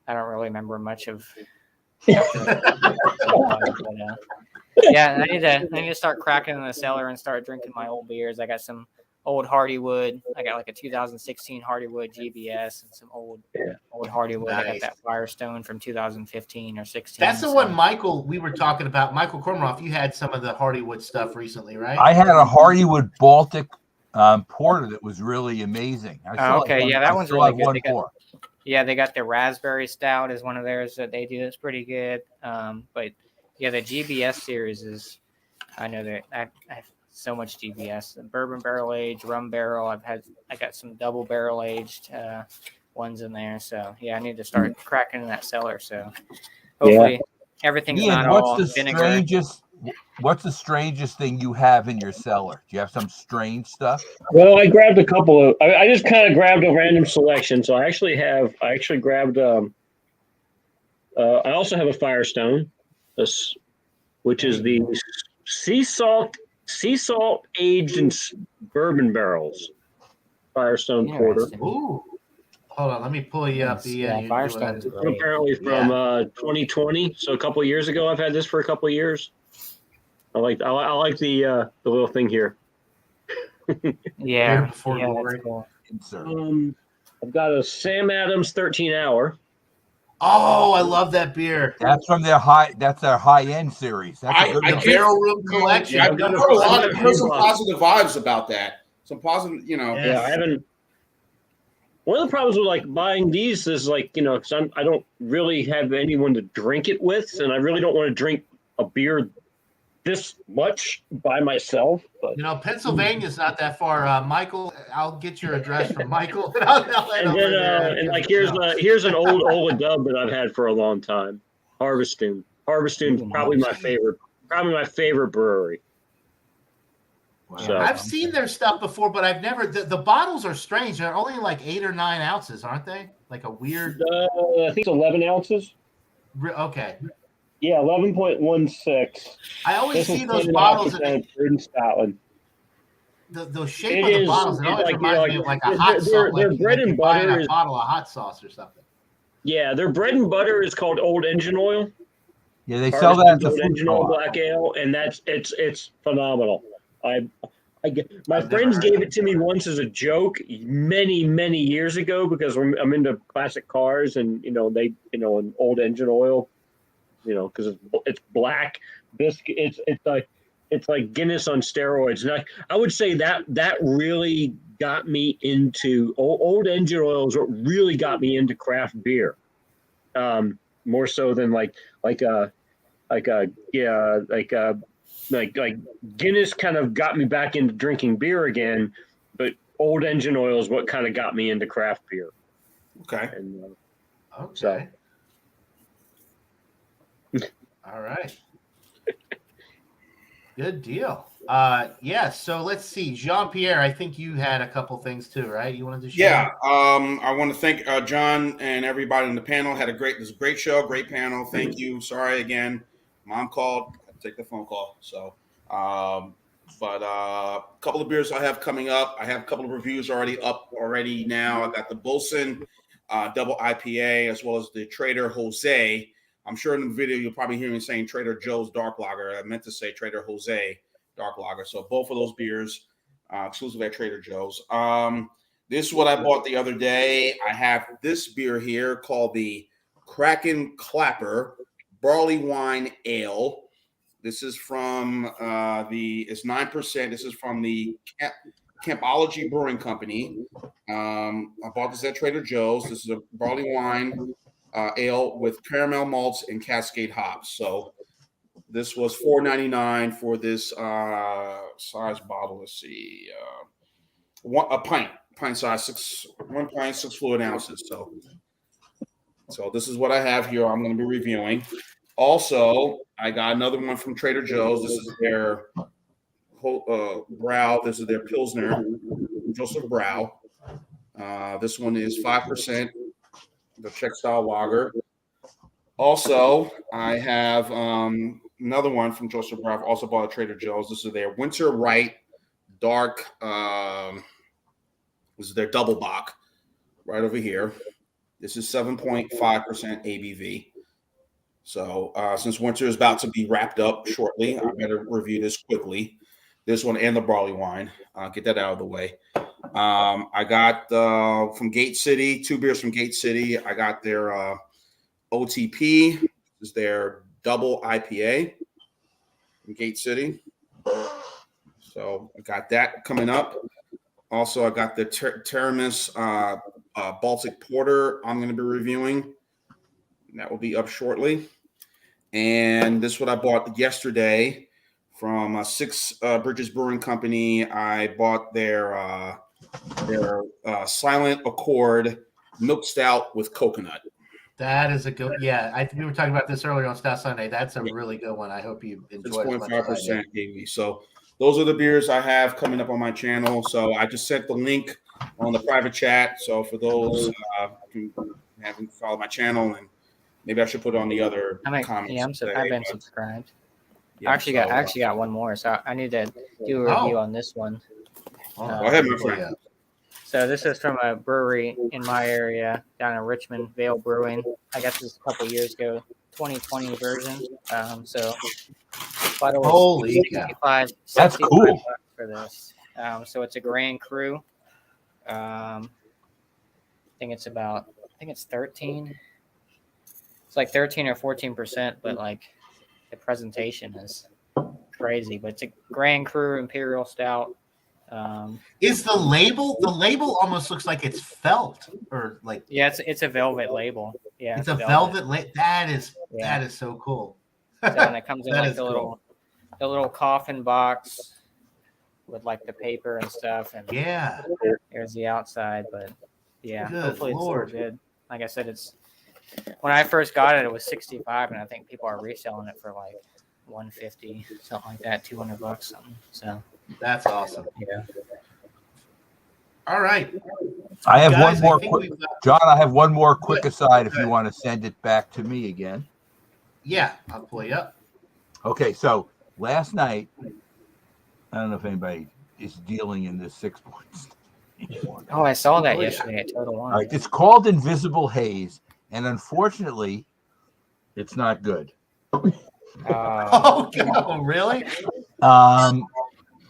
I don't really remember much of. I need to start cracking in the cellar and start drinking my old beers. I got some old Hardywood. I got like a 2016 Hardywood GBS and some old Hardywood. Nice. I got that Firestone from 2015 or 16. That's the one, Michael, we were talking about. Michael Kormaroff, you had some of the Hardywood stuff recently, right? I had a Hardywood Baltic porter that was really amazing. That one's really good. They got the Raspberry Stout is one of theirs that they do. It's pretty good. But yeah, the GBS series is, I know that I have so much GBS. Bourbon barrel aged, rum barrel. I got some double barrel aged ones in there. So yeah, I need to start cracking in that cellar. So hopefully everything's Ian, not all vinegar. what's the strangest thing you have in your cellar? Do you have some strange stuff? Well, I grabbed a couple of. I just kind of grabbed a random selection. So I actually grabbed. I also have a Firestone, which is the sea salt aged in bourbon barrels. Firestone Porter. Ooh. Hold on, let me pull you up. Yeah, Firestone's great. Apparently from 2020, so a couple of years ago. I've had this for a couple of years. I like the little thing here. Yeah, Before yeah, glory. that's cool. Insert. I've got a Sam Adams 13 hour. Oh, I love that beer. That's from their high end series. That's a good I one. can't- Barrel Room Collection. Yeah, I've heard some positive vibes about that. Some positive, Yeah, I haven't. One of the problems with like buying these is like, because I don't really have anyone to drink it with, and I really don't want to drink a beer this much by myself. But Pennsylvania's not that far. Michael, I'll get your address from Michael. And I'll head and over then there. and like here's an old Ola Dub that I've had for a long time. Harvestone. Harvestone's probably my favorite brewery. Wow. So I've seen their stuff before, but I've never. The bottles are strange. They're only like 8 or 9 ounces, aren't they? Like a weird. I think it's 11 ounces. Okay. Yeah, 11.16. I always This see is those 10.5% bottles. brewed in Scotland. The shape It of the is- bottles. It it's always like, reminds me of like a their- hot their- sauce. their Like, bread like and you're buying butter a is- bottle of hot sauce or something. Yeah, their bread and butter is called Old Engine Oil. Yeah, they sell that at Harvestone's the Old food Engine Oil co-op. Black Ale, and it's phenomenal. My I've never friends heard gave of it to me once as a joke many years ago because I'm into classic cars and an old engine oil, because it's black biscuit. It's like Guinness on steroids. And I would say that really got me into old engine oil is what really got me into craft beer. More so than like Guinness kind of got me back into drinking beer again, but Old Engine Oil is what kind of got me into craft beer. Okay. And Okay. So. All right. Good deal. So let's see. Jean-Pierre, I think you had a couple things too, right? You wanted to share? Yeah. I want to thank John and everybody on the panel. This was a great show, great panel. Thank you. Sorry again. Mom called. I had to take the phone call. So, but a couple of beers I have coming up. I have a couple of reviews already now. I got the Bolson double IPA as well as the Trader Jose. I'm sure in the video you'll probably hear me saying Trader Joe's Dark Lager. I meant to say Trader Jose Dark Lager. So both of those beers exclusively at Trader Joe's. This is what I bought the other day. I have this beer here called the Kraken Clapper Barley Wine Ale. This is from it's 9%. This is from the Campology Brewing Company. I bought this at Trader Joe's. This is a barley wine ale with caramel malts and Cascade hops. So this was $4.99 for this size bottle. Let's see, a pint size, 1 pint, 6 fluid ounces. So this is what I have here. I'm going to be reviewing. Also, I got another one from Trader Joe's. This is their Brow. This is their Pilsner, Joseph Brow. This one is 5%, the Czech style lager. Also, I have another one from Joseph Brow. Also bought at Trader Joe's. This is their Winter Right Dark. This is their Double Bock right over here. This is 7.5% ABV. So since winter is about to be wrapped up shortly, I better review this quickly. This one and the barley wine. Get that out of the way. I got from Gate City, 2 beers from Gate City. I got their OTP. This is their double IPA from Gate City. So I got that coming up. Also, I got the Teramis Baltic Porter I'm going to be reviewing. That will be up shortly. And this is what I bought yesterday from Six Bridges Brewing Company. I bought their Silent Accord milk stout with coconut. That is a good. Yeah, I think we were talking about this earlier on Stout Sunday. That's a really good one. I hope you enjoy it as much as I did. 6.5% ABV. So those are the beers I have coming up on my channel. So I just sent the link on the private chat. So for those who haven't followed my channel, and maybe I should put it on the other comments. Yeah, I've been subscribed. Yeah, I actually got one more, so I need to do a review on this one. Go ahead, my friend. So this is from a brewery in my area down in Richmond, Vale Brewing. I guess this is a couple years ago, 2020 version. So Holy cow. That's cool for this. So it's a Grand Cru. I think it's 13. It's like 13 or 14%, but like the presentation is crazy. But it's a Grand Cru Imperial Stout. Is the label almost looks like it's felt or like it's a velvet label. Yeah, it's a velvet that is so cool. So and it comes in like the little coffin box with like the paper and stuff, and there's the outside. But hopefully it's still good. Like I said, it's when I first got it was $65, and I think people are reselling it for like $150, something like that, $200 something. So that's awesome. Yeah. All right. I have one more quick, John. I have one more quick aside. If you want to send it back to me again. Yeah, I'll pull you up. Okay, so last night, I don't know if anybody is dealing in this 6 points anymore. Oh, I saw that yesterday at Total Wine. All right, it's called Invisible Haze, and unfortunately, it's not good. Oh, really?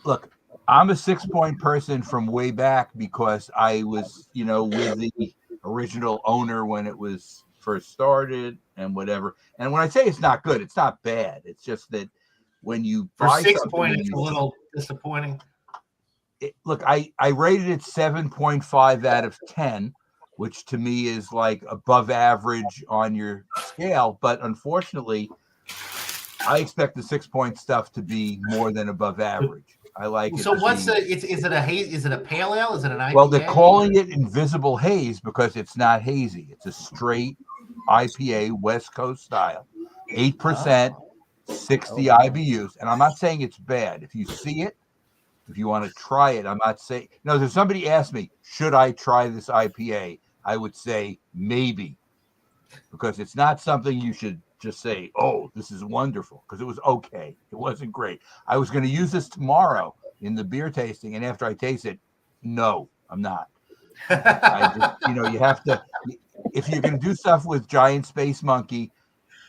Look, I'm a 6 point person from way back because I was, with the original owner when it was first started and whatever. And when I say it's not good, it's not bad. It's just that when you buy 6 points, it's a little disappointing. Look, I rated it 7.5 out of 10, which to me is like above average on your scale. But unfortunately, I expect the 6 point stuff to be more than above average. I like it. So what's is it a haze? Is it a pale ale? Is it an IPA? Well, they're calling it Invisible Haze because it's not hazy. It's a straight IPA, West Coast style, 8%, 60 IBUs. And I'm not saying it's bad. If you see it, if you want to try it, I'm not saying. No, if somebody asked me, should I try this IPA? I would say maybe, because it's not something you should just say, oh, this is wonderful, because it was okay. It wasn't great. I was going to use this tomorrow in the beer tasting, and after I taste it, no, I'm not. I just, you have to, if you're going to do stuff with Giant Space Monkey,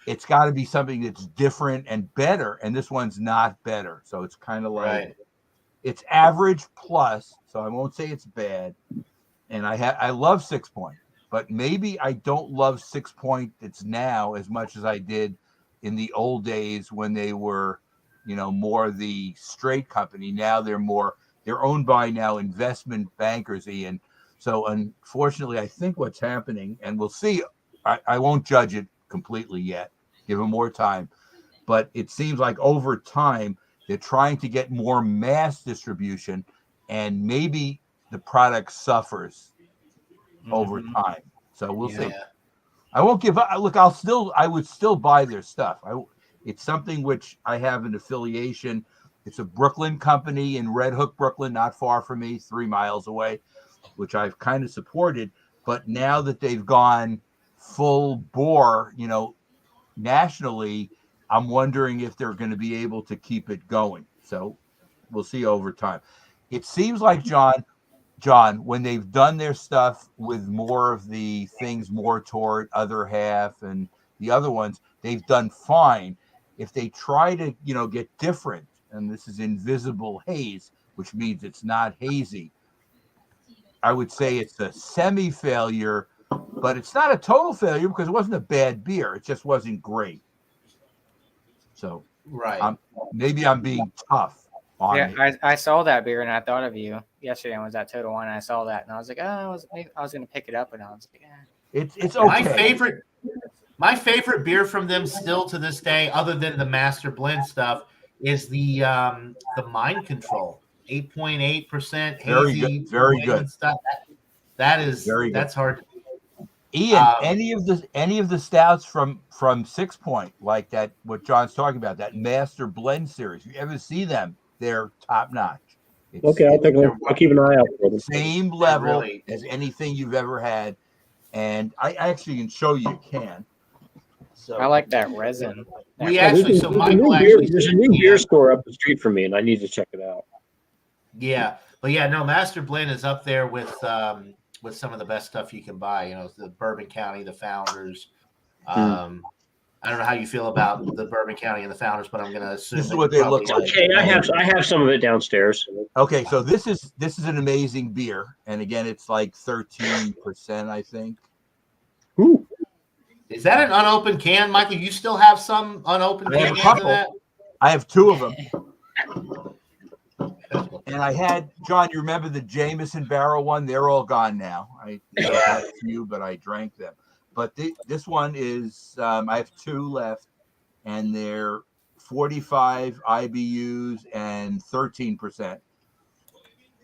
it's got to be something that's different and better, and this one's not better. So it's kind of like, it's average plus, so I won't say it's bad. And I love 6 point. But maybe I don't love 6 point it's now as much as I did in the old days when they were, more the straight company. Now they're owned by now investment bankers, Ian. So unfortunately, I think what's happening, and we'll see, I won't judge it completely yet, give them more time. But it seems like over time, they're trying to get more mass distribution, and maybe the product suffers over time. So we'll see. I won't give up. Look, I would still buy their stuff. It's something which I have an affiliation. It's a Brooklyn company in Red Hook, Brooklyn, not far from me, 3 miles away, which I've kind of supported. But now that they've gone full bore, nationally, I'm wondering if they're going to be able to keep it going. So we'll see over time. It seems like, John, when they've done their stuff with more of the things more toward other half and the other ones, they've done fine. If they try to, get different, and this is Invisible Haze, which means it's not hazy, I would say it's a semi-failure, but it's not a total failure because it wasn't a bad beer. It just wasn't great. So maybe I'm being tough. I saw that beer and I thought of you yesterday. I was at Total Wine and I saw that and I was like, I was going to pick it up, and I was like, it's okay. My favorite beer from them still to this day, other than the Master Blend stuff, is the Mind Control, 8.8% hazy. Very good. Stuff. That is very good. That's hard. Ian, any of the stouts from Six Point, like that, what John's talking about, that Master Blend series, if you ever see them, they're top notch. Okay, I'll keep an eye out for them. Same level really, as anything you've ever had, and I actually can show you a can. So I like that resin. we That actually, resin. so Michael actually, There's a new beer store up the street from me, and I need to check it out. yeah, but yeah, no, Master Blend is up there with some of the best stuff you can buy. You know, the Bourbon County, the Founders. I don't know how you feel about the Bourbon County and the Founders, but I'm going to assume this is what they look like. Okay, I have some of it downstairs. Okay, so this is an amazing beer, and again, it's like 13%, I think. Ooh. Is that an unopened can, Michael? You still have some unopened I have a cans couple. of that? I have two of them. And I had, John, you remember the Jameson barrel one? They're all gone now. I had a few, but I drank them. But this one is, I have two left, and they're 45 IBUs and 13%.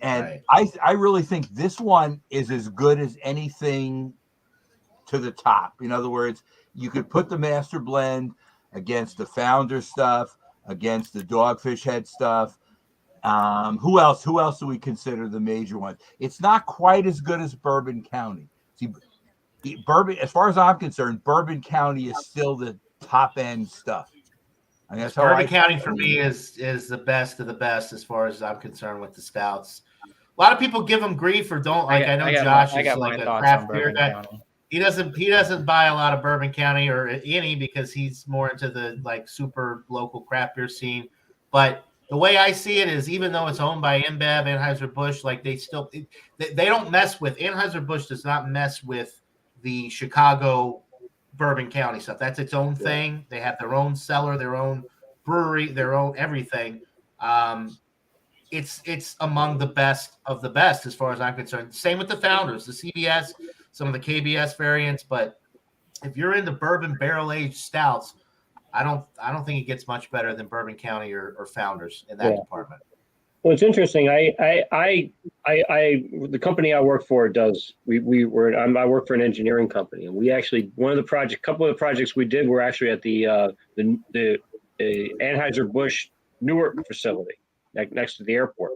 And right. I really think this one is as good as anything to the top. In other words, you could put the Master Blend against the Founder stuff, against the Dogfish Head stuff. Who else do we consider the major ones? It's not quite as good as Bourbon County. See, Bourbon, as far as I'm concerned, Bourbon County is still the top end stuff. I mean, Bourbon County for me is the best of the best as far as I'm concerned with the stouts. A lot of people give them grief or don't like. I know Josh is like a craft beer guy. He doesn't buy a lot of Bourbon County or any because he's more into the like super local craft beer scene. But the way I see it is, even though it's owned by InBev, Anheuser-Busch, like they don't mess with Anheuser-Busch does not mess with the Chicago Bourbon County stuff. That's its own thing. They have their own cellar, their own brewery, their own everything. It's among the best of the best as far as I'm concerned. Same with the Founders, the CBS, some of the KBS variants. But if you're into bourbon barrel aged stouts, I don't think it gets much better than Bourbon County or Founders in that department. Well, it's interesting. I the company I work for does. I work for an engineering company, and we actually couple of the projects we did were actually at the Anheuser-Busch Newark facility, next to the airport.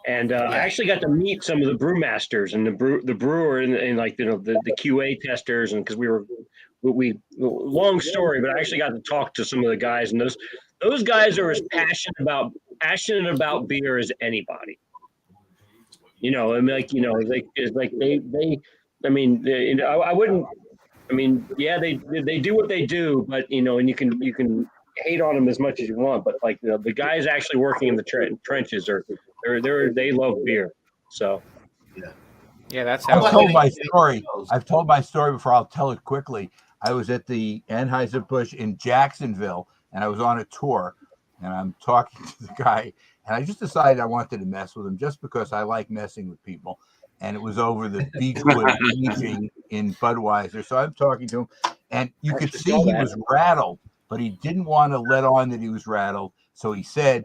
And I actually got to meet some of the brewmasters and the brewer and like the QA testers, and because we long story, but I actually got to talk to some of the guys, and those guys are as passionate about beer as anybody. You know, and like they do what they do, but and you can hate on them as much as you want, but like the guys actually working in the trenches they love beer. So yeah, that's how I've told my story. I've told my story before. I'll tell it quickly. I was at the Anheuser-Busch in Jacksonville, and I was on a tour, and I'm talking to the guy, and I just decided I wanted to mess with him just because I like messing with people. And it was over the Beechwood aging in Budweiser. So I'm talking to him, and you could see he was rattled, but he didn't want to let on that he was rattled. So he said,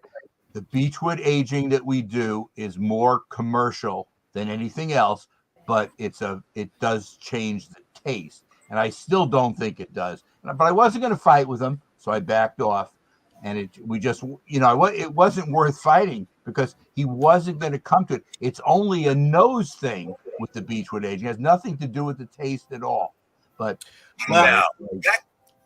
the Beechwood aging that we do is more commercial than anything else, but it does change the taste. And I still don't think it does. But I wasn't going to fight with him, so I backed off. And it wasn't worth fighting because he wasn't going to come to it. It's only a nose thing with the Beechwood aging. It has nothing to do with the taste at all. But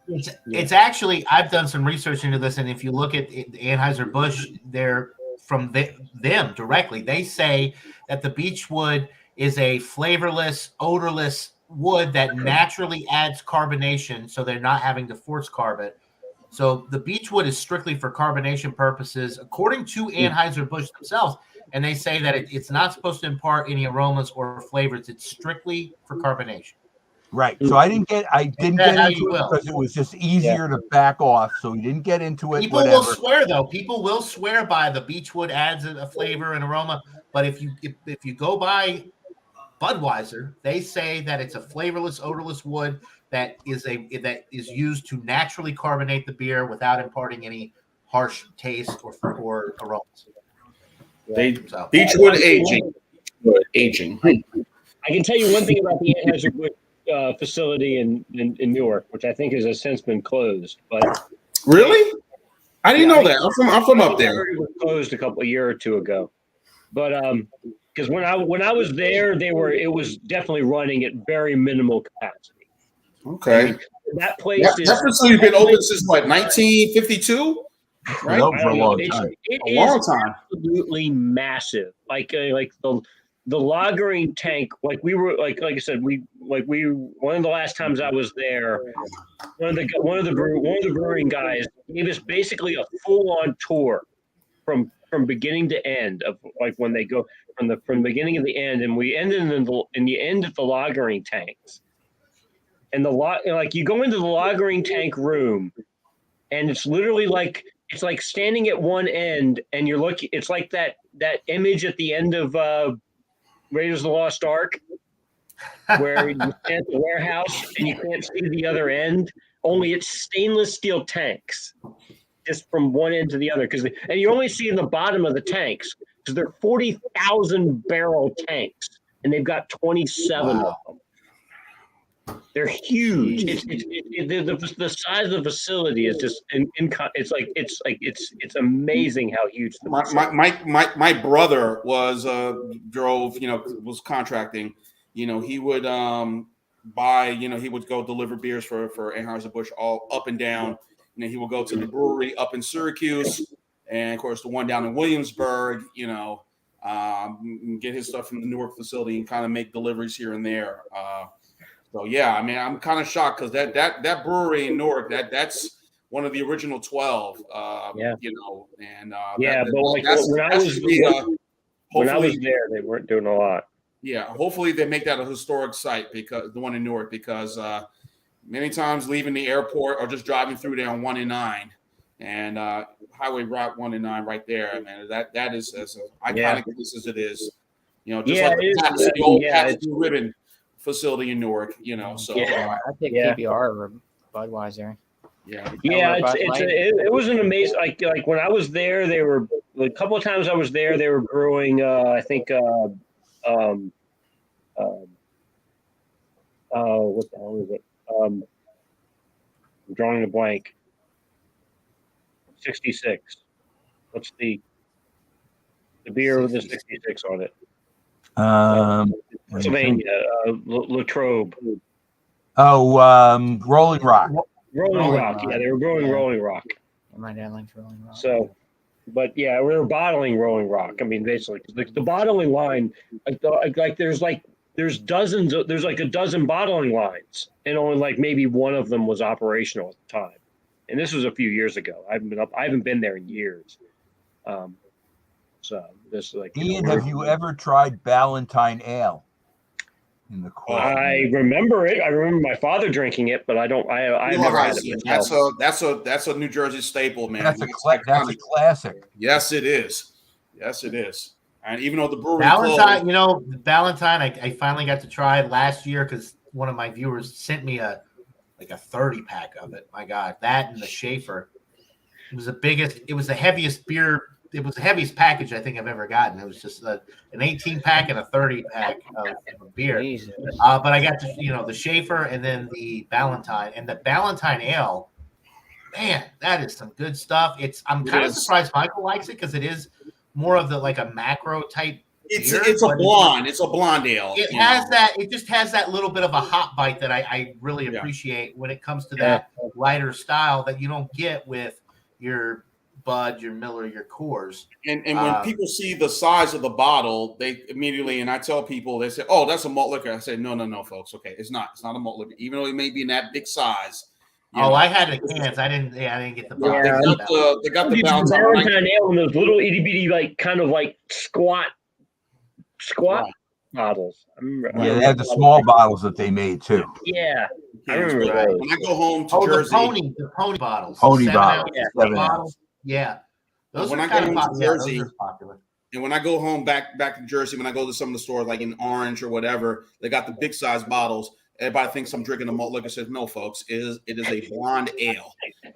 it's actually, I've done some research into this, and if you look at Anheuser-Busch, they're from them directly. They say that the Beechwood is a flavorless, odorless wood that naturally adds carbonation, so they're not having to force carb it. So the Beechwood is strictly for carbonation purposes, according to Anheuser-Busch themselves, and they say that it's not supposed to impart any aromas or flavors. It's strictly for carbonation. Right. So I didn't get into it because it was just easier to back off. So we didn't get into it. People will swear, though. People will swear by the Beechwood adds a flavor and aroma. But if you go by Budweiser, they say that it's a flavorless, odorless wood that is used to naturally carbonate the beer without imparting any harsh taste or aromas. Beechwood aging. I can tell you one thing about the Anheuser-Busch facility in Newark, which I think has since been closed. But Really? I didn't know that. I'm from up there. It was closed a year or two ago. But because when I was there, it was definitely running at very minimal capacity. Okay. I mean, that place that facility's been open since what, 1952? Right? For a long time. It A long is time. absolutely massive. Like the lagering tank. Like we were like I said, one of the last times I was there, one of the brewing guys gave us basically a full on tour from beginning to end of like when they go from the beginning to the end, and we ended in the end at the lagering tanks. And like you go into the lagering tank room, and it's literally like it's like standing at one end, and you're looking. It's like that image at the end of Raiders of the Lost Ark, where you stand at the warehouse and you can't see the other end. Only it's stainless steel tanks, just from one end to the other. And you only see in the bottom of the tanks because they're 40,000 barrel tanks, and they've got 27 of them. They're huge. The size of the facility is just it's amazing how huge. My brother was contracting. He would buy. He would go deliver beers for Anheuser-Busch all up and down. He would go to the brewery up in Syracuse, and of course the one down in Williamsburg. Get his stuff from the Newark facility and kind of make deliveries here and there. So yeah, I mean, I'm kind of shocked because that brewery in Newark, that's one of the original 12. Yeah. And when I was there, they weren't doing a lot. Yeah, hopefully they make that a historic site, because the one in Newark, because many times leaving the airport or just driving through there on 1 and 9 and Highway Route 1 and 9 right there, man. That is as iconic as it is. Like the old Pabst Blue Ribbon facility in Newark, So I think PBR or Budweiser. It was an amazing. Like when I was there, they were a couple of times I was there. They were brewing. I think. What the hell is it? I'm drawing a blank. 66. What's the beer with the 66 on it? Pennsylvania, Latrobe. Rolling Rock. Rolling Rock. Yeah, they were growing Rolling Rock. My dad likes Rolling Rock. So, but yeah, we were bottling Rolling Rock. I mean, basically, the bottling line, there's dozens. There's like a dozen bottling lines, and only like maybe one of them was operational at the time. And this was a few years ago. I haven't been there in years. So this is like. Ian, have you ever tried Ballantine Ale? In the I remember it. I remember my father drinking it, but I never had it myself. That's a New Jersey staple, man. That's a classic. Yes, it is. And even though the brewery Ballantine, Ballantine, I finally got to try it last year because one of my viewers sent me a 30 pack of it. My God, that and the Schaefer. It was the heaviest beer. It was the heaviest package I think I've ever gotten. It was just an 18 pack and a 30 pack of beer. But I got the Schaefer and then the Ballantine, and the Ballantine Ale. Man, that is some good stuff. I'm kind of surprised Michael likes it because it is more of like a macro type. It's a blonde. It's a blonde ale. It has that. It just has that little bit of a hot bite that I really appreciate when it comes to that lighter style that you don't get with your Bud, your Miller, your Coors. And when people see the size of the bottle, they immediately, and I tell people, they say, "Oh, that's a malt liquor." I say, "No, folks. Okay, it's not. It's not a malt liquor, even though it may be in that big size." I had the cans. I didn't get the bottle. They got the Ballantine Ale in those little itty bitty kind of squat bottles. They had the small bottles that they made too. Yeah. I remember when I go home to Jersey, the pony bottles. Pony bottles. 7 ounce. Yeah. Those when are I kind go of home to Jersey, popular. And when I go home back to Jersey, when I go to some of the stores like in Orange or whatever, they got the big size bottles. Everybody thinks I'm drinking a malt liquor. Says no, folks. It is a blonde ale.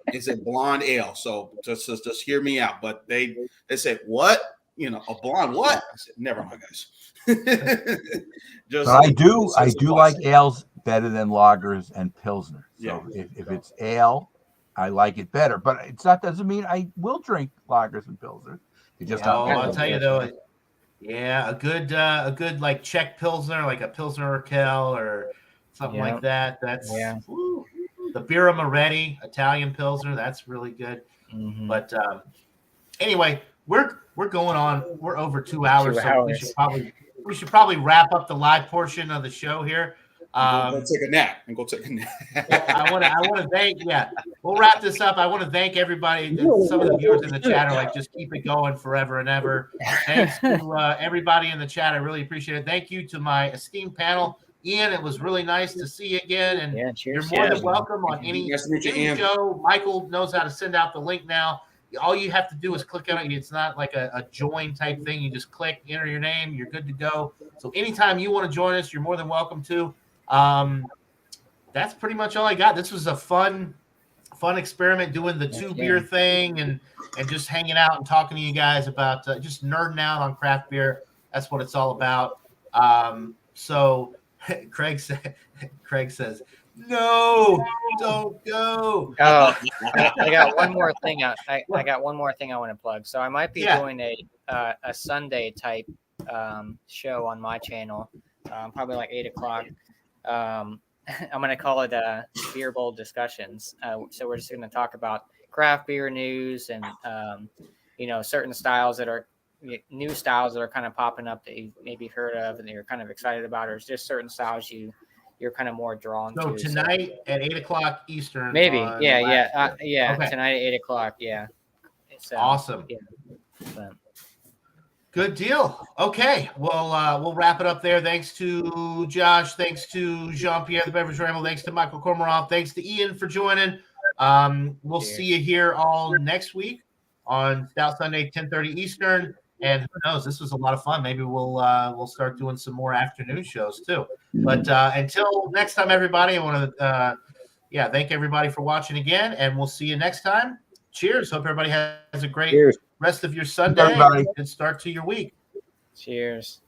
It's a blonde ale. So just hear me out. But they said what? a blonde what? I said, never mind, guys. But I do like ales better than lagers and pilsner. So if it's ale, I like it better. But doesn't mean I will drink lagers and pilsners. I'll tell you though. Yeah, a good like Czech pilsner, like a Pilsner Urquell or something like that. That's the Birra Moretti Italian pilsner. That's really good. Mm-hmm. But anyway, we're going on. We're over 2 hours, so we should probably wrap up the live portion of the show here. Go take a nap. I want to thank. Yeah, we'll wrap this up. I want to thank everybody. Some of the viewers in the chat are like, just keep it going forever and ever. Thanks to everybody in the chat. I really appreciate it. Thank you to my esteemed panel, Ian. It was really nice to see you again, and you're more than welcome on any show. Michael knows how to send out the link now. All you have to do is click on it. It's not like a join type thing. You just click, enter your name, you're good to go. So anytime you want to join us, you're more than welcome to. That's pretty much all I got. This was a fun experiment doing the 2 beer thing and just hanging out and talking to you guys about just nerding out on craft beer. That's what it's all about. So Craig says, no, don't go. Oh, I got one more thing. I got one more thing I want to plug. So I might be doing a Sunday type show on my channel, probably like 8:00. I'm going to call it Beer Bowl Discussions. So we're just going to talk about craft beer news and certain styles that are new styles that are kind of popping up that you maybe heard of and that you're kind of excited about, or just certain styles you're kind of more drawn to. So tonight at 8:00 Eastern. Maybe. Yeah. Okay. Tonight at 8:00. Yeah. It's awesome. Yeah. So. Good deal. Okay. Well, we'll wrap it up there. Thanks to Josh. Thanks to Jean-Pierre, the Beverage Ramble. Thanks to Michael Kormorov. Thanks to Ian for joining. We'll see you here all next week on Stout Sunday, 10:30 Eastern. And who knows? This was a lot of fun. Maybe we'll start doing some more afternoon shows too. But until next time, everybody, I want to thank everybody for watching again, and we'll see you next time. Cheers. Hope everybody has a great rest of your Sunday and start to your week. Cheers.